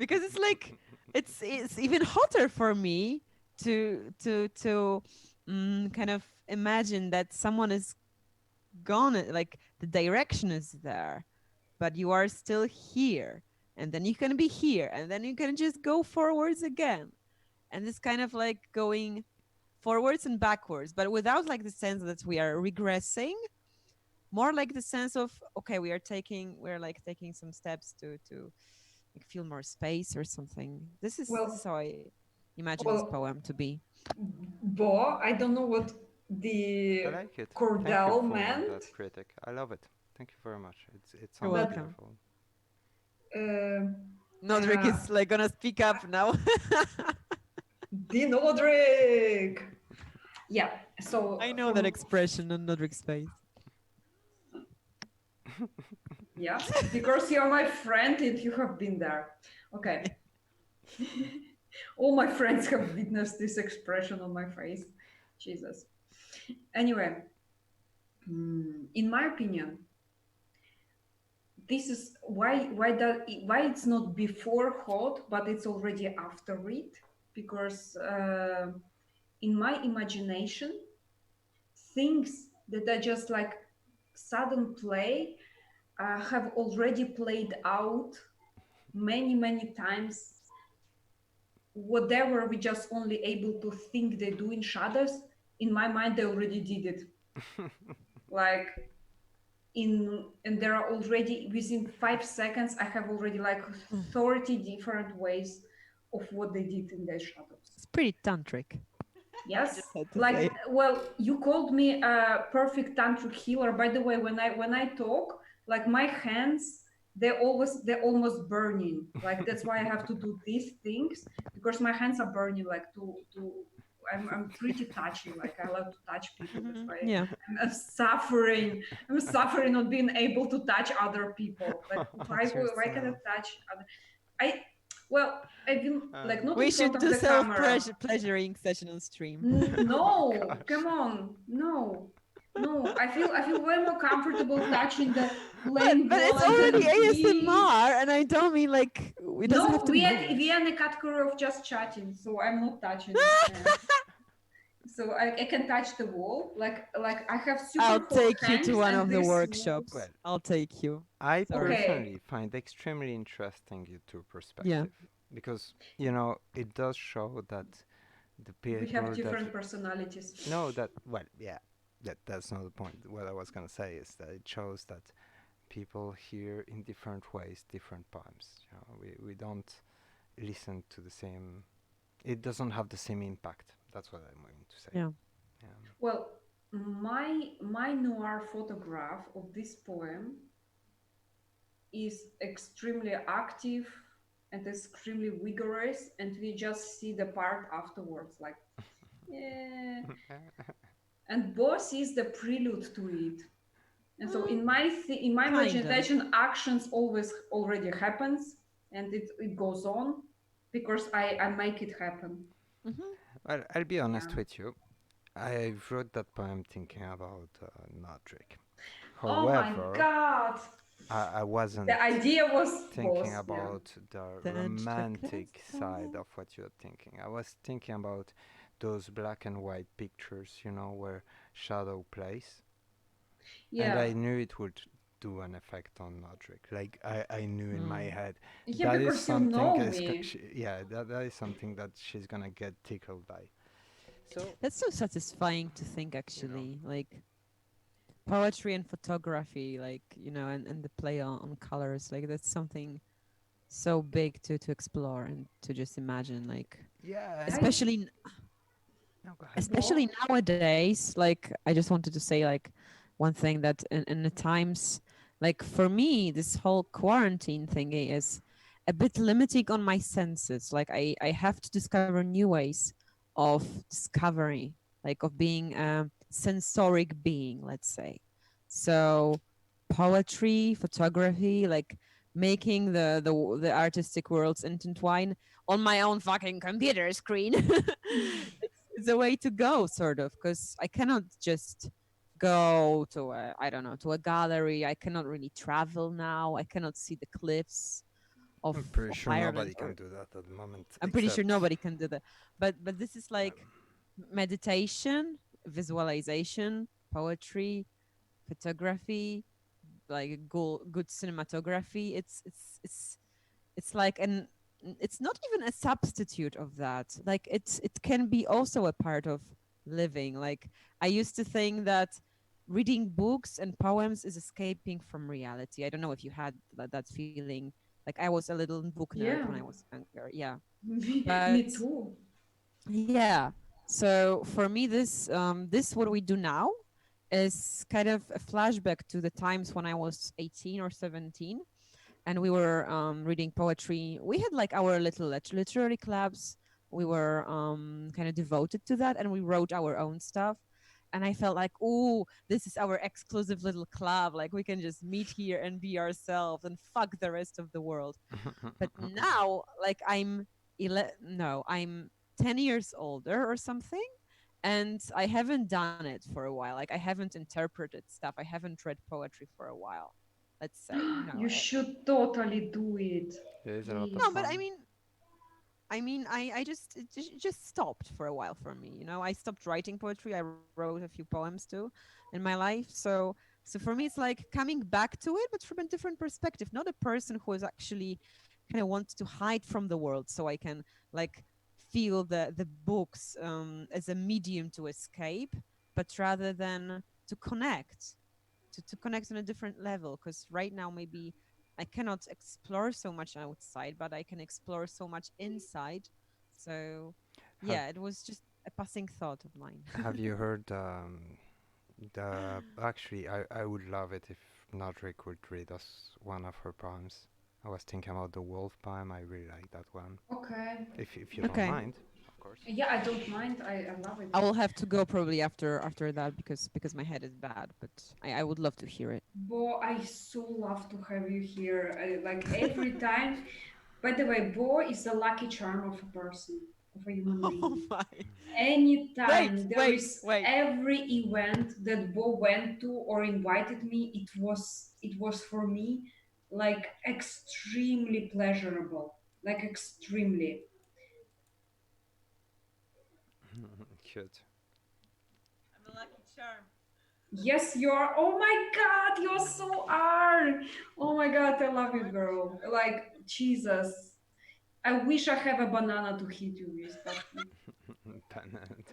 because it's like it's even hotter for me to kind of imagine that someone is gone, like the direction is there, but you are still here, and then you can be here, and then you can just go forwards again, and it's kind of like going forwards and backwards, but without like the sense that we are regressing, more like the sense of, okay, we're taking some steps to like feel more space or something. This is how I imagine this poem to be. Bo, I don't know what the I like it. Cordelh Thank you for meant. that critic. I love it. Thank you very much. It You're sounds welcome. beautiful. Nodrik is like gonna speak up now. The Nodrik! Yeah, so... I know that expression on Nodrik's face. Yeah, because you're my friend and you have been there. Okay. All my friends have witnessed this expression on my face. Jesus. Anyway, in my opinion, this is why it's not before hot, but it's already after it. Because in my imagination, things that are just like sudden play have already played out many times. Whatever we just only able to think they do in shadows, in my mind they already did it. Like and there are already within 5 seconds I have already like 30 different ways of what they did in their shadows. It's pretty tantric. Yes, like, well, you called me a perfect tantric healer. By the way, when I talk, like my hands, they're almost burning. Like that's why I have to do these things, because my hands are burning, like to I'm pretty touchy. Like I love to touch people. That's why Yeah. I'm suffering. I'm suffering not being able to touch other people. Like Touch why can I yourself. touch other? I well, I've been like not in We front should of do the self camera. pleasuring session on stream. Oh my No, gosh. come on, no, no. I feel way more comfortable touching the plain But it's walls already and trees. ASMR, and I don't mean like it doesn't have No, to be me. we are in a category of just chatting, so I'm not touching. So I can touch the wall, like I have I'll super hot take you to hands, one and of the this Well, workshops. walls. I'll take you. I Sorry. Okay, personally find extremely interesting your two Yeah. perspective because it does show that the we have people that different personalities. no that well yeah that's not the point. What I was gonna say is that it shows that people hear in different ways different poems. We don't listen to the same. It doesn't have the same impact. That's what I'm going to say. Yeah. Well, my noir photograph of this poem is extremely active and extremely vigorous, and we just see the part afterwards, like yeah. And boss is the prelude to it. And so Mm, in my kinda. imagination, actions always already happens, and it goes on because I make it happen. Hmm. Well, I'll be honest Yeah. with you. I wrote that poem thinking about Nodrik. Oh my However, god. I wasn't The idea was thinking boss, yeah. about the Then chocolate romantic side of what you're thinking. I was thinking about those black and white pictures, where shadow plays. And Yeah. I knew it would do an effect on Nodrik. Like I knew in my Mm. head Yeah, that is because you something know me. yeah, that is something that she's gonna get tickled by. So, That's so satisfying to think, you know, actually. Like poetry and photography, like, and the play on colors. Like, that's something so big to explore and to just imagine. Like, yeah, and I especially no, go ahead. especially go. nowadays. Like, I just wanted to say, like, one thing that in the times, like, for me, this whole quarantine thingy is a bit limiting on my senses. Like, I have to discover new ways of discovery, like of being a sensoric being, let's say. So poetry, photography, like making the artistic worlds intertwine on my own fucking computer screen. It's a way to go, sort of, because I cannot just go to I don't know, to a gallery. I cannot really travel now. I cannot see the cliffs of I'm pretty of sure Ireland, nobody can or do that at the moment, I'm pretty sure except nobody can do that. But this is like meditation, visualization, poetry, photography, like good cinematography. It's like an it's not even a substitute of that. Like it can be also a part of living. Like I used to think that reading books and poems is escaping from reality. I don't know if you had that feeling. Like I was a little book nerd Yeah. when I was younger. Yeah. Me But too. yeah. So for me, this what we do now is kind of a flashback to the times when I was 18 or 17, and we were reading poetry. We had like our little literary clubs. We were kind of devoted to that, and we wrote our own stuff. And I felt like, oh, this is our exclusive little club. Like we can just meet here and be ourselves and fuck the rest of the world. But now, like no, I'm 10 years older or something, and I haven't done it for a while. Like I haven't interpreted stuff. I haven't read poetry for a while. Let's say, You should totally do it. it is a lot of no, but Please. fun. I just it just stopped for a while for me. I stopped writing poetry. I wrote a few poems too in my life. So for me, it's like coming back to it, but from a different perspective. Not a person who is actually kind of wants to hide from the world, so I can like feel the books as a medium to escape, but rather than to connect, to connect on a different level. Because right now maybe I cannot explore so much outside, but I can explore so much inside. So Have yeah, it was just a passing thought of mine. Have you heard the actually I would love it if Nodrik would read us one of her poems. I was thinking about the wolf poem. I really like that one. Okay. If you don't Okay. mind. course. Yeah, I don't mind. I love it. I will have to go probably after that because my head is bad, but I would love to hear it. Bo, I so love to have you here. Like every time. By the way, Bo is the lucky charm of a person, of a human Oh being. my! Wait, Anytime there wait, is wait. every event that Bo went to or invited me, it was for me like extremely pleasurable. Like extremely. Good. I'm a lucky charm. Yes, you are. Oh my God, you so are. Oh my God, I love you, What? girl. Like Jesus. I wish I have a banana to hit you with, but Pennant.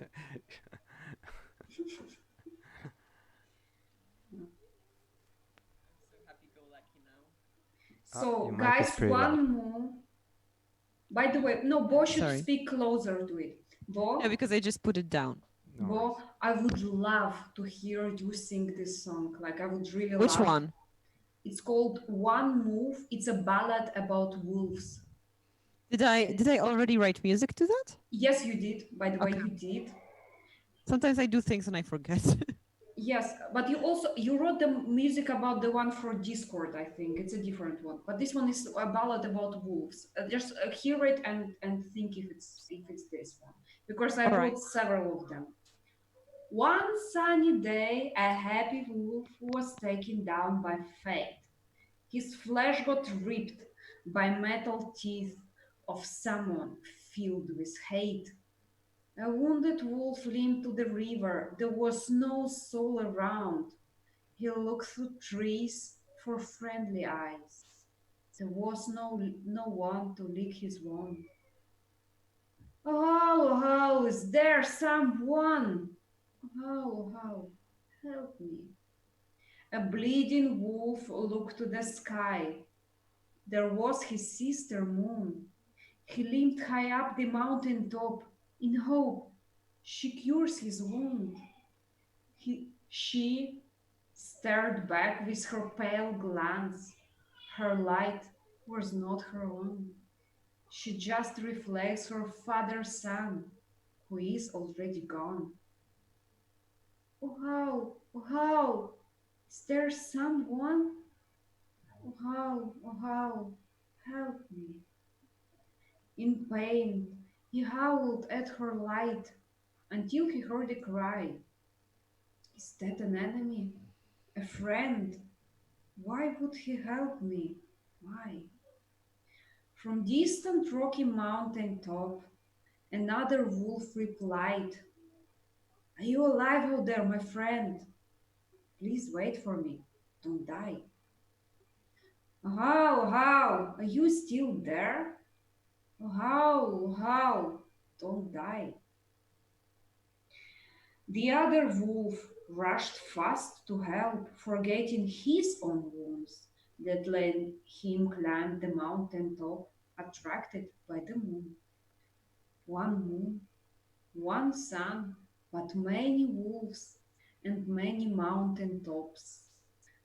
I'm so happy-go-lucky now. Your so mic is guys, pretty loud. one more. By the way, no, Bo should Sorry. speak closer to it. Yeah, Bo, because I just put it down. No Bo, worries. I would love to hear you sing this song. Like I would really Which love. one? It's called One Move. It's a ballad about wolves. Did I already write music to that? Yes, you did. By the way, Okay. you did. Sometimes I do things and I forget. Yes, but you wrote the music about the one for Discord. I think it's a different one, but this one is a ballad about wolves. Just hear it and think if it's this one because I All right. wrote several of them. One sunny day, a happy wolf was taken down by fate. His flesh got ripped by metal teeth of someone filled with hate. A wounded wolf leaned to the river. There was no soul around. He looked through trees for friendly eyes. There was no one to lick his wound. Oh, how is there someone? How, help me. A bleeding wolf looked to the sky. There was his sister moon. He limped high up the mountain top in hope she cures his wound. She stared back with her pale glance. Her light was not her own. She just reflects her father's son, who is already gone. Oh how, is there someone? Oh how, help me. In pain, he howled at her light until he heard a cry. Is that an enemy? A friend? Why would he help me? Why? From distant rocky mountain top, another wolf replied, are you alive out there, my friend? Please wait for me. Don't die. How? Are you still there? How? Don't die. The other wolf rushed fast to help, forgetting his own wounds that let him climb the mountain top, attracted by the moon. One moon, one sun, but many wolves and many mountain tops.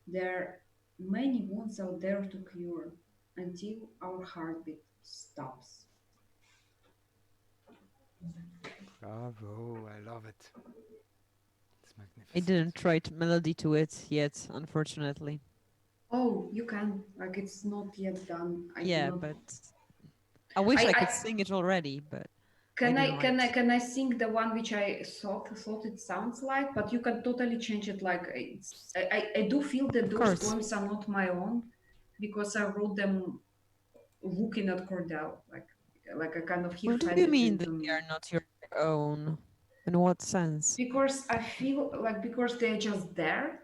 There are many wounds out there to cure until our heartbeat stops. Bravo, I love it. It's I magnificent. didn't write melody to it yet, unfortunately. Oh, you can. Like it's not yet done. I Yeah, cannot. but I wish I I could sing it already, but I can didn't I can I write. can I sing the one which I thought it sounds like, but you can totally change it. Like I do feel that Of those course. poems are not my own because I wrote them looking at Cordelh. Like a kind of he What do fed you it mean into that they me are not your own? In what sense? because I feel like because they're just there.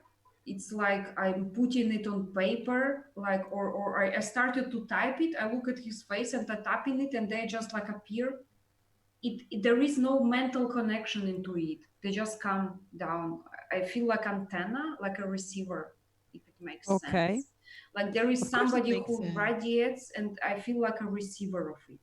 It's like I'm putting it on paper, like or I started to type it. I look at his face and I tap in it, and they just like appear. There is no mental connection into it. They just come down. I feel like antenna, like a receiver, if it makes Okay. sense. Like there is Of course it somebody makes who sense. radiates, and I feel like a receiver of it.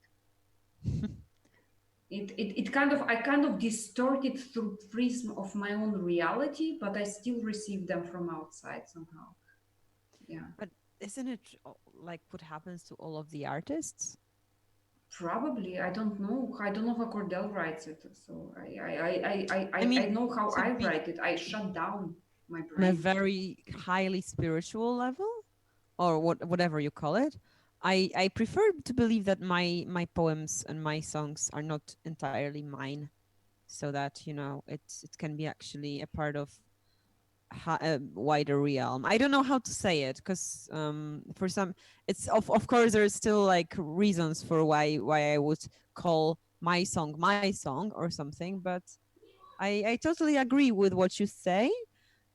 It kind of I kind of distort it through prism of my own reality, but I still receive them from outside somehow. Yeah. But isn't it like what happens to all of the artists? Probably, I don't know. I don't know how Cordelh writes it. So I I mean, know how to I be write it. I shut down my on a brain. very highly spiritual level, or whatever you call it, I prefer to believe that my poems and my songs are not entirely mine, so that it can be actually a part of a wider realm. I don't know how to say it, because for some, it's of course there's still like reasons for why I would call my song or something, but I totally agree with what you say,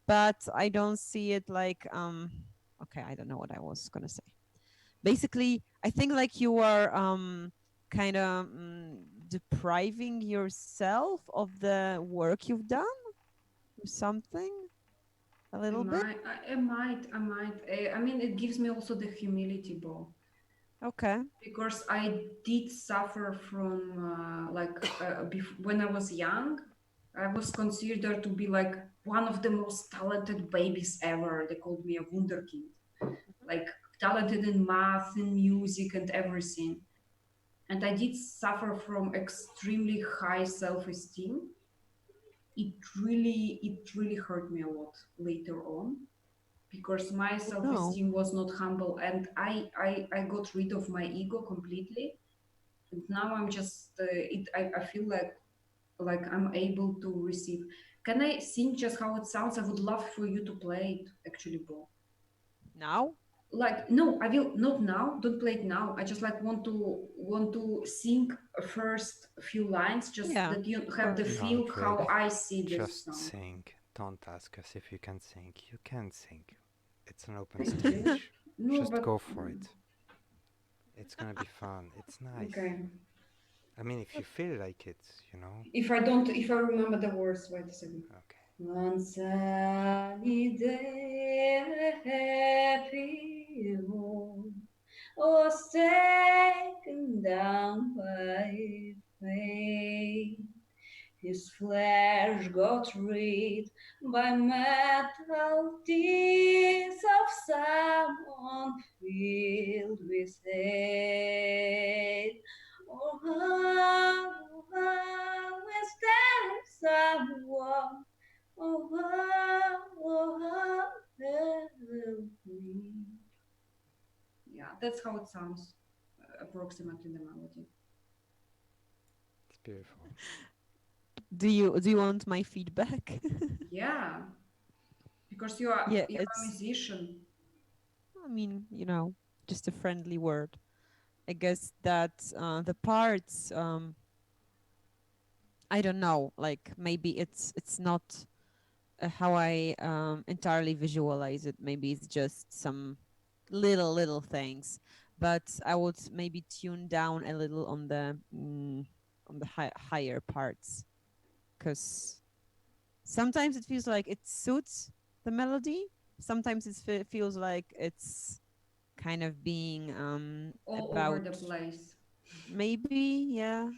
but I don't see it like okay, I don't know what I was gonna say. Basically, I think like you are kind of depriving yourself of the work you've done or something a little bit. I might. I mean, it gives me also the humility, Bo, Okay. because I did suffer from when I was young. I was considered to be like one of the most talented babies ever. They called me a wunderkind, like talented in math and music and everything. And I did suffer from extremely high self-esteem. It really hurt me a lot later on because my Oh no. self-esteem was not humble, and I got rid of my ego completely. And now I'm just I feel like I'm able to receive. Can I sing just how it sounds? I would love for you to play it, actually, Bo. Now? Like, no, I will not now. Don't play it now. I just like want to sing first few lines, just Yeah, that you of have the course. feel how Nodrik, I see this just song. sing. Don't ask us if you can sing. You can sing. It's an open Thank you. stage. No, Just but go for it. It's gonna be fun. It's nice. okay. I mean, if you feel like it, you know. If I remember the words, wait a second. Okay. One sunny day, a happy home was taken down by fate. His flesh got rid by metal tears of someone filled with hate. Oh, how is there someone? Oh, help me. Yeah, that's how it sounds, approximately the melody. It's beautiful. Do you want my feedback? Yeah, because Yeah, you're a it's, musician. I mean, just a friendly word. I guess that the parts, I don't know, like maybe it's not how I entirely visualize it. Maybe it's just some little things, but I would maybe tune down a little on the higher parts, because sometimes it feels like it suits the melody. Sometimes it feels like it's kind of being All over about, the place. maybe, yeah.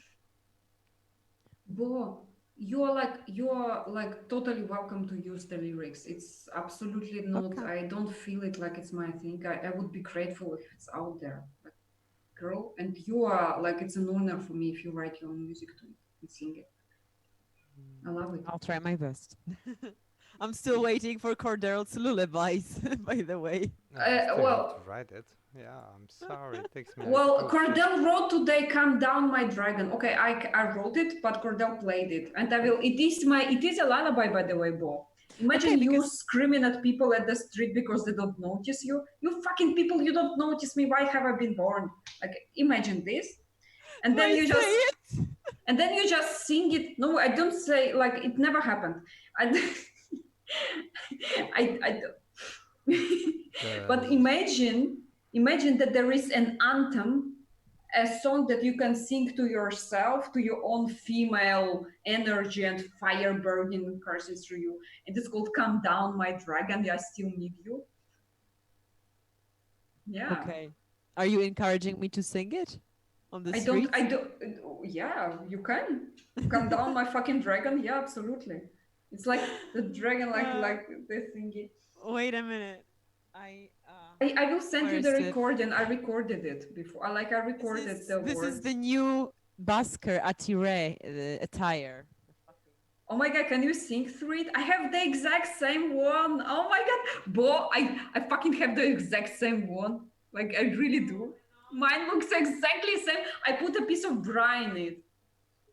Bo, you're like totally welcome to use the lyrics. It's absolutely not. Okay. I don't feel it like it's my thing. I would be grateful if it's out there, like girl. And you are like it's an honor for me if you write your own music to it and sing it. I love it. I'll try my best. I'm still waiting for Cordel's lullabies, by the way. No, you still have to Well, write it. Yeah, I'm sorry. It takes me like Well, 2 3 Cordelh wrote today, "Calm down, my dragon." Okay, I wrote it, but Cordelh played it, and I will. It is a lullaby, by the way, Bo. Okay, Imagine you because screaming at people at the street because they don't notice you. You fucking people, you don't notice me. Why have I been born? Like, imagine this, and then why you say just it? sing it. No, I don't say like it never happened. I, I but The imagine that there is an anthem, a song that you can sing to yourself, to your own female energy and fire burning coursing through you. And it's called "Calm Down, My Dragon, I Still Need You." Yeah. Okay. Are you encouraging me to sing it on the I streets? do, yeah, you can. "Calm down, my fucking dragon." Yeah, absolutely. It's like the dragon, uh, like the thingy. wait a minute. I I will send Where you the is it? recording. I recorded it before. I recorded the This is the words. new Basker attire. Attire. Oh my god, can you sing through it? I have the exact same one. Oh my god. Bo, I fucking have the exact same one. Like I really do. Mine looks exactly same. I put a piece of bra in it.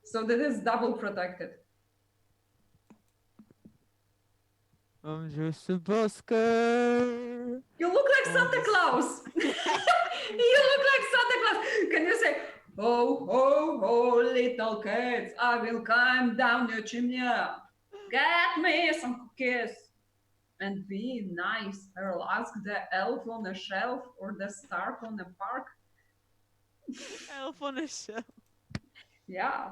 So that is double protected. I'm just a busker. You look like On Santa the Claus. You look like Santa Claus. Can you say, ho, ho, ho, little kids, I will climb down your chimney. Get me some cookies. And be nice. I will ask the elf on the shelf or the star on the park. elf on a shelf. Yeah.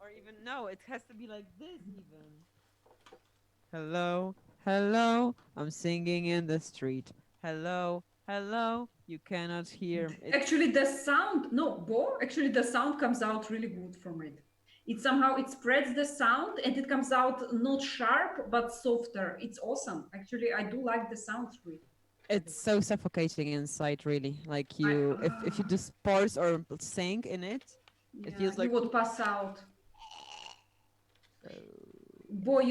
Or even no, it has to be like this even. Hello, hello, I'm singing in the street. Hello, hello, you cannot hear it. Actually, the sound, no, Bo, actually, the sound comes out really good from it. It somehow it spreads the sound and it comes out not sharp but softer. It's awesome. Actually, I do like the sound through it. It's so suffocating inside, really. Like I, you, if you do sports or sing in it, it yeah, feels you like. would pass out. Oh. Boy,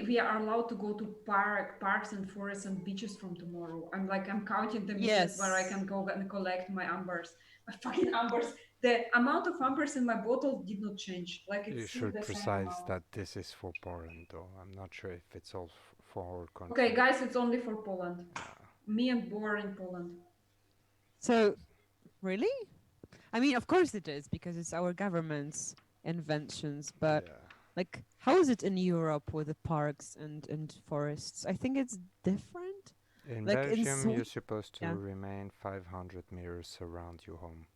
we are allowed to go to parks and forests and beaches from tomorrow. I'm counting the minutes where I Yes, can go and collect my ambers. My fucking ambers. The amount of ambers in my bottle did not change. Like You it's still should the same precise amount. that this is for Poland, though. I'm not sure if it's all for our Okay, country. guys, it's only for Poland. Yeah. Me and Bo are in Poland. so really? I mean, of course it is because it's our government's inventions, but Yeah. like, how is it in Europe with the parks and forests? I think it's different. In Like in Belgium, you're Sweden, supposed to yeah. remain 500 meters around your home.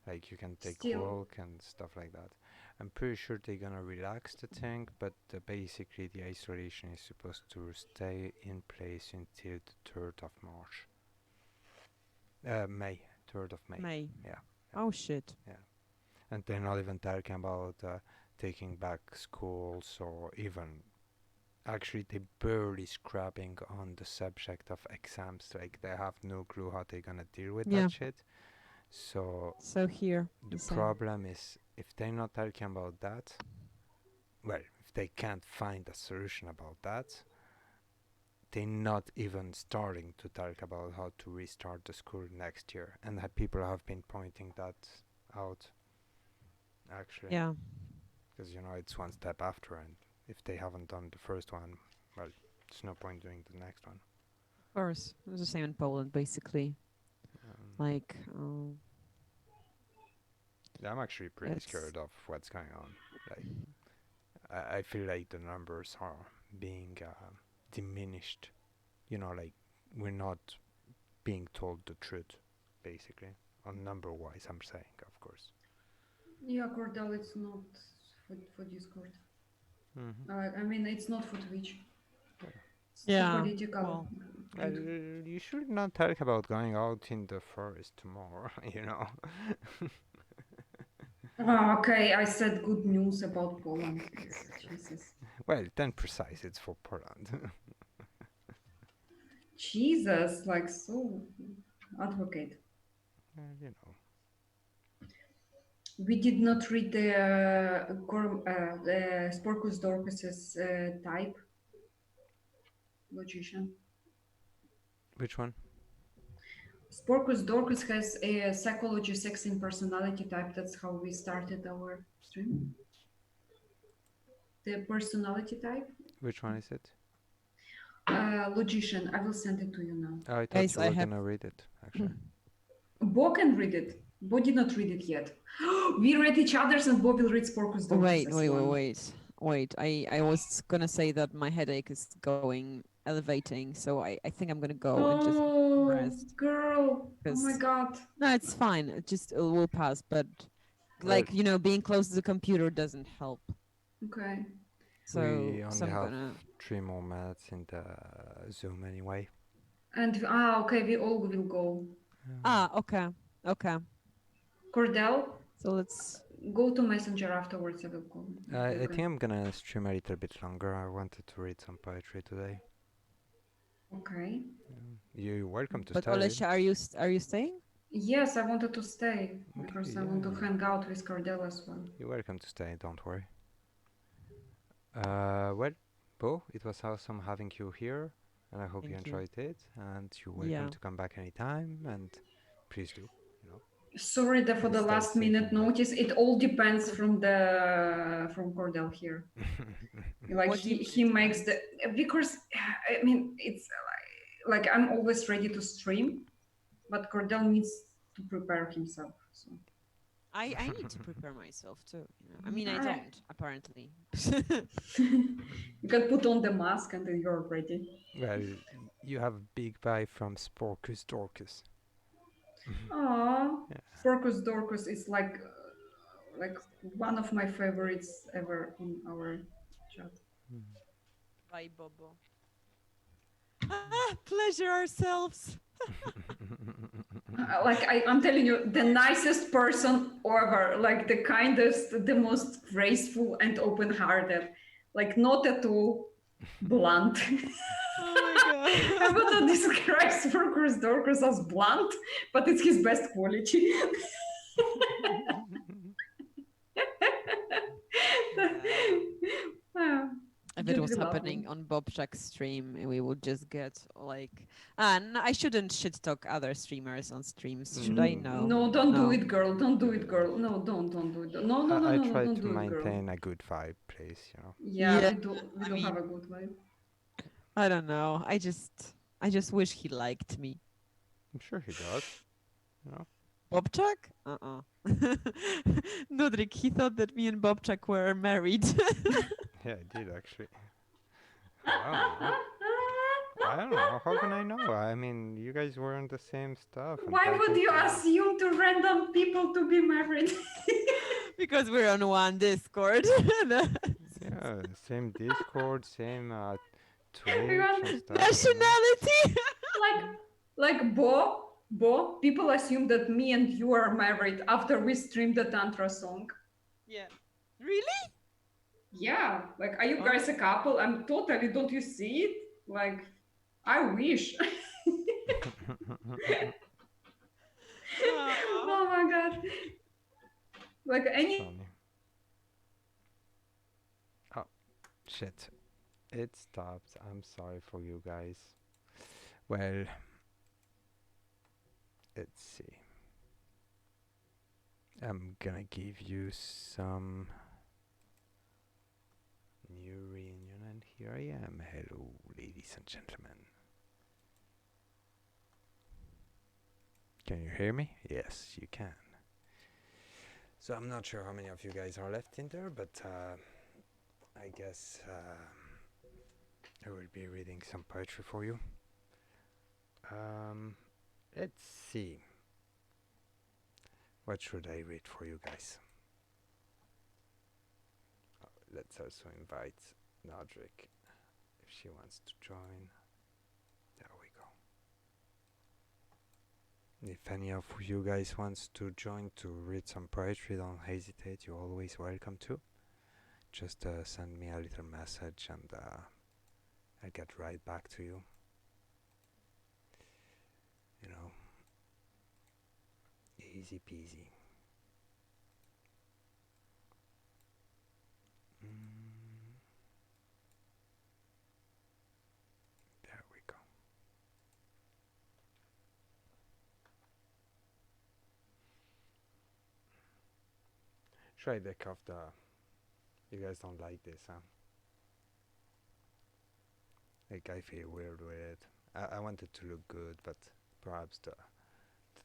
Like you can take Still, walk and stuff like that. I'm pretty sure they're gonna relax the thing, but basically the isolation is supposed to stay in place until the 3rd of March. May. 3rd of May. May. Yeah. Oh shit. Yeah. And they're not even talking about taking back schools or even actually they barely scrapping on the subject of exams. Like they have no clue how they're gonna deal with Yeah. that shit. So So here, the the same. problem is if they're not talking about that, well, if they can't find a solution about that, they're not even starting to talk about how to restart the school next year. And people have been pointing that out actually. Yeah, of Because it's one step after, and if they haven't done the first one, well, there's no point doing the next one. course. It was the same in Poland, basically. Like, Yeah, I'm actually pretty it's scared of what's going on. Like, I feel like the numbers are being diminished. Like we're not being told the truth, basically, on number-wise. I'm saying, of course. yeah, Cordelh, it's not for Discord. Mm-hmm. I mean, it's not for Twitch. It's too yeah. political. Well, You should not talk about going out in the forest tomorrow. Okay, I said good news about Poland. Jesus. Well, then precise. It's for Poland. Jesus, like so advocate. you know. We did not read the Sporcus Dorcas's type logician. Which one? Sporcus Dorcas has a psychology, sex, and personality type. That's how we started our stream. The personality type. Which one is it? Logician. I will send it to you now. Oh, I thought guys, you I were have. gonna read it, actually. Bo can read it. Bo did not read it yet. We read each other's and Bo will read Sporcus Dorcas. Wait. I was gonna say that my headache is going elevating, so I think I'm gonna go and just Oh, rest. girl. Oh my Because god. no, it's fine. It will pass. But Well, like being close to the computer doesn't help. Okay. So we only I'm have gonna. 3 more minutes in the Zoom anyway. And okay, we all will go. Okay. Cordelh, So let's. go to Messenger afterwards. I will call. I think I'm gonna stream a little bit longer. I wanted to read some poetry today. Okay. You're welcome to But stay. Olesha, are you staying? Yes, I wanted to stay Okay, because I want to yeah. hang out with Cordelh as well. You're welcome to stay, don't worry. Well, Bo, it was awesome having you here, and I hope you Thank you. enjoyed it. And you're welcome Yeah. to come back anytime, and please do, you know, Sorry that for the stay last safe minute and well. notice. It all depends from Cordelh here. Like What do you mean he it makes the depends? because I mean it's like I'm always ready to stream, but Cordelh needs to prepare himself. So I need to prepare myself too, you know. I mean, I alright. don't, apparently. You can put on the mask and then you're ready. Well, you have a big bye from Sporkus Dorcus. Aww, Yeah. Sporkus Dorcus is like one of my favorites ever in our chat. Bye, Bobo. Ah, pleasure ourselves. I'm telling you, the nicest person ever, like the kindest, the most graceful and open-hearted, like not at all blunt. Oh my I god. would not describe Spurkus Dorcus as blunt, but it's his best quality. Yeah. Ah, If it just was be lovely. happening on Bobchak's stream, we would just get like, and I shouldn't shit talk other streamers on streams, should I? No, No, don't do no. it, girl. Don't do it, girl. No, don't do it. No, no, no, I no, no, try don't to do it, girl. maintain a good vibe, please, you know. Yeah, Yeah, we I don't have mean, a good vibe. I don't know. I just wish he liked me. I'm sure he does, you know. Bobchak? Nodrik, he thought that me and Bobchak were married. Yeah, I did actually. I don't know. I don't know. How can I know? I mean, you guys were on the same stuff and Why would talking you to. assume to random people to be married? Because we're on one Discord. Yeah, same Discord, same Twitch and Everyone, stuff, you know. Nationality. like, Bo, people assume that me and you are married after we streamed the Tantra song. Yeah. Really? Yeah, like, are you Oh. guys a couple? I'm totally, don't you see it? Like, I wish. Aw. Oh my god. Like, It's any. funny. Oh, shit. It stopped. I'm sorry for you guys. Well, let's see. I'm gonna give you some new reunion, and here I am. Hello, ladies and gentlemen. Can you hear me? Yes, you can. So I'm not sure how many of you guys are left in there, but I guess I will be reading some poetry for you. Let's see. What should I read for you guys? Let's also invite Nodrik if she wants to join. There we go. If any of you guys wants to join to read some poetry, don't hesitate. You're always welcome to. Just send me a little message and I'll get right back to you. You know, easy peasy. There we go. Try back off the. You guys don't like this, huh? Like I feel weird with it. I want it to look good, but perhaps the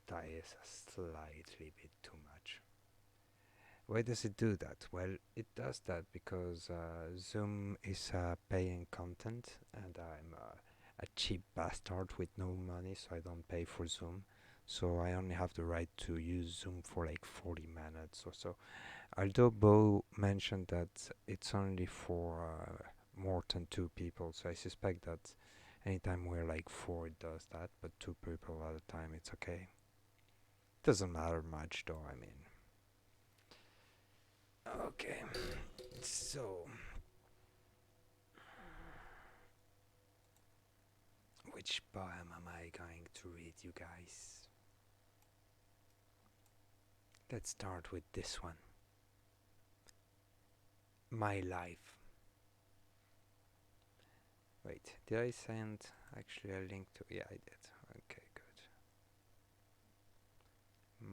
tie is a slightly bit too much. Why does it do that? Well, it does that because Zoom is paying content, and I'm a cheap bastard with no money, so I don't pay for Zoom. So I only have the right to use Zoom for like 40 minutes or so. Although Bo mentioned that it's only for more than two people, so I suspect that anytime we're like four, it does that, but two people at a time, it's okay. Doesn't matter much though, I mean. Okay, so Which poem am I going to read, you guys? Let's start with this one. My life. Wait, did I send actually a link to? Yeah, I did. Okay, good.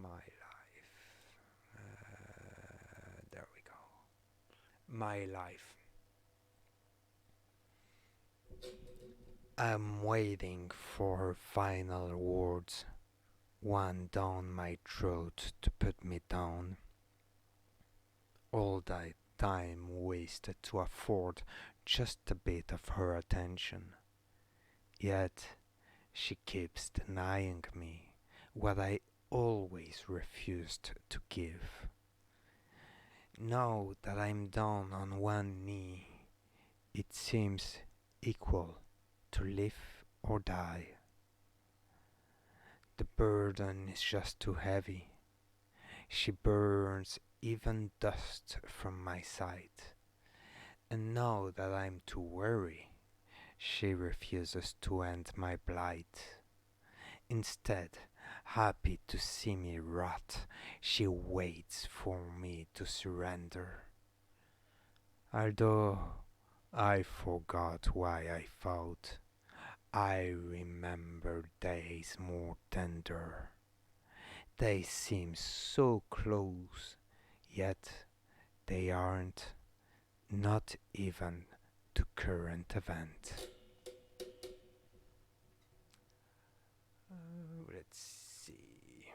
My life. There we go. My life. I'm waiting for her final words, one down my throat to put me down. All that time wasted to afford just a bit of her attention. Yet she keeps denying me what I always refused to give. Now that I'm down on one knee, it seems equal to live or die. The burden is just too heavy. She burns even dust from my sight. And now that I'm too weary, she refuses to end my blight. Instead, happy to see me rot, she waits for me to surrender. Although I forgot why I fought, I remember days more tender. They seem so close, yet they aren't, not even to current event. Let's see.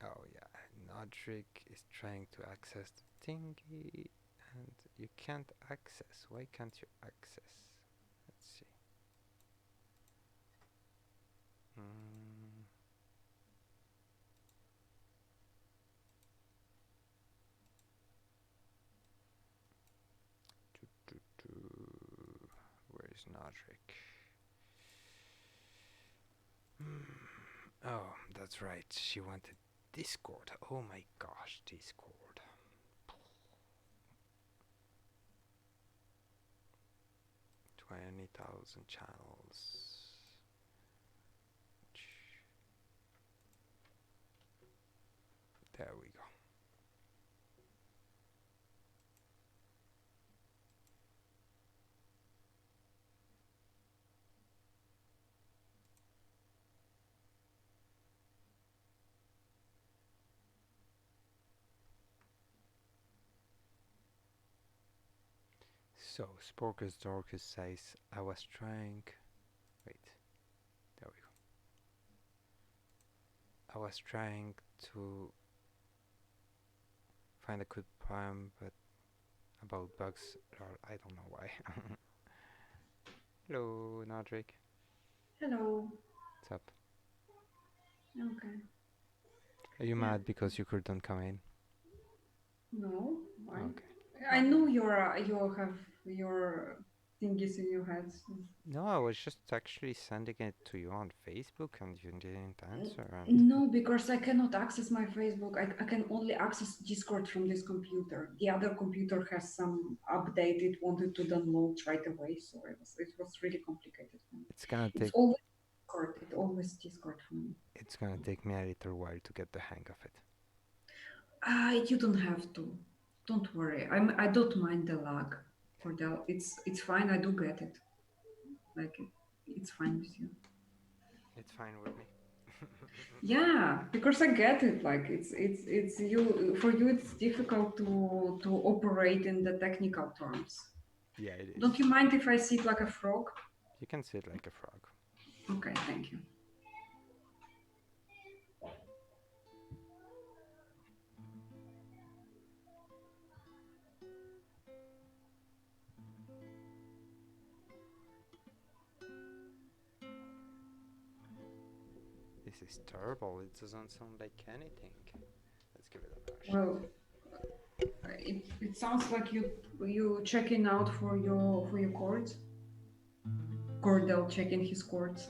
Oh yeah, Nodrik is trying to access the thingy and you can't access. Why can't you access? Let's see. Mm. Where is Nodrik? Oh, that's right. She wanted Discord. Oh my gosh, Discord. 20,000 channels. There we go. So, Sporkus Dorcas says, I was trying. Wait, there we go. I was trying to find a good poem, but about bugs, I don't know why. Hello, Nodrik. Hello. What's up? Okay. Are you Yeah. mad because you couldn't come in? No, why? Okay. I know you have your thingies in your head. So. No, I was just actually sending it to you on Facebook and you didn't answer. No, because I cannot access my Facebook. I can only access Discord from this computer. The other computer has some update it wanted to download right away, so it was really complicated for me. It's gonna It's take always Discord. It always Discord for me. it's gonna take me a little while to get the hang of it. You don't have to. Don't worry. I don't mind the lag. Cordelh, it's fine. I do get it. Like it's fine with you. It's fine with me. Yeah, because I get it. Like it's you for you. It's difficult to operate in the technical terms. Yeah, it is. Don't you mind if I sit like a frog? You can sit like a frog. Okay, thank you. This is terrible. It doesn't sound like anything. Let's give it a brush. Well, it sounds like you checking out for your chords. Cordelh checking his chords.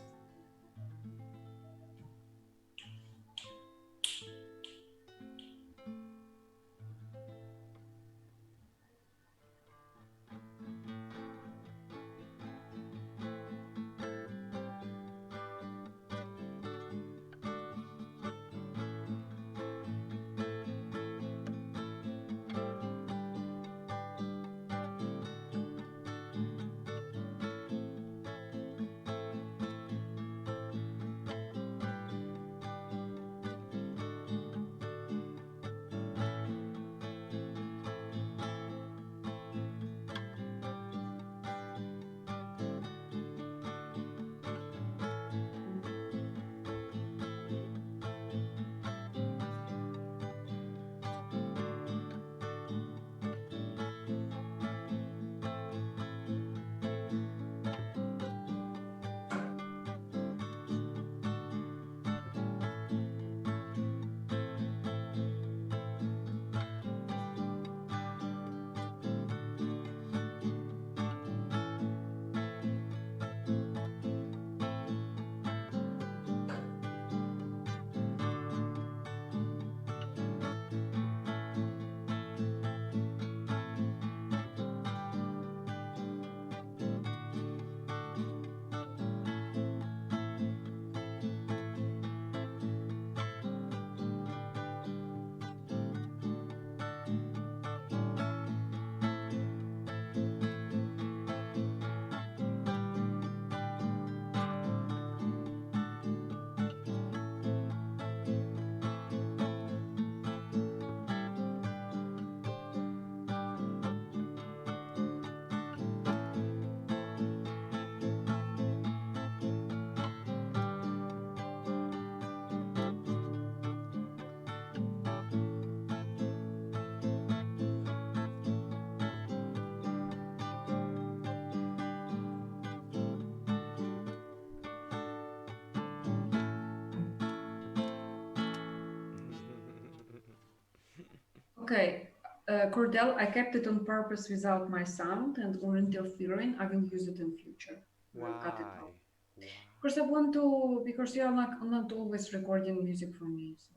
Okay, Cordell, I kept it on purpose without my sound and or interfering. I will use it in future. I will cut it out. Why? Why? Because I want to, because you're not always recording music for me, so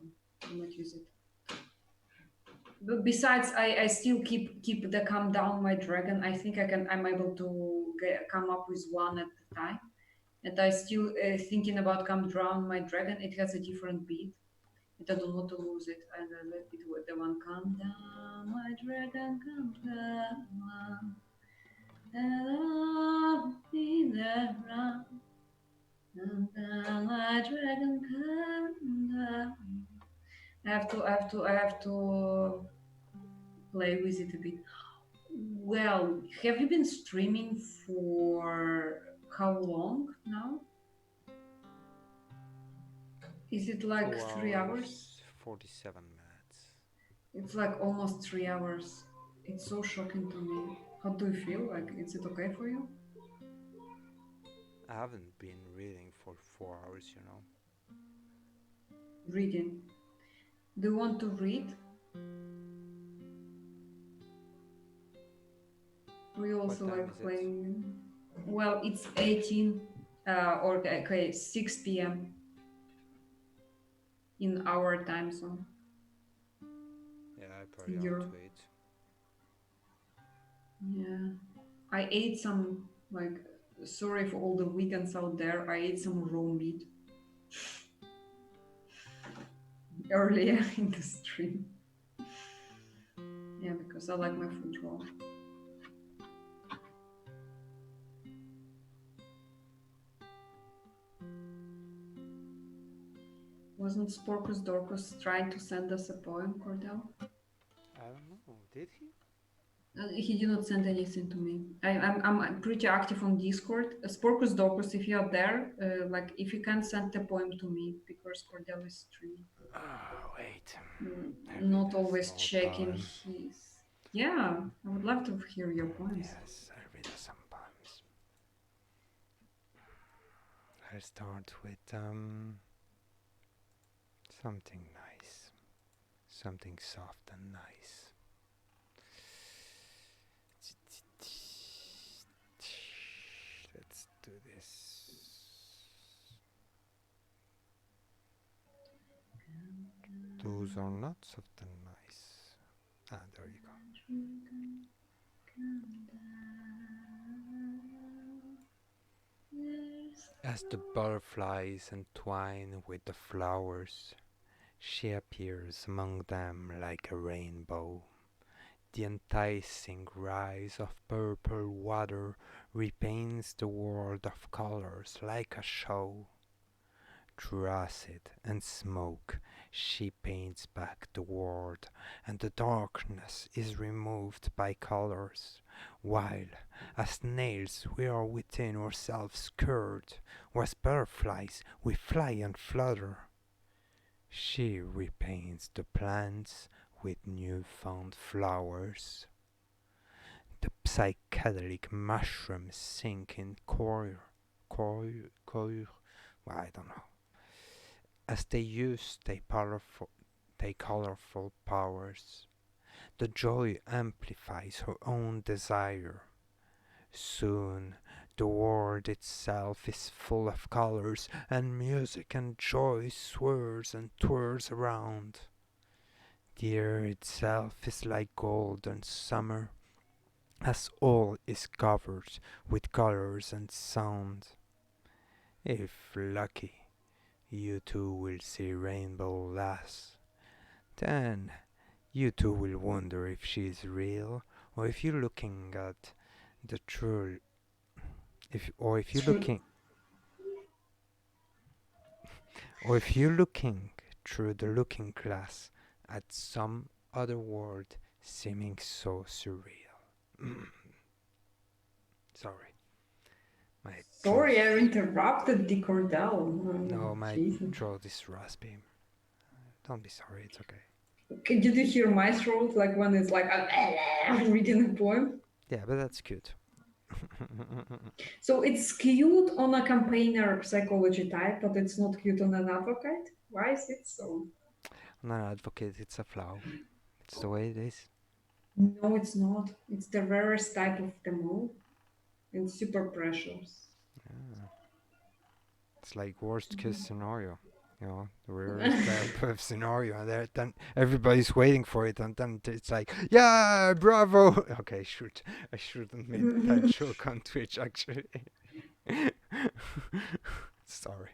I might use it. But besides, I still keep the calm down my dragon. I think I'm able to come up with one at a time. And I still thinking about calm down my dragon. It has a different beat. And I don't want to lose it. And I let it with the one calm down my dragon, calm down. In the round, calm down my dragon, calm down. I have to play with it a bit. Well, have you been streaming for how long now? Is it like 3 hours? 47 minutes. It's like almost 3 hours. It's so shocking to me. How do you feel? Like, is it okay for you? I haven't been reading for 4 hours, you know. Reading. Do you want to read? We also What time like is it? playing. Well, it's 18 or okay, 6 p.m. in our time zone. Yeah, I probably In ought Europe. to eat. Yeah. I ate some, like, sorry for all the vegans out there. I ate some raw meat earlier in the stream. Yeah, because I like my food raw. Wasn't Sporkus Dorcus trying to send us a poem, Cordelh? I don't know. Did he? He did not send anything to me. I'm pretty active on Discord. Sporkus Dorcus, if you're there, like if you can send a poem to me because Cordelh is streaming. Oh, wait. I read Not a always small checking poem. his. Yeah, I would love to hear your poems. Yes, I read some poems. I'll start with something nice. Something soft and nice. Let's do this. Those are not soft and nice. Ah, there you go. As the butterflies entwine with the flowers, she appears among them like a rainbow. The enticing rise of purple water repaints the world of colors like a show. Through acid and smoke she paints back the world, and the darkness is removed by colors, while, as snails we are within ourselves curled, or as butterflies we fly and flutter. She repaints the plants with new-found flowers. The psychedelic mushrooms sink in well, I don't know. As they use their colorful powers, the joy amplifies her own desire. Soon the world itself is full of colors, and music and joy swirls and twirls around. The air itself is like golden summer, as all is covered with colors and sound. If lucky, you too will see Rainbow Lass. Then you too will wonder if she is real, or if you're looking at the true, if you're True. looking, or if you're looking through the looking glass at some other world seeming so surreal. Sorry, my throat. Sorry, I interrupted the Cordell. No, my Jesus. throat is raspy. Don't be sorry, it's okay. Okay, did you hear my throat like when it's like reading a poem? Yeah, but that's cute. So it's cute on a campaigner psychology type, but it's not cute on an advocate. Why is it so? I'm not an advocate, it's a flaw. That's the way it is. No, it's not. It's the rarest type of them all, and super precious. Yeah. It's like worst case scenario. The rarest type of scenario, and then everybody's waiting for it, and then it's like, yeah, bravo. Okay, I shouldn't make that joke on Twitch, actually. Sorry,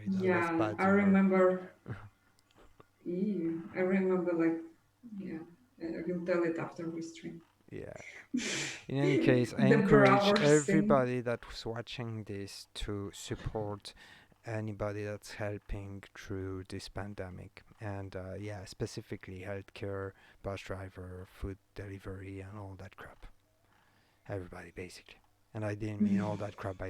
that was Yeah, bad I humor. remember. I remember, like, yeah. I will tell it after we stream. Yeah. In any case, I The encourage bravo thing. everybody that's watching this to support anybody that's helping through this pandemic, and specifically healthcare, bus driver, food delivery, and all that crap. Everybody, basically. And I didn't mean all that crap.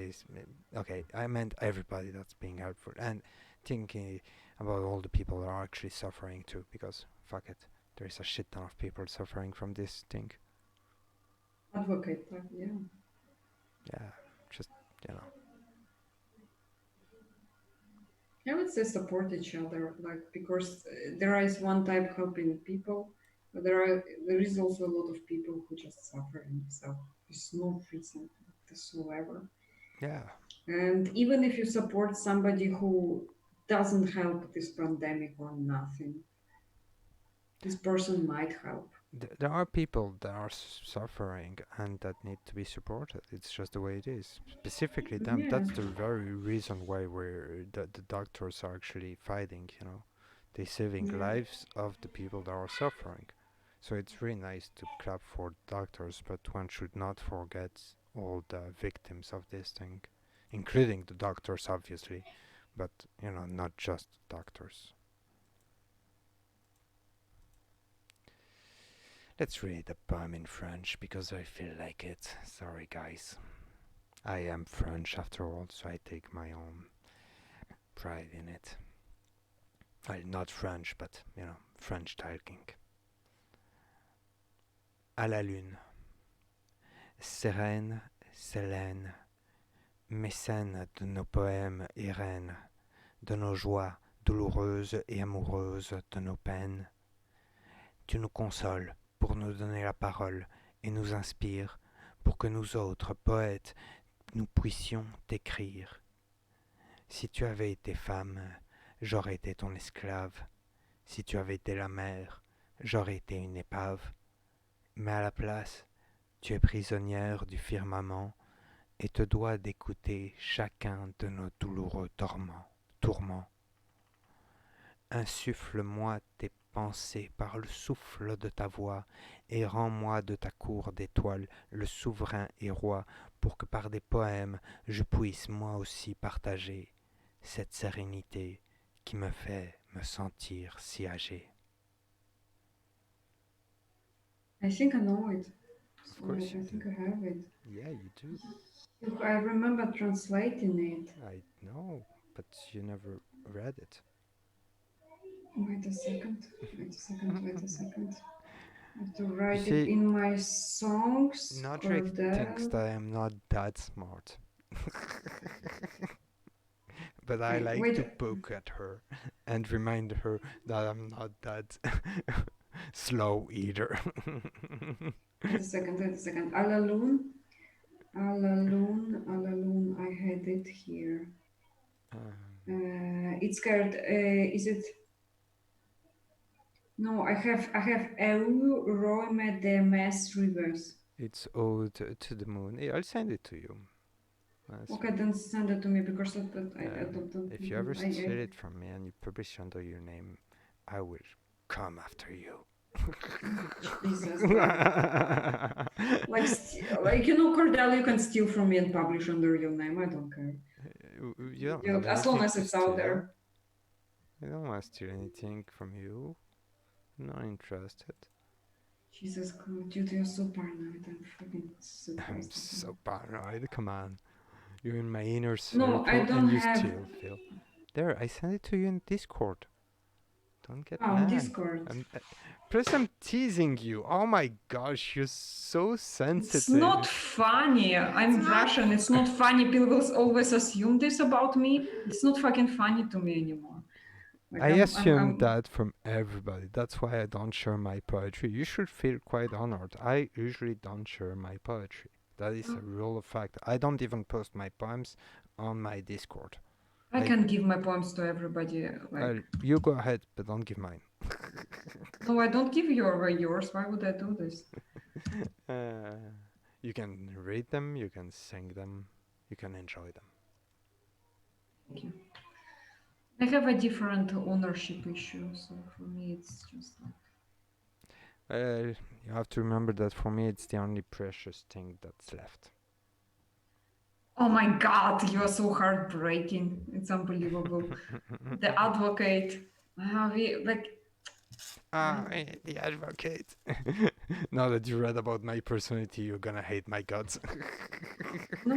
Okay, I meant everybody that's being helpful and thinking about all the people that are actually suffering too, because fuck it, there is a shit ton of people suffering from this thing. Advocate, yeah. Yeah, just, I would say support each other, like, because there is one type helping people, but there is also a lot of people who just suffer themselves. There's no reason whatsoever. Yeah. And even if you support somebody who doesn't help this pandemic or nothing, this person might help. There are people that are suffering and that need to be supported. It's just the way it is. Specifically them. Yeah. That's the very reason why the doctors are actually fighting, They're saving lives of the people that are suffering. So it's really nice to clap for doctors, but one should not forget all the victims of this thing, including the doctors, obviously, but, not just doctors. Let's read the poem in French because I feel like it. Sorry, guys. I am French after all, so I take my own pride in it. Well, not French, but, French talking. À la lune. Sereine, Sélène, mécène de nos poèmes et reine, de nos joies douloureuses et amoureuses, de nos peines. Tu nous consoles pour nous donner la parole et nous inspires pour que nous autres, poètes, nous puissions t'écrire. Si tu avais été femme, j'aurais été ton esclave. Si tu avais été la mer, j'aurais été une épave. Mais à la place, tu es prisonnière du firmament et te dois d'écouter chacun de nos douloureux tourments. Insuffle-moi tes pensées par le souffle de ta voix et rends-moi de ta cour d'étoiles le souverain et roi pour que par des poèmes je puisse moi aussi partager cette sérénité qui me fait me sentir si âgé. I think I know it. Of course you I think I have it. Yeah, you do. I remember translating it. I know, but you never read it. Wait a second. I have to write it in my songs. Nodrik thinks that I am not that smart. But I like to poke at her and remind her that I'm not that slow either. Wait a second. À la lune, I had it here. It's called, is it? No, I have Eu Roime de Mes Rivers. It's Ode to the Moon. I'll send it to you. Okay, then send it to me because I don't. If you ever steal it from me and you publish under your name, I will come after you. Jesus. like Cordelh, you can steal from me and publish under your name. I don't care. As long as it's out there. I don't want to steal anything from you. I'm not interested. Jesus God, dude, you're so paranoid. I'm fucking surprised. I'm so paranoid. Come on. You're in my inner circle. No, I don't and you have... still feel. There, I sent it to you in Discord. Don't get mad. Discord. Plus, I'm teasing you. Oh my gosh, you're so sensitive. It's not funny. I'm Russian. It's not funny. People always assume this about me. It's not fucking funny to me anymore. Like I assume I'm that from everybody. That's why I don't share my poetry. You should feel quite honored. I usually don't share my poetry. That is a rule of fact. I don't even post my poems on my Discord. I I can give my poems to everybody. Like, you go ahead, but don't give mine. no, I don't give yours. Why would I do this? uh, you can read them, you can sing them, you can enjoy them. Thank you. I have a different ownership issue, so for me it's just like. You have to remember that for me, it's the only precious thing that's left. Oh my God, you are so heartbreaking. It's unbelievable. The advocate. Like, The advocate. Now that you read about my personality, you're gonna hate my guts. no,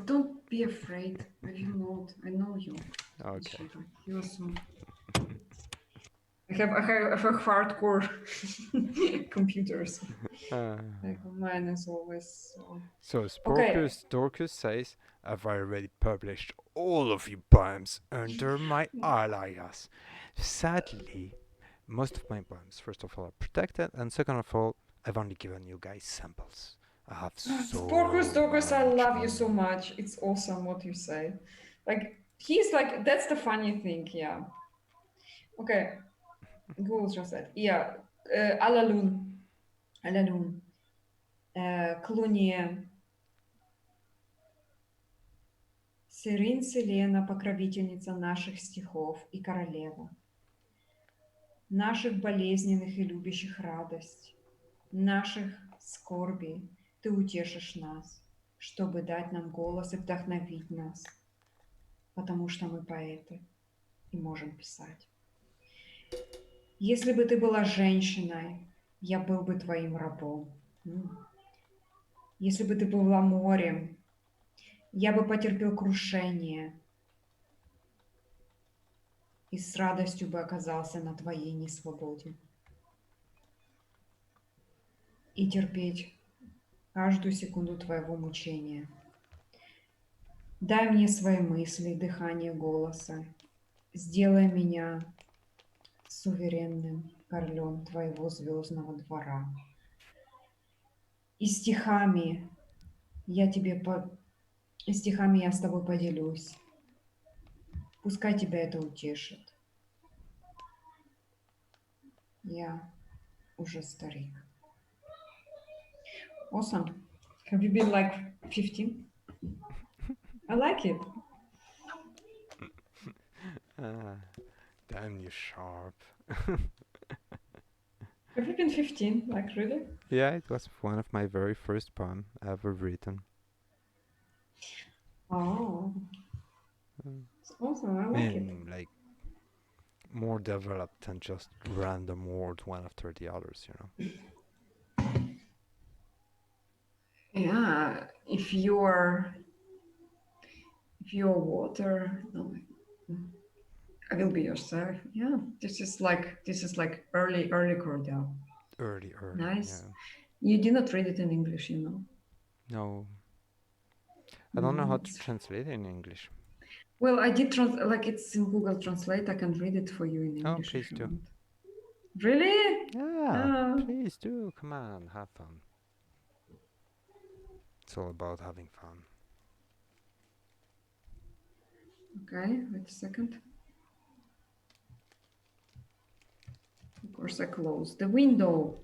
don't be afraid. I will not. I know you. Okay. You are so. I have a hardcore computers. Uh, Like mine is always so. so Okay. Dorcas says, I've already published all of your poems under my alias. Sadly, most of my poems, first of all, are protected, and second of all, I've only given you guys samples. I have so Dorcas, I much love you so more. much. It's awesome what you say. Like he's like that's the funny thing. Yeah. Okay. Google Translate. Yeah. Alalun. Alalun. Клуния. Сирин Селена, покровительница наших стихов и королева. Наших болезненных и любящих радость. Наших скорбей ты утешишь нас, чтобы дать нам голос и вдохновить нас, потому что мы поэты и можем писать. Если бы ты была женщиной, я был бы твоим рабом. Если бы ты была морем, я бы потерпел крушение и с радостью бы оказался на твоей несвободе. И терпеть каждую секунду твоего мучения. Дай мне свои мысли, дыхание голоса. Сделай меня суверенным королем твоего звездного двора. И стихами я с тобой поделюсь. Пускай тебя это утешит. Я уже старик. Awesome. Have you been like 15? I like it. Damn you sharp. Have you been 15? Like really? Yeah, it was one of my very first poem ever written. Oh, it's awesome. I I like it. mean, like more developed than just random words one after the others, you know. Yeah, if you're water, no, I will be yourself. Yeah, this is like early Cordelh. Early, Nice. yeah. You did not read it in English, you know. No, I don't know how to It's translate it in English. well, I did like it's in Google Translate. I can read it for you in Oh, English please if you do. want. Really? Yeah, Uh, please do. Come on, have fun. It's all about having fun. okay, wait a second. Of course, I closed the window.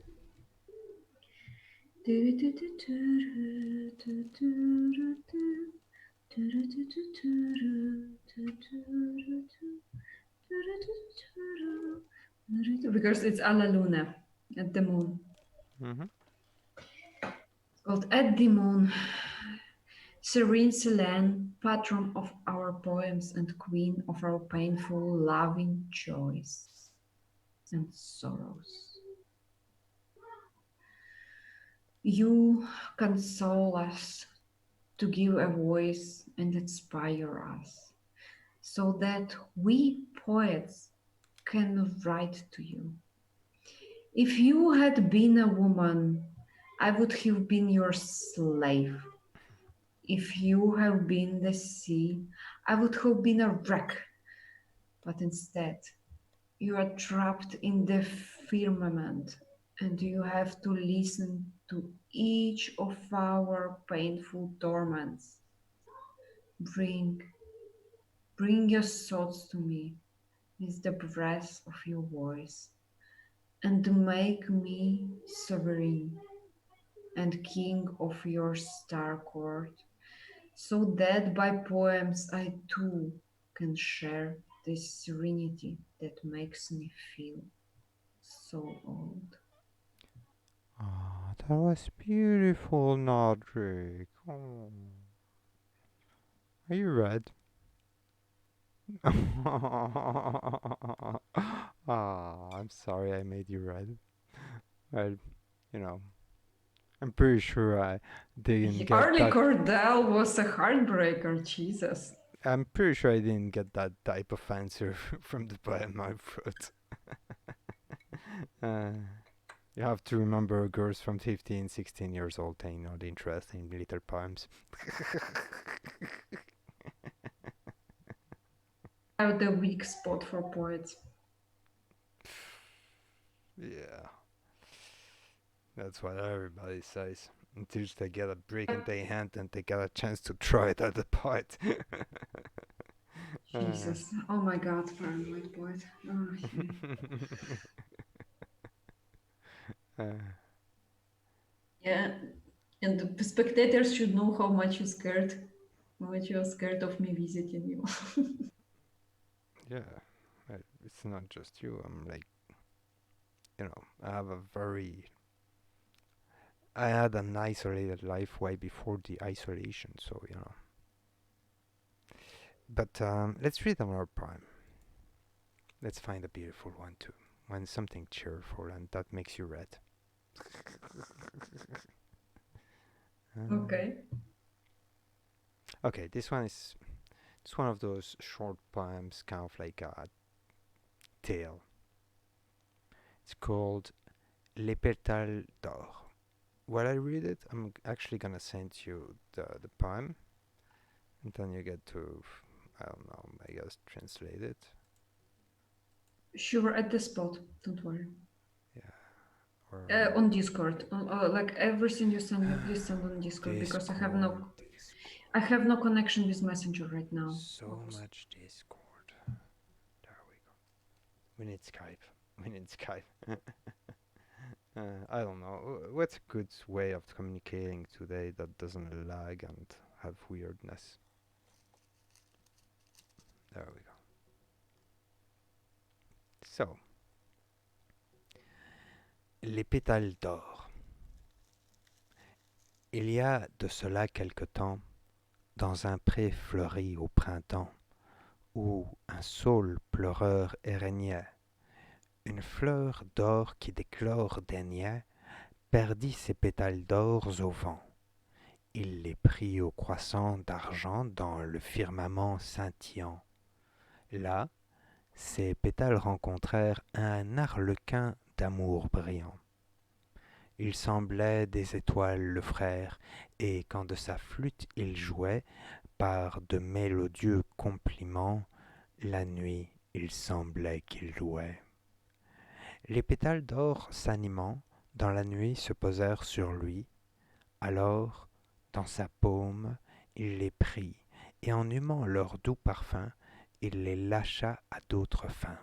Because it's alla luna, at the moon. Mm-hmm. It's called At the Moon. Serene Selene, patron of our poems and queen of our painful, loving joys and sorrows. You console us to give a voice and inspire us, so that we poets can write to you. If you had been a woman, I would have been your slave. If you had been the sea, I would have been a wreck. But instead, You are trapped in the firmament, and you have to listen to each of our painful torments. Bring, bring your thoughts to me with the breath of your voice, and make me sovereign and king of your star court, so that by poems I too can share this serenity that makes me feel so old. Ah, that was beautiful, Nodrik. Oh. Are you red? Ah, I'm sorry I made you red. Well, you know, I'm pretty sure I didn't get Early that. Cordelh was a heartbreaker, Jesus. I'm pretty sure I didn't get that type of answer from the poem I wrote. uh, you have to remember girls from 15, 16 years old ain't not interested in little poems. I have the weak spot for poets. Yeah, that's what everybody says. Until they get a break in their hand and they get a chance to try it at the poet. Jesus. Oh my god, paranoid poet. Oh, yeah. uh, Yeah, and the spectators should know how much you're scared of me visiting you. yeah, it's not just you. I'm like, I have a very. I had an isolated life way before the isolation, so. But let's read another poem. Let's find a beautiful one too. One something cheerful and that makes you red. Okay. Okay, this one is it's one of those short poems, kind of like a tale. It's called Les Pétales d'Or. While I read it, I'm actually gonna send you the poem, and then you get to, I don't know, I guess translate it. Sure, at the spot. Don't worry. Yeah, or On Discord. Like everything you send me, please send on Discord because Discord. I have no connection with Messenger right now. So much Discord. There we go. We need Skype. We need Skype. I don't know. What's a good way of communicating today that doesn't lag and have weirdness? There we go. So, les pétales d'or. Il y a de cela quelque temps, dans un pré fleuri au printemps, où un saule pleureur régnait, une fleur d'or qui d'éclore daignait, perdit ses pétales d'or au vent. Il les prit au croissant d'argent dans le firmament scintillant. Là, ses pétales rencontrèrent un arlequin d'amour brillant. Il semblait des étoiles le frère, et quand de sa flûte il jouait, par de mélodieux compliments, la nuit il semblait qu'il louait. Les pétales d'or s'animant, dans la nuit se posèrent sur lui, alors, dans sa paume, il les prit, et en humant leur doux parfum, il les lâcha à d'autres fins.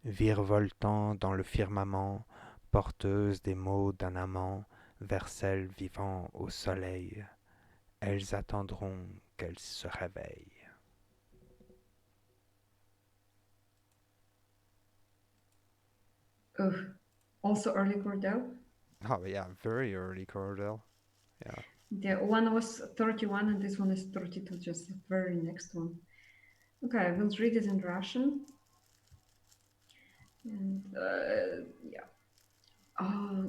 Virevoltant dans le firmament, porteuses des mots d'un amant, vers celles vivant au soleil, elles attendront qu'elles se réveillent. Ugh. Also early Cordelh. Oh yeah, very early Cordelh. Yeah. The one was 31 and this one is 32, just the very next one. Okay, I will read it in Russian. And yeah.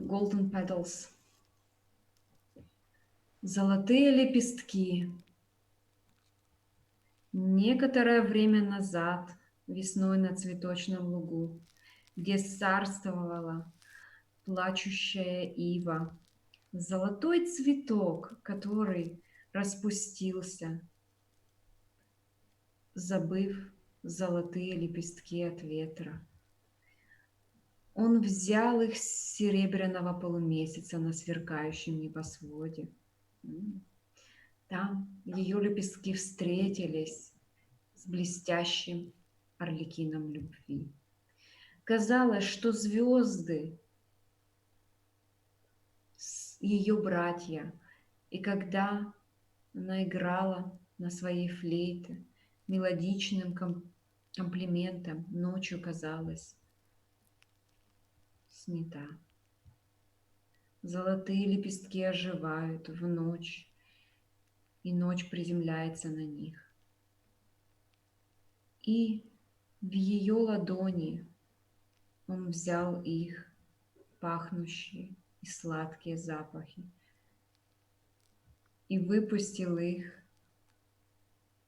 Golden petals. Золотые лепестки. Некоторое время назад, весной на цветочном лугу, где царствовала плачущая ива, золотой цветок, который распустился, забыв золотые лепестки от ветра. Он взял их с серебряного полумесяца на сверкающем небосводе. Там ее лепестки встретились с блестящим арлекином любви. Казалось, что звезды ее братья, и когда она играла на своей флейте мелодичным комплиментом, ночью казалась снята. Золотые лепестки оживают в ночь, и ночь приземляется на них. И в ее ладони он взял их, пахнущие и сладкие запахи, и выпустил их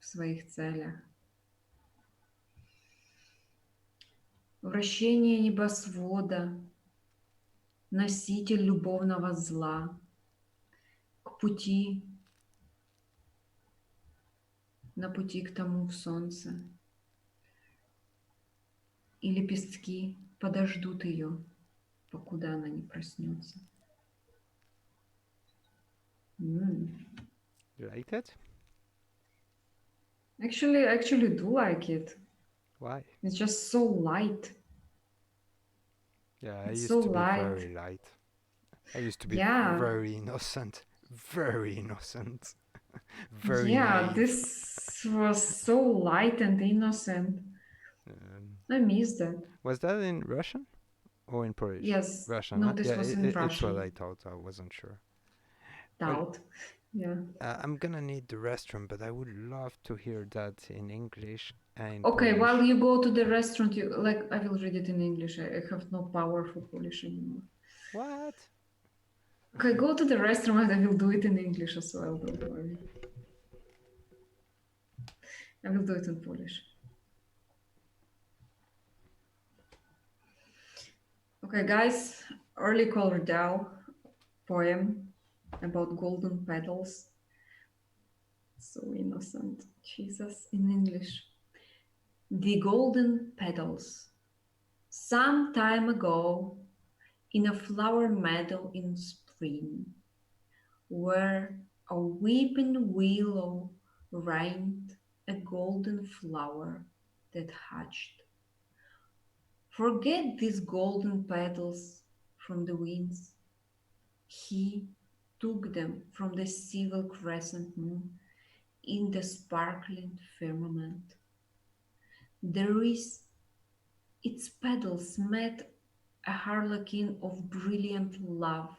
в своих целях. Вращение небосвода, носитель любовного зла, к пути, на пути к тому в солнце. И лепестки подождут ее, покуда она не проснется. You liked it? Actually, I actually do like it. Why? It's just so light. Yeah, I It's used so to be light. very light. I used to be Yeah. very innocent. Very innocent. Very Yeah, naive. this was so light and innocent. I miss that. Was that in Russian or in Polish? Yes. Russian, No, huh? this Yeah, was in it's Russian. what I thought. I wasn't sure. Doubt. Yeah. I'm gonna need the restroom, but I would love to hear that in English and Okay, Polish. while you go to the restaurant, you I will read it in English. I have no power for Polish anymore. What? Okay, go to the restaurant. I will do it in English as well. Don't worry. I will do it in Polish. Okay, guys. Early Cordelh poem about golden petals. So innocent. Jesus, in English. The golden petals. Some time ago, in a flower meadow in spring, where a weeping willow reigned a golden flower that hatched. Forget these golden petals from the winds. He took them from the silver crescent moon in the sparkling firmament. There is its petals met a harlequin of brilliant love.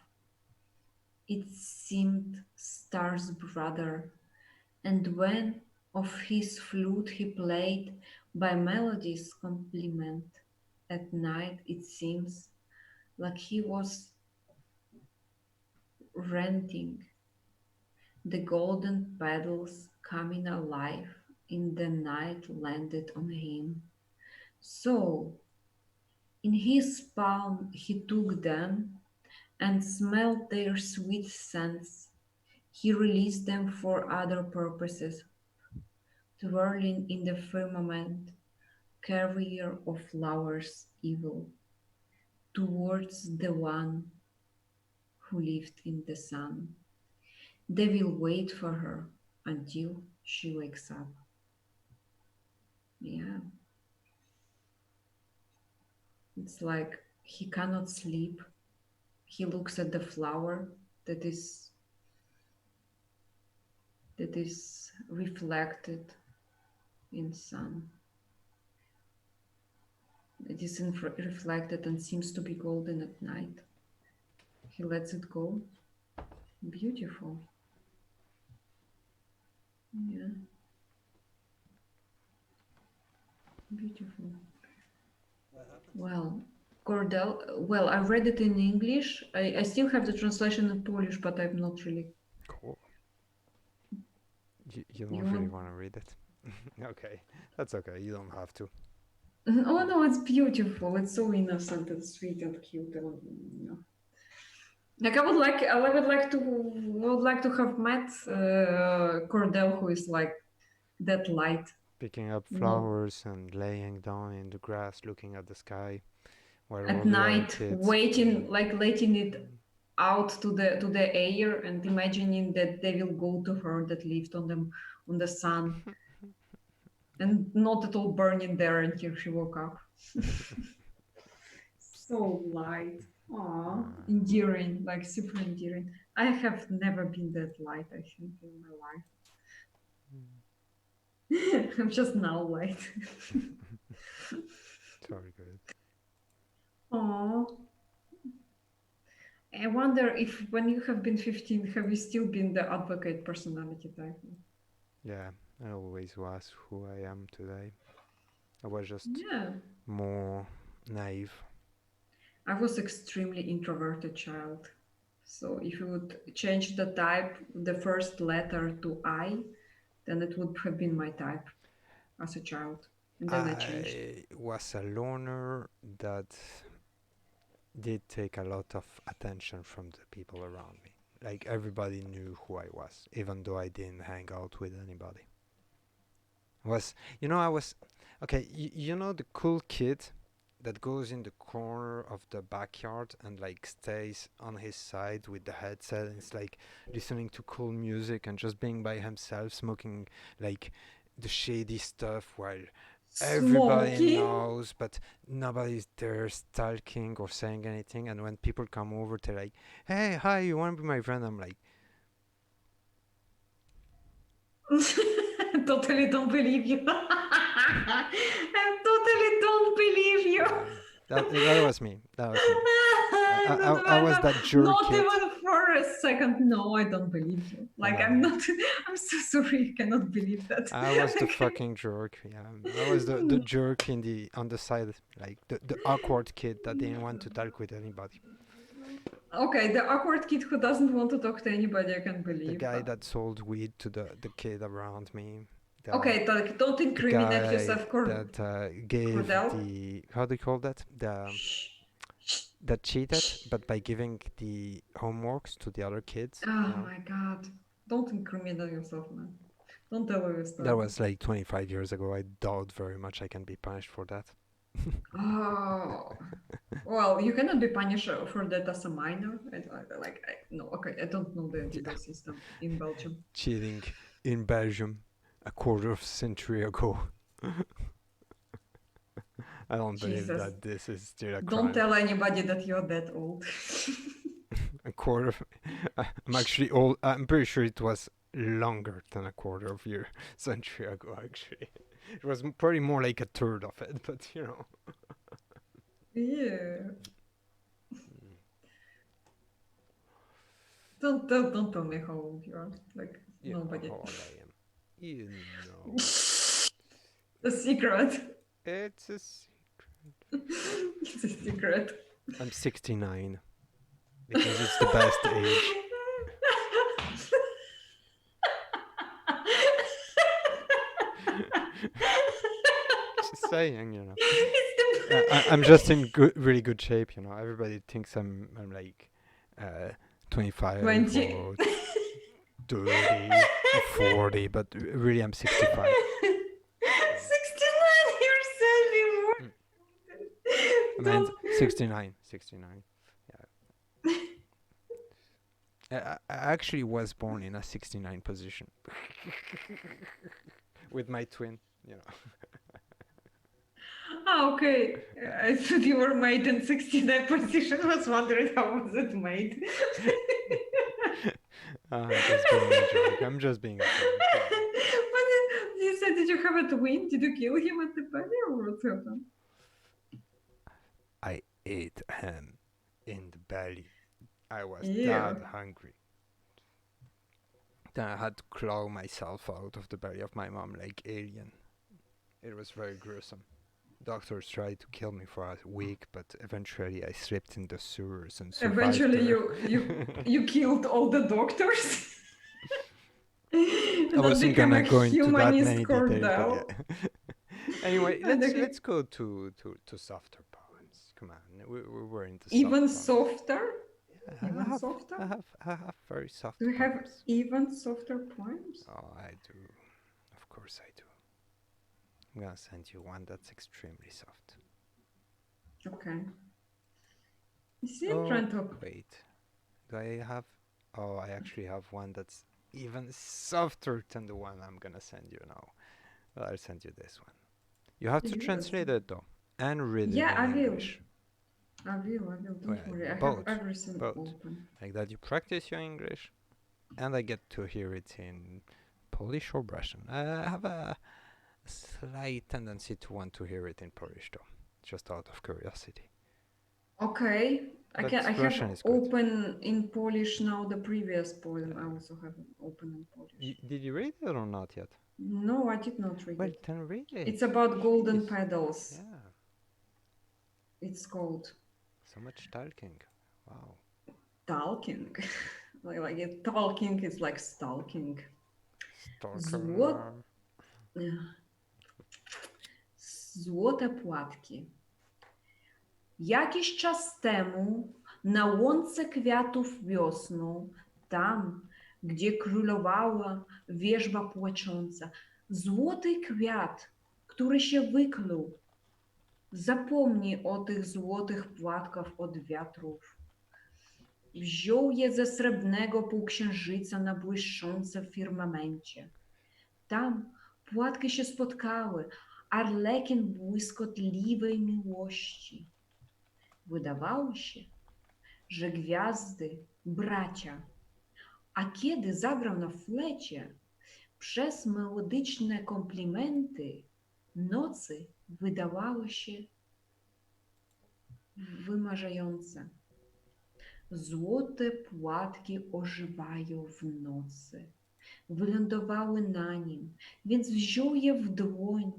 It seemed star's brother, and when of his flute he played by melody's compliment, at night it seems like he was renting the golden petals coming alive in the night landed on him. So in his palm he took them and smelled their sweet scents. He released them for other purposes, twirling in the firmament, carrier of flowers evil, towards the one who lived in the sun. They will wait for her until she wakes up. Yeah. It's like he cannot sleep. He looks at the flower that is reflected in sun. It is reflected and seems to be golden at night. He lets it go. Beautiful. Yeah. Beautiful. Well, Cordelh, well, I read it in English. I still have the translation in Polish, but I'm not really. Cool. You don't You really want- want to read it? Okay, that's okay. You don't have to. Oh no, it's beautiful. It's so innocent and sweet and cute. And, you know. Like I would like to have met Cordelh, who is like that light. Picking up No. flowers and laying down in the grass, looking at the sky While all At the other night, kids waiting, play. like letting it out to the air and imagining that they will go to her that lived on the sun and not at all burning there until she woke up. So light. Aw, endearing, like super endearing. I have never been that light, I think, in my life. I'm just now light. Sorry, good. Aw. I wonder if when you have been 15, have you still been the advocate personality type? Yeah, I always was who I am today. I was just Yeah. more naive. I was extremely introverted child. So if you would change the type, the first letter to I, then it would have been my type as a child. And then I changed. I was a loner that did take a lot of attention from the people around me. Like everybody knew who I was, even though I didn't hang out with anybody. I was okay. You know the cool kid that goes in the corner of the backyard and like stays on his side with the headset and it's like listening to cool music and just being by himself, smoking like the shady stuff while everybody Smoking? knows, but nobody's there stalking or saying anything. And when people come over, they're like, "Hey, hi, you want to be my friend?" I'm like, Totally don't believe you. I totally don't believe you. yeah, that was me. That was me. I was that jerk Not kid. even for a second. No, I don't believe you. Like I'm No, not. I'm so sorry. I cannot believe that. I was the Okay. fucking jerk. Yeah, I was the jerk in the on the side, like the awkward kid that didn't want to talk with anybody. Okay, the awkward kid who doesn't want to talk to anybody, I can The believe. guy But that sold weed to the kid around me. The okay, don't the incriminate guy yourself, that gave Cordelh. the how do you call that Shh. that cheated, but by giving the homeworks to the other kids. Oh my god! Don't incriminate yourself, man. Don't tell your That story. was like 25 years ago. I doubt very much I can be punished for that. Oh, well, you cannot be punished for that as a minor. No, okay, I don't know the Yeah, legal system in Belgium. cheating in Belgium a quarter of a century ago. I don't believe Jesus, that this is still a don't crime. tell anybody that you're that old. A quarter. I'm actually old. I'm pretty sure it was longer than a quarter of a century ago. Actually, it was probably more like a third of it. But you know. Yeah, Mm. don't tell me how old you are. Like You know nobody. how old I am. You know. A secret. It's a secret. It's a secret. I'm 69 because it's the best age. Just saying, you know. I'm just in really good shape, you know. Everybody thinks I'm like 25 20. or 30 or 40, but really I'm 65. 69 years anymore. Mm. I meant Don't. 69, 69. Yeah. I actually was born in a 69 position with my twin, you know. Ah, okay. I thought you were made in 69 position. I was wondering how was it made. I'm just being a jerk. I'm just being a jerk. You know. But you said, did you have a twin? Did you kill him at the party or what happened? I ate him in the belly. I was that Yeah. hungry. Then I had to claw myself out of the belly of my mom like alien. It was very gruesome. Doctors tried to kill me for a week, but eventually I slipped in the sewers and survived Eventually, there. you killed all the doctors. I And then wasn't become a gonna go into that humanist many details, but yeah. Cordelh. Anyway, And let's go to softer poems. Come on, we were into soft even poems. softer. Yeah, Even softer. I have very soft Do you have poems. even softer poems? Oh, I do. Of course I do. I'm gonna send you one that's extremely soft. Okay. You see, I'm Oh, trying to. wait. Do I have? Oh, I actually have one that's even softer than the one I'm gonna send you now. Well, I'll send you this one. You have to Yes. translate it though, and read it Yeah, in I will. English. I will. I will. Well, Don't worry. I have both, everything both. open. Like that, you practice your English, and I get to hear it in Polish or Russian. I have a slight tendency to want to hear it in Polish though, just out of curiosity. Okay. I But can. I have Russian is good. open in Polish now. The previous poem I also have open in Polish. Did you read it or not yet? No, I did not read Well, it. then read it. It's about golden Jeez. petals. Yeah. It's called So much talking. Wow. talking. Talking is like stalking. Złot, Stalker. złote płatki. Jakiś czas temu na łące kwiatów wiosną, tam, gdzie królowała wierzba płacząca, złoty kwiat, który się wykluł, zapomnij o tych złotych płatkach od wiatrów. Wziął je ze srebrnego półksiężyca na błyszczące firmamencie. Tam płatki się spotkały, arlekin błyskotliwej miłości. Wydawało się, że gwiazdy bracia, a kiedy zagrał na flecie, przez melodyczne komplimenty nocy wydawały się wymarzające. Złote płatki ożywają w nocy. Wylądowały na nim, więc wziął je w dłoń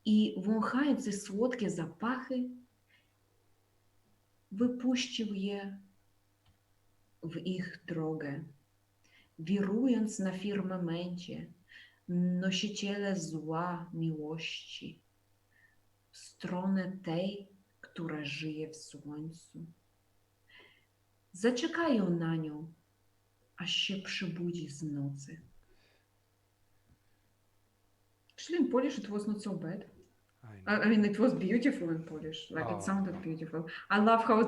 i wąchając ich słodkie zapachy, wypuścił je w ich drogę. Wirując na firmamencie, nosiciele zła miłości, w stronę tej, która żyje w słońcu. Zaczekają na nią, aż się przebudzi z nocy. Actually, in Polish, it was not so bad. I know. I mean, it was beautiful in Polish. Like, Oh. it sounded beautiful. I love how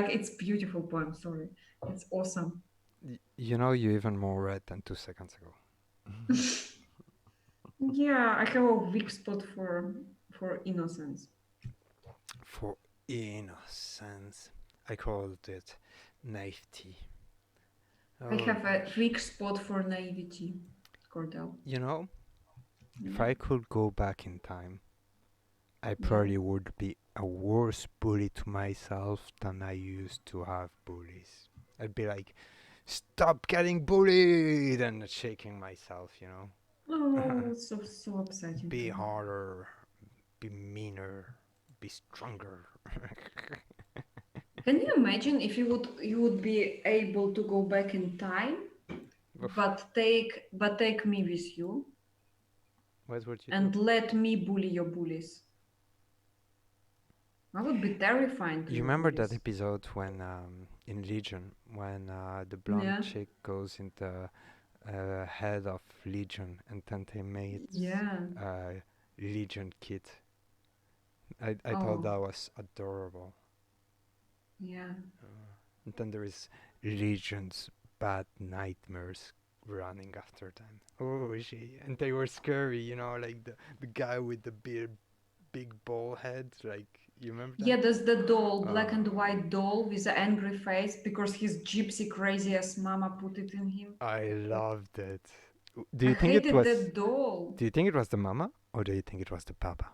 it's beautiful poem. Sorry, it's awesome. You know, you even more read than 2 seconds ago. Yeah, I have a weak spot for innocence. For innocence. I called it naivety. I have a weak spot for naivety, Cordelh. You know, if Yeah. I could go back in time, I Yeah. probably would be a worse bully to myself than I used to have bullies. I'd be like, stop getting bullied, and shaking myself, you know. Oh, it's so upsetting. Be harder, be meaner, be stronger. Can you imagine if you would be able to go back in time, but take me with you What would you and do? let me bully your bullies? I would be terrifying to You your remember bullies. that episode when in Legion, when the blonde Yeah. chick goes in the head of Legion, and then they made Yeah. Legion kid. I thought Oh. that was adorable. Yeah. And then there is Legion's bad nightmares running after them. Oh, and they were scary, you know, like the guy with the big ball head, like, you remember that? Yeah, there's the doll, black and white doll with an angry face because his gypsy crazy ass mama put it in him. I loved it. I hated that doll. Do you think it was the mama, or do you think it was the papa?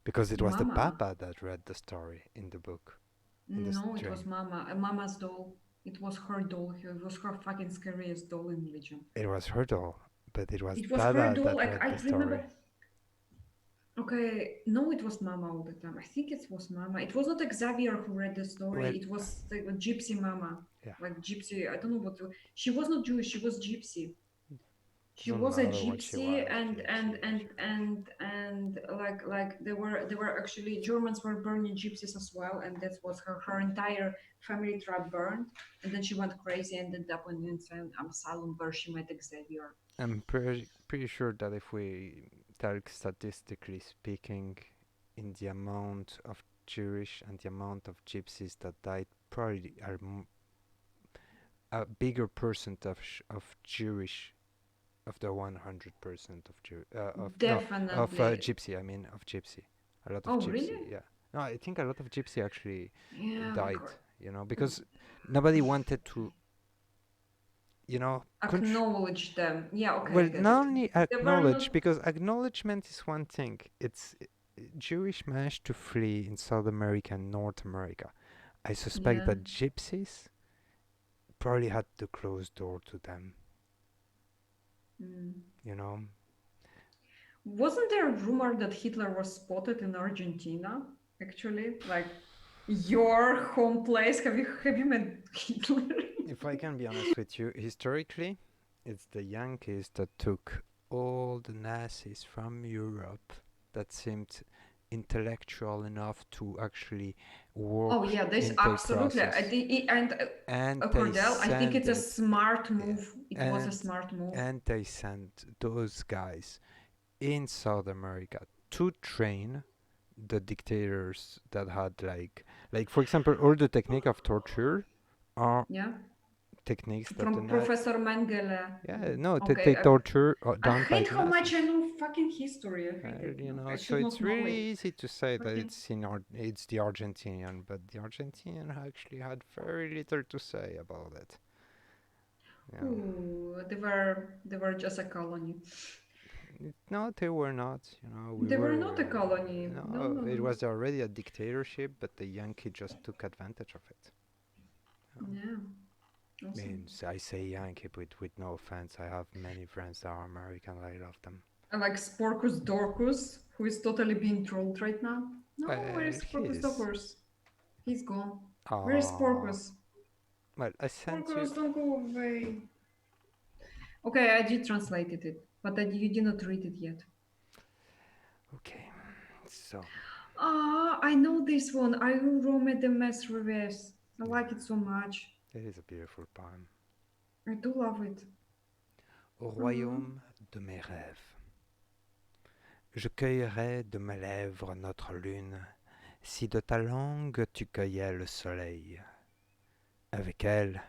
Because it was the Mama. papa that read the story in the book. No, it was Mama. Mama's doll. It was her doll. It was her fucking scariest doll in Legion. It was her doll, but it was It was Dada her doll. that Like, read I the story. remember. Okay, no, it was Mama all the time. I think it was Mama. It was not Xavier who read the story. Well, it was like a gypsy Mama. Yeah. Like gypsy. I don't know what. She was not Jewish. She was gypsy. She Doesn't was a matter what she gypsy, was, and like they were actually Germans were burning gypsies as well, and that was her entire family tribe burned, and then she went crazy and ended up in an insane asylum where she met Xavier. I'm pretty sure that if we talk statistically speaking, in the amount of Jewish and the amount of gypsies that died probably are a bigger percent of Jewish, of the 100% of Jew of no of Definitely. Gypsy. I mean of Gypsy. A lot of Oh, really? Gypsy. Yeah. No, I think a lot of Gypsy actually Yeah, died. You know, because nobody wanted to. You know, acknowledge them. Yeah, okay, I well, get not it. only They were not. acknowledge, because acknowledgement is one thing. It's Jewish managed to flee in South America and North America. I suspect Yeah. that gypsies probably had to close door to them. Mm. You know, Wasn't there a rumor that Hitler was spotted in Argentina? Actually, like your home place. Have you met Hitler? if I can be honest with you, historically, it's the Yankees that took all the Nazis from Europe that seemed intellectual enough to actually Oh work yeah, there's in their absolutely. process, And and they Cordell, I think it's a send smart yeah, move. It was a and smart move. and they sent those guys in South America to train the dictators that had like for example all the technique of torture are Yeah, techniques that from Professor Mengele. yeah, no, Okay, they torture I done by hate the how much I Nazis. know fucking history. I hate it. You No, know, I so should it's not know really it. easy to say that Fucking. it's the Argentinian, but the Argentinian actually had very little to say about it. You know. Ooh, they were just a colony. No, they were not. You know, we They were were. not a colony. No, No, no, it no. was already a dictatorship, but the Yankee just took advantage of it. You know. Yeah, awesome. Means I say Yankee, but with no offense, I have many friends that are American. I love them. I like Sporkus Dorcus, who is totally being trolled right now. No, where Well, is Sporkus he's. Dorcus? He's gone. Where is Ah. Sporkus? Well, I sent you. Sporkus, don't go away. Okay, I did translated it, but you did not read it yet. Okay, so Ah, I know this one. I will roam at the mess reverse. I like it yeah, so much. it is a beautiful poem. I do love it. Au Mhm. royaume de mes rêves, je cueillerais de mes lèvres notre lune, si de ta langue tu cueillais le soleil. Avec elle,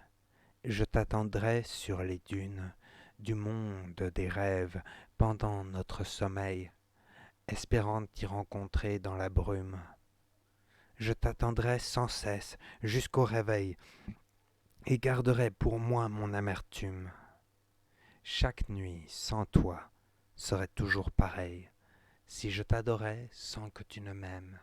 je t'attendrais sur les dunes du monde des rêves pendant notre sommeil, espérant t'y rencontrer dans la brume. Je t'attendrai sans cesse jusqu'au réveil et garderai pour moi mon amertume. Chaque nuit sans toi serait toujours pareille si je t'adorais sans que tu ne m'aimes.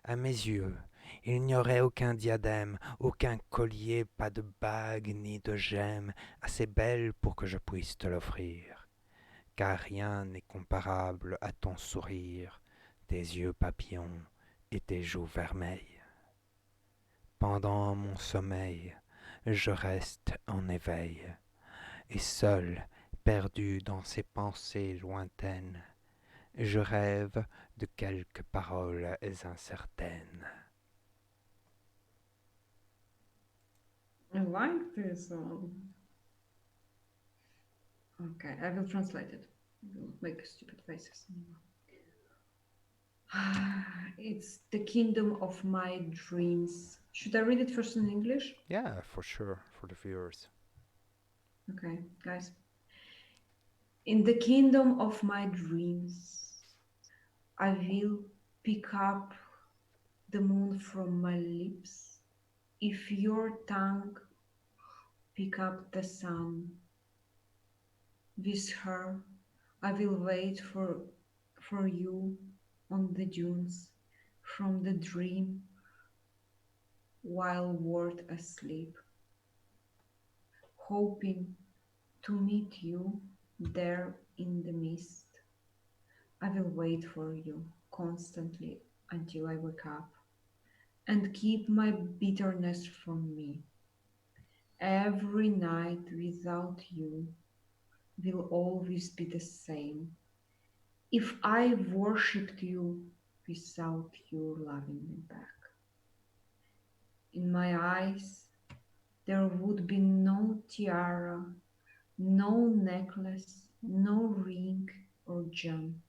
À mes yeux, il n'y aurait aucun diadème, aucun collier, pas de bague ni de gemme assez belle pour que je puisse te l'offrir, car rien n'est comparable à ton sourire, tes yeux papillons et tes joues vermeilles. Pendant mon sommeil, je reste en éveil, et seul, perdu dans ces pensées lointaines, je rêve de quelques paroles incertaines. I like this one. Okay, I will translate it. I will make stupid faces. It's the kingdom of my dreams. Should I read it first in English? Yeah, for sure, for the viewers. Okay, guys. In the kingdom of my dreams, I will pick up the moon from my lips. If your tongue pick up the sun, with her I will wait for you on the dunes from the dream while world asleep, hoping to meet you there in the mist. I will wait for you constantly until I wake up and keep my bitterness from me. Every night without you will always be the same. If I worshipped you without you loving me back. In my eyes, there would be no tiara, no necklace, no ring or gem.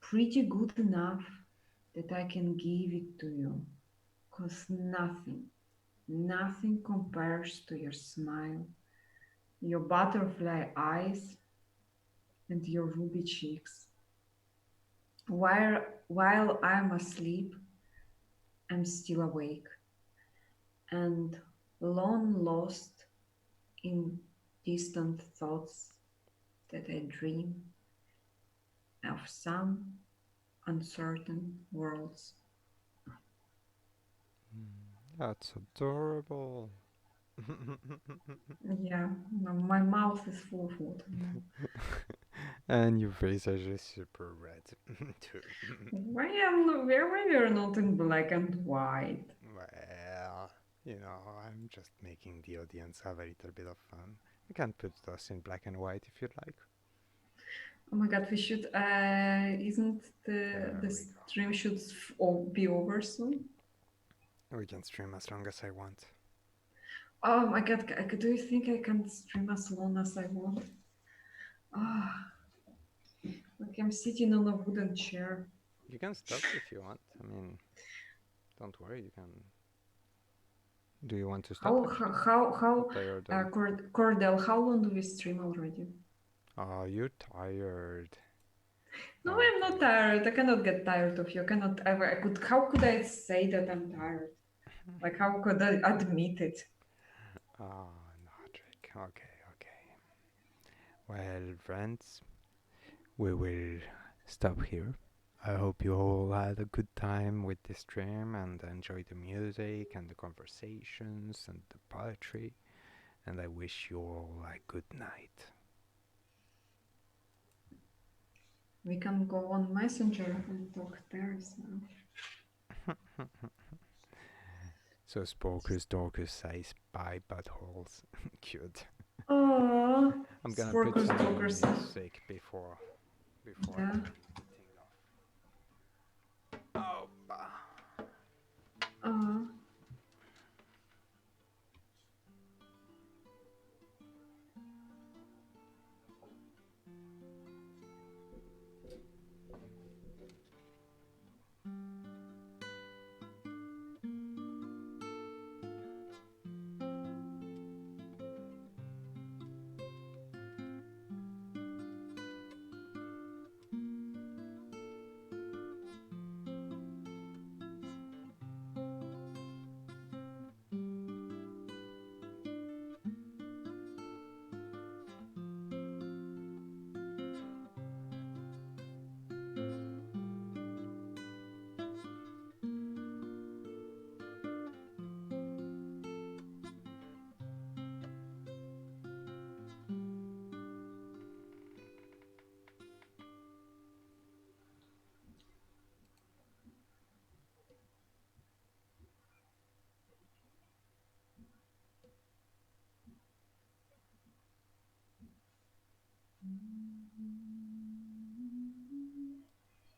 Pretty good enough that I can give it to you because nothing compares to your smile, your butterfly eyes, and your ruby cheeks. While I'm asleep, I'm still awake and long lost in distant thoughts that I dream of some uncertain worlds. That's adorable. Yeah, my mouth is full of water now. And your face is just super red too. Why you're not in black and white? Well, I'm just making the audience have a little bit of fun. You can put us in black and white if you'd like. Oh my god, we should. Isn't There the we go. stream should be over soon? We can stream as long as I want. Oh my god, do you think I can stream as long as I want? Ah, like I'm sitting on a wooden chair. You can stop if you want. I mean, don't worry. You can. Do you want to stop? How Up to your dome. Cordelh, how long do we stream already? Oh, you're tired. No, I'm not tired. I cannot get tired of you. I cannot. I could. How could I say that I'm tired? Like how could I admit it? Oh, Nodrik. Okay. Well, friends, we will stop here. I hope you all had a good time with this stream and enjoyed the music and the conversations and the poetry. And I wish you all a good night. We can go on Messenger and talk there as well. So Sporkus Dorcus says bye buttholes. Cute. Oh, I'm gonna put some music before. Yeah.